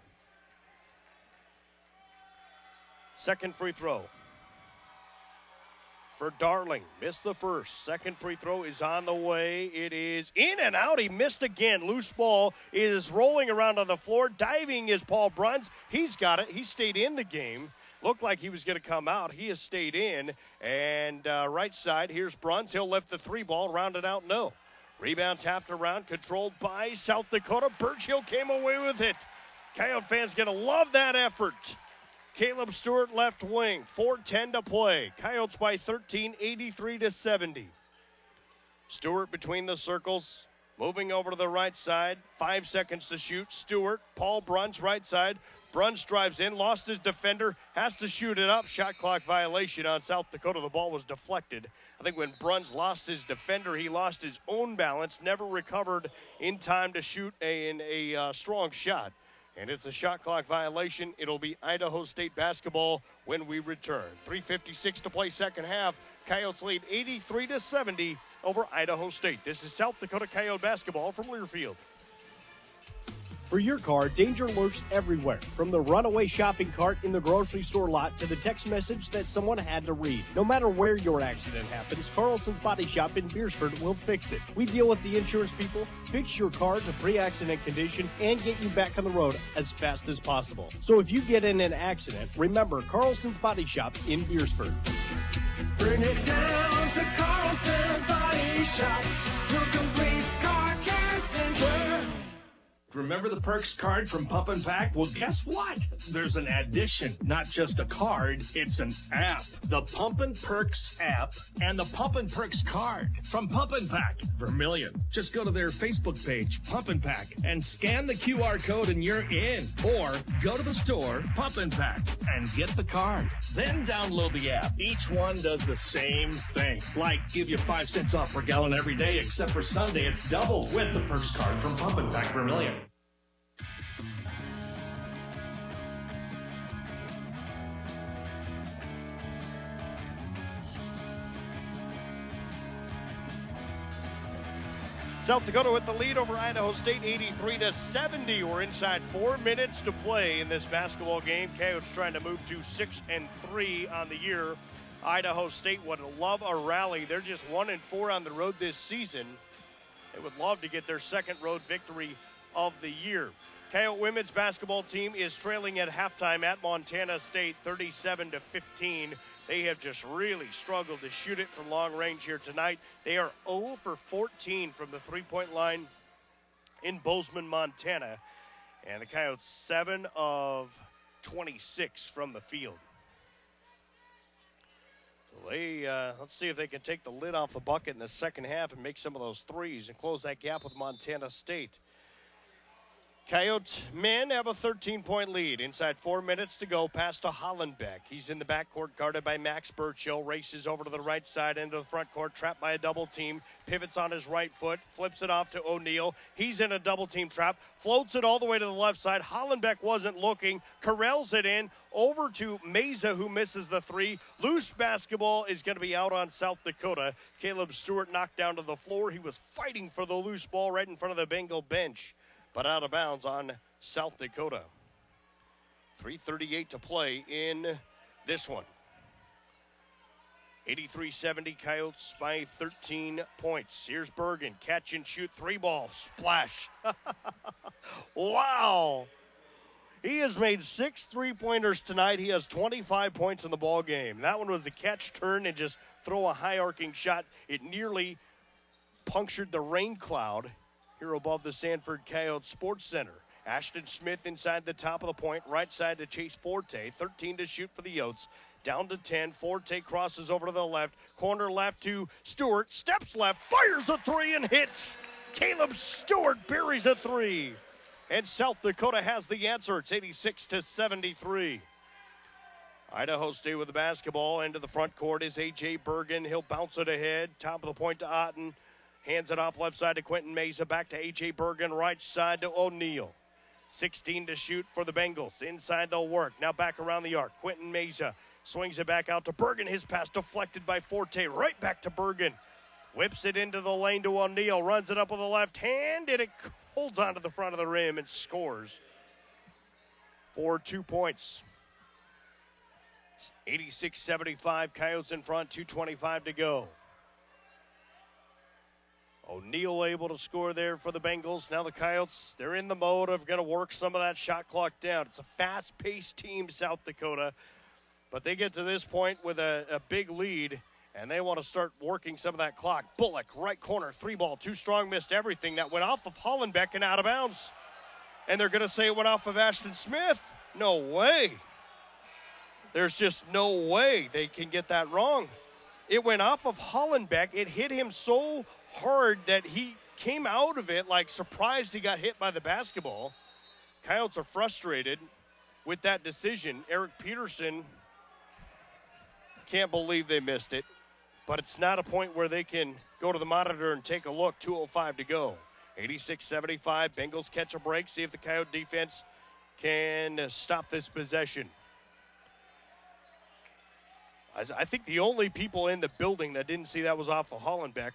Second free throw for Darling. Missed the first. Second free throw is on the way. It is in and out. He missed again. Loose ball is rolling around on the floor. Diving is Paul Bruns. He's got it. He stayed in the game. Looked like he was going to come out. He has stayed in. And right side, here's Bruns. He'll lift the three ball. Round it out, no. Rebound tapped around, controlled by South Dakota. Birchill came away with it. Coyote fans going to love that effort. Caleb Stewart left wing, 4:10 to play. Coyotes by 13, 83-70. Stewart between the circles, moving over to the right side. 5 seconds to shoot. Stewart, Paul Bruns, right side. Bruns drives in, lost his defender, has to shoot it up. Shot clock violation on South Dakota. The ball was deflected. I think when Bruns lost his defender, he lost his own balance, never recovered in time to shoot a strong shot. And it's a shot clock violation. It'll be Idaho State basketball when we return. 3:56 to play second half. Coyotes lead 83-70 over Idaho State. This is South Dakota Coyote basketball from Learfield. For your car, danger lurks everywhere, from the runaway shopping cart in the grocery store lot to the text message that someone had to read. No matter where your accident happens, Carlson's Body Shop in Beersford will fix it. We deal with the insurance people, fix your car to pre-accident condition, and get you back on the road as fast as possible. So if you get in an accident, remember Carlson's Body Shop in Beersford. Bring it down to Carlson's Body Shop, your complete car care center. Remember the Perks card from Pump and Pack? Well, guess what? There's an addition, not just a card, it's an app. The Pump and Perks app and the Pump and Perks card from Pump and Pack. Vermilion. Just go to their Facebook page, Pump and Pack, and scan the QR code and you're in. Or go to the store, Pump and Pack, and get the card. Then download the app. Each one does the same thing. Like give you 5 cents off per gallon every day, except for Sunday, it's double with the Perks card from Pump and Pack Vermilion. South Dakota with the lead over Idaho State, 83-70. We're inside 4 minutes to play in this basketball game. Coyotes trying to move to 6-3 on the year. Idaho State would love a rally. They're just 1-4 on the road this season. They would love to get their second road victory of the year. Coyote women's basketball team is trailing at halftime at Montana State, 37-15. They have just really struggled to shoot it from long range here tonight. They are 0 for 14 from the three-point line in Bozeman, Montana. And the Coyotes 7 of 26 from the field. So let's see if they can take the lid off the bucket in the second half and make some of those threes and close that gap with Montana State. Coyotes men have a 13-point lead. Inside 4 minutes to go, pass to Hollenbeck. He's in the backcourt, guarded by Max Birchill. Races over to the right side, into the front court, trapped by a double team. Pivots on his right foot, flips it off to O'Neal. He's in a double team trap, floats it all the way to the left side. Hollenbeck wasn't looking, corrals it in, over to Meza, who misses the three. Loose basketball is going to be out on South Dakota. Caleb Stewart knocked down to the floor. He was fighting for the loose ball right in front of the Bengal bench, but out of bounds on South Dakota. 3:38 to play in this one. 83-70, Coyotes by 13 points. Here's Bergen, catch and shoot, three ball, splash. Wow. He has made 6 3-pointers tonight. He has 25 points in the ball game. That one was a catch, turn, and just throw a high arcing shot. It nearly punctured the rain cloud here above the Sanford Coyote Sports Center. Ashton Smith inside the top of the point, right side to Chase Forte. 13 to shoot for the Yotes. Down to 10. Forte crosses over to the left. Corner left to Stewart. Steps left, fires a three and hits. Caleb Stewart buries a three. And South Dakota has the answer. It's 86-73. Idaho State with the basketball. Into the front court is A.J. Bergen. He'll bounce it ahead. Top of the point to Otten. Hands it off left side to Quentin Mesa. Back to A.J. Bergen. Right side to O'Neal. 16 to shoot for the Bengals. Inside they'll work. Now back around the arc. Quentin Mesa swings it back out to Bergen. His pass deflected by Forte. Right back to Bergen. Whips it into the lane to O'Neal. Runs it up with the left hand. And it holds onto the front of the rim and scores for 2 points. 86-75. Coyotes in front. 2:25 to go. O'Neal able to score there for the Bengals. Now the Coyotes, they're in the mode of going to work some of that shot clock down. It's a fast-paced team, South Dakota. But they get to this point with a big lead, and they want to start working some of that clock. Bullock, right corner, 3-ball, too strong, missed everything. That went off of Hollenbeck and out of bounds. And they're going to say it went off of Ashton Smith. No way. There's just no way they can get that wrong. It went off of Hollenbeck. It hit him so hard that he came out of it like surprised he got hit by the basketball. Coyotes are frustrated with that decision. Eric Peterson can't believe they missed it, but it's not a point where they can go to the monitor and take a look. 2:05 to go. 86-75. Bengals catch a break. See if the Coyote defense can stop this possession. I think the only people in the building that didn't see that was off of Hollenbeck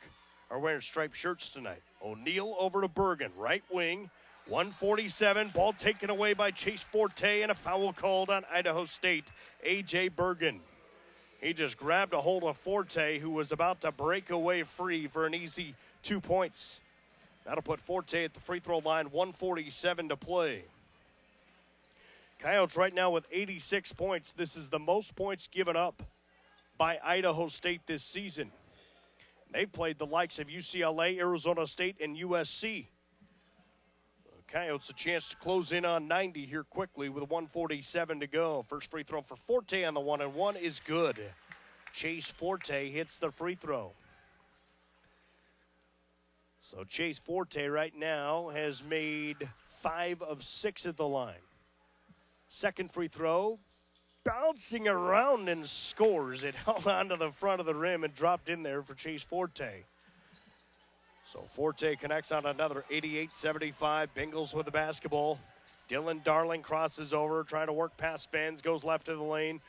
are wearing striped shirts tonight. O'Neal over to Bergen, right wing, 147, ball taken away by Chase Forte, and a foul called on Idaho State. A.J. Bergen. He just grabbed a hold of Forte, who was about to break away free for an easy 2 points. That'll put Forte at the free throw line, 1:47 to play. Coyotes right now with 86 points. This is the most points given up by Idaho State this season. They've played the likes of UCLA, Arizona State, and USC. The Coyotes a chance to close in on 90 here quickly with 1:47 to go. First free throw for Forte on the 1-and-1 is good. Chase Forte hits the free throw. So Chase Forte right now has made 5 of 6 at the line. Second free throw, bouncing around and scores. It held onto the front of the rim and dropped in there for Chase Forte. So Forte connects on another 88-75. Bengals with the basketball. Dylan Darling crosses over, trying to work past Fens, goes left of the lane.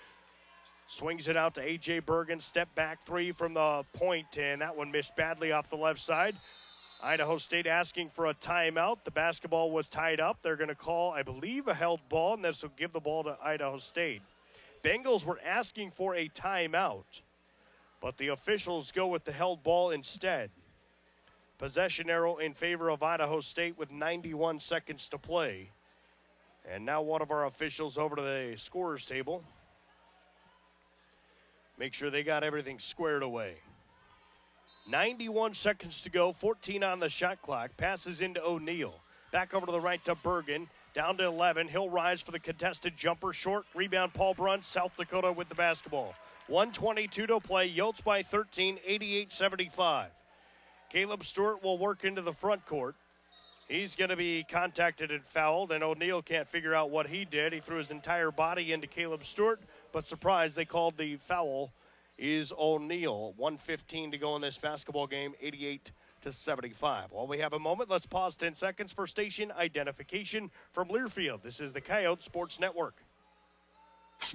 Swings it out to A.J. Bergen. Step back three from the point, and that one missed badly off the left side. Idaho State asking for a timeout. The basketball was tied up. They're going to call, I believe, a held ball, and this will give the ball to Idaho State. Bengals were asking for a timeout, but the officials go with the held ball instead. Possession arrow in favor of Idaho State with 91 seconds to play. And now one of our officials over to the scorer's table. Make sure they got everything squared away. 91 seconds to go, 14 on the shot clock. Passes into O'Neal. Back over to the right to Bergen. Down to 11. He'll rise for the contested jumper. Short rebound, Paul Brunt. South Dakota with the basketball. 1:22 to play. Yotes by 13, 88-75. Caleb Stewart will work into the front court. He's going to be contacted and fouled, and O'Neal can't figure out what he did. He threw his entire body into Caleb Stewart, but surprise, they called the foul is O'Neal. 1:15 to go in this basketball game, 88-75. While we have a moment, let's pause 10 seconds for station identification from Learfield. This is the Coyote Sports Network.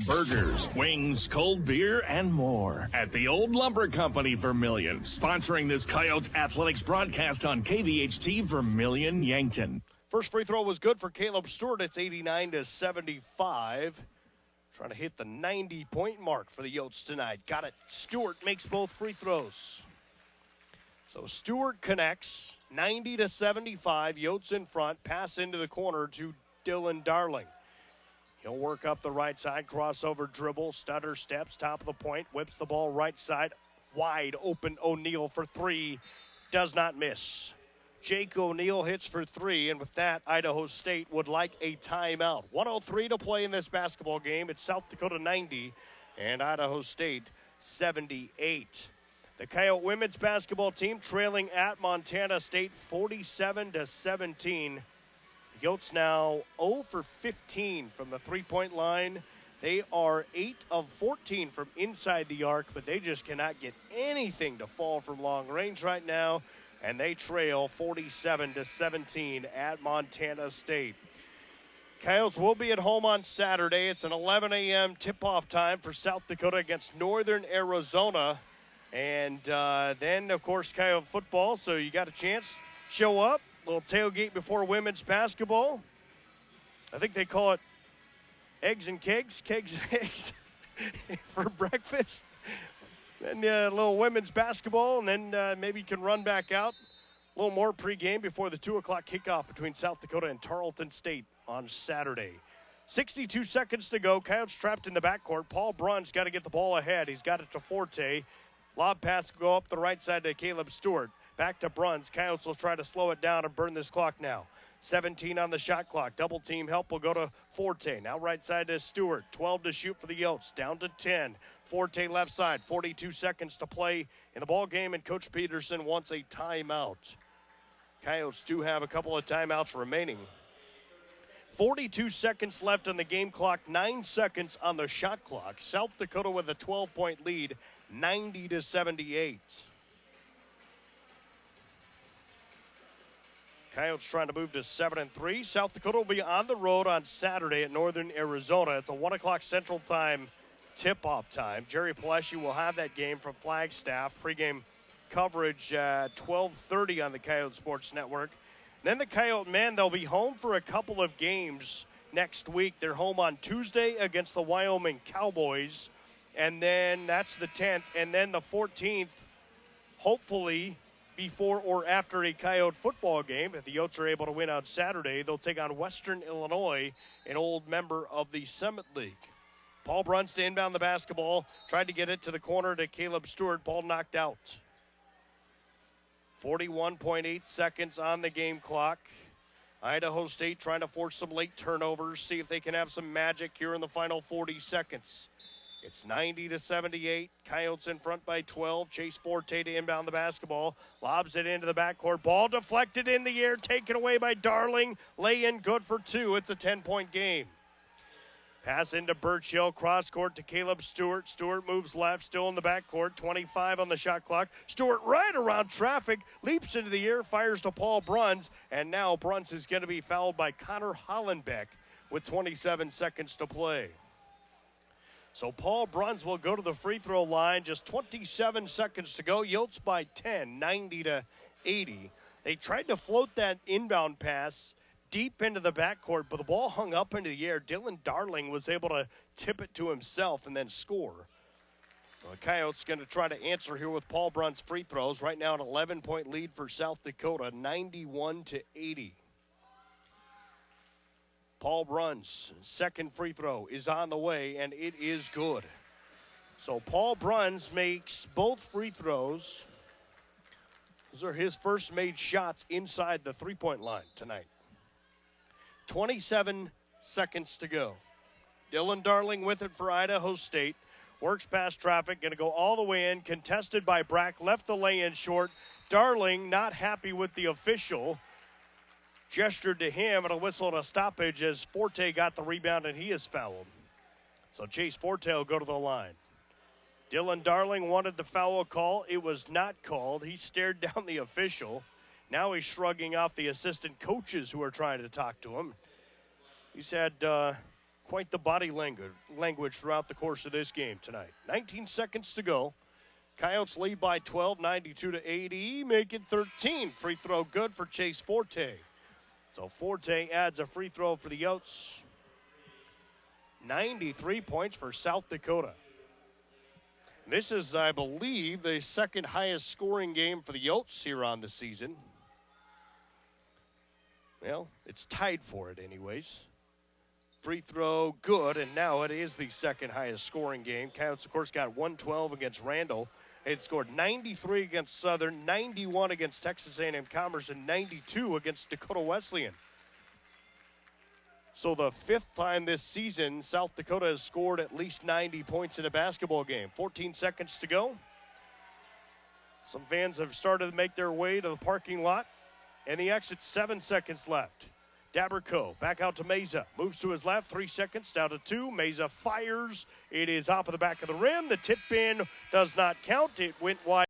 Burgers, wings, cold beer, and more at the Old Lumber Company Vermilion, sponsoring this Coyotes Athletics broadcast on KVHT Vermilion Yankton. First free throw was good for Caleb Stewart. It's 89-75. Trying to hit the 90-point mark for the Yotes tonight. Got it. Stewart makes both free throws. So Stewart connects, 90-75. Yotes in front. Pass into the corner to Dylan Darling. He'll work up the right side, crossover dribble, stutter steps, top of the point, whips the ball right side, wide open O'Neal for three, does not miss. Jake O'Neal hits for three, and with that, Idaho State would like a timeout. 1:03 to play in this basketball game. It's South Dakota 90 and Idaho State 78. The Coyote women's basketball team trailing at Montana State 47-17. Yotes now 0 for 15 from the three-point line. They are 8 of 14 from inside the arc, but they just cannot get anything to fall from long range right now, and they trail 47-17 at Montana State. Coyotes will be at home on Saturday. It's an 11 a.m. tip-off time for South Dakota against Northern Arizona. And then, of course, Coyote football, so you got a chance. Show up. Little tailgate before women's basketball. I think they call it eggs and kegs and eggs for breakfast. Then a little women's basketball, and then maybe you can run back out. A little more pregame before the 2 o'clock kickoff between South Dakota and Tarleton State on Saturday. 62 seconds to go. Coyotes trapped in the backcourt. Paul Brunn's got to get the ball ahead. He's got it to Forte. Lob pass go up the right side to Caleb Stewart. Back to Bruns. Coyotes will try to slow it down and burn this clock now. 17 on the shot clock. Double team help will go to Forte. Now right side to Stewart. 12 to shoot for the Yotes. Down to 10. Forte left side. 42 seconds to play in the ball game, and Coach Peterson wants a timeout. Coyotes do have a couple of timeouts remaining. 42 seconds left on the game clock, 9 seconds on the shot clock. South Dakota with a 12-point lead, 90-78. Coyotes trying to move to 7-3. South Dakota will be on the road on Saturday at Northern Arizona. It's a 1 o'clock Central Time tip-off time. Jerry Palesci will have that game from Flagstaff. Pregame coverage at 12:30 on the Coyote Sports Network. Then the Coyote men, they'll be home for a couple of games next week. They're home on Tuesday against the Wyoming Cowboys, and then that's the 10th. And then the 14th, hopefully before or after a Coyote football game. If the Yotes are able to win on Saturday, they'll take on Western Illinois, an old member of the Summit League. Paul Bruns to inbound the basketball, tried to get it to the corner to Caleb Stewart. Ball knocked out. 41.8 seconds on the game clock. Idaho State trying to force some late turnovers, see if they can have some magic here in the final 40 seconds. It's 90-78. Coyotes in front by 12. Chase Forte to inbound the basketball. Lobs it into the backcourt. Ball deflected in the air, taken away by Darling. Lay in good for 2. It's a 10-point game. Pass into Birchill, cross court to Caleb Stewart. Stewart moves left, still in the backcourt. 25 on the shot clock. Stewart right around traffic, leaps into the air, fires to Paul Bruns, and now Bruns is going to be fouled by Connor Hollenbeck with 27 seconds to play. So Paul Bruns will go to the free throw line. Just 27 seconds to go. Yotes by 10, 90-80. They tried to float that inbound pass deep into the backcourt, but the ball hung up into the air. Dylan Darling was able to tip it to himself and then score. The Coyotes going to try to answer here with Paul Bruns free throws. Right now an 11-point lead for South Dakota, 91-80. Paul Bruns' second free throw is on the way, and it is good. So Paul Bruns makes both free throws. Those are his first made shots inside the three-point line tonight. 27 seconds to go. Dylan Darling with it for Idaho State. Works past traffic, going to go all the way in. Contested by Brack, left the lay-in short. Darling not happy with the official. Gestured to him and a whistle and a stoppage as Forte got the rebound and he is fouled. So Chase Forte will go to the line. Dylan Darling wanted the foul call. It was not called. He stared down the official. Now he's shrugging off the assistant coaches who are trying to talk to him. He's had quite the body language throughout the course of this game tonight. 19 seconds to go. Coyotes lead by 12, 92-80. Make it 13. Free throw good for Chase Forte. So Forte adds a free throw for the Yotes. 93 points for South Dakota. This is, I believe, the second highest scoring game for the Yotes here on the season. Well, it's tied for it anyways. Free throw good, and now it is the second highest scoring game. Coyotes, of course, got 112 against Randall. It scored 93 against Southern, 91 against Texas A&M Commerce, and 92 against Dakota Wesleyan. So the fifth time this season, South Dakota has scored at least 90 points in a basketball game. 14 seconds to go. Some fans have started to make their way to the parking lot. And the exit, 7 seconds left. Daberco back out to Meza. Moves to his left, 3 seconds, down to 2. Meza fires. It is off of the back of the rim. The tip in does not count. It went wide.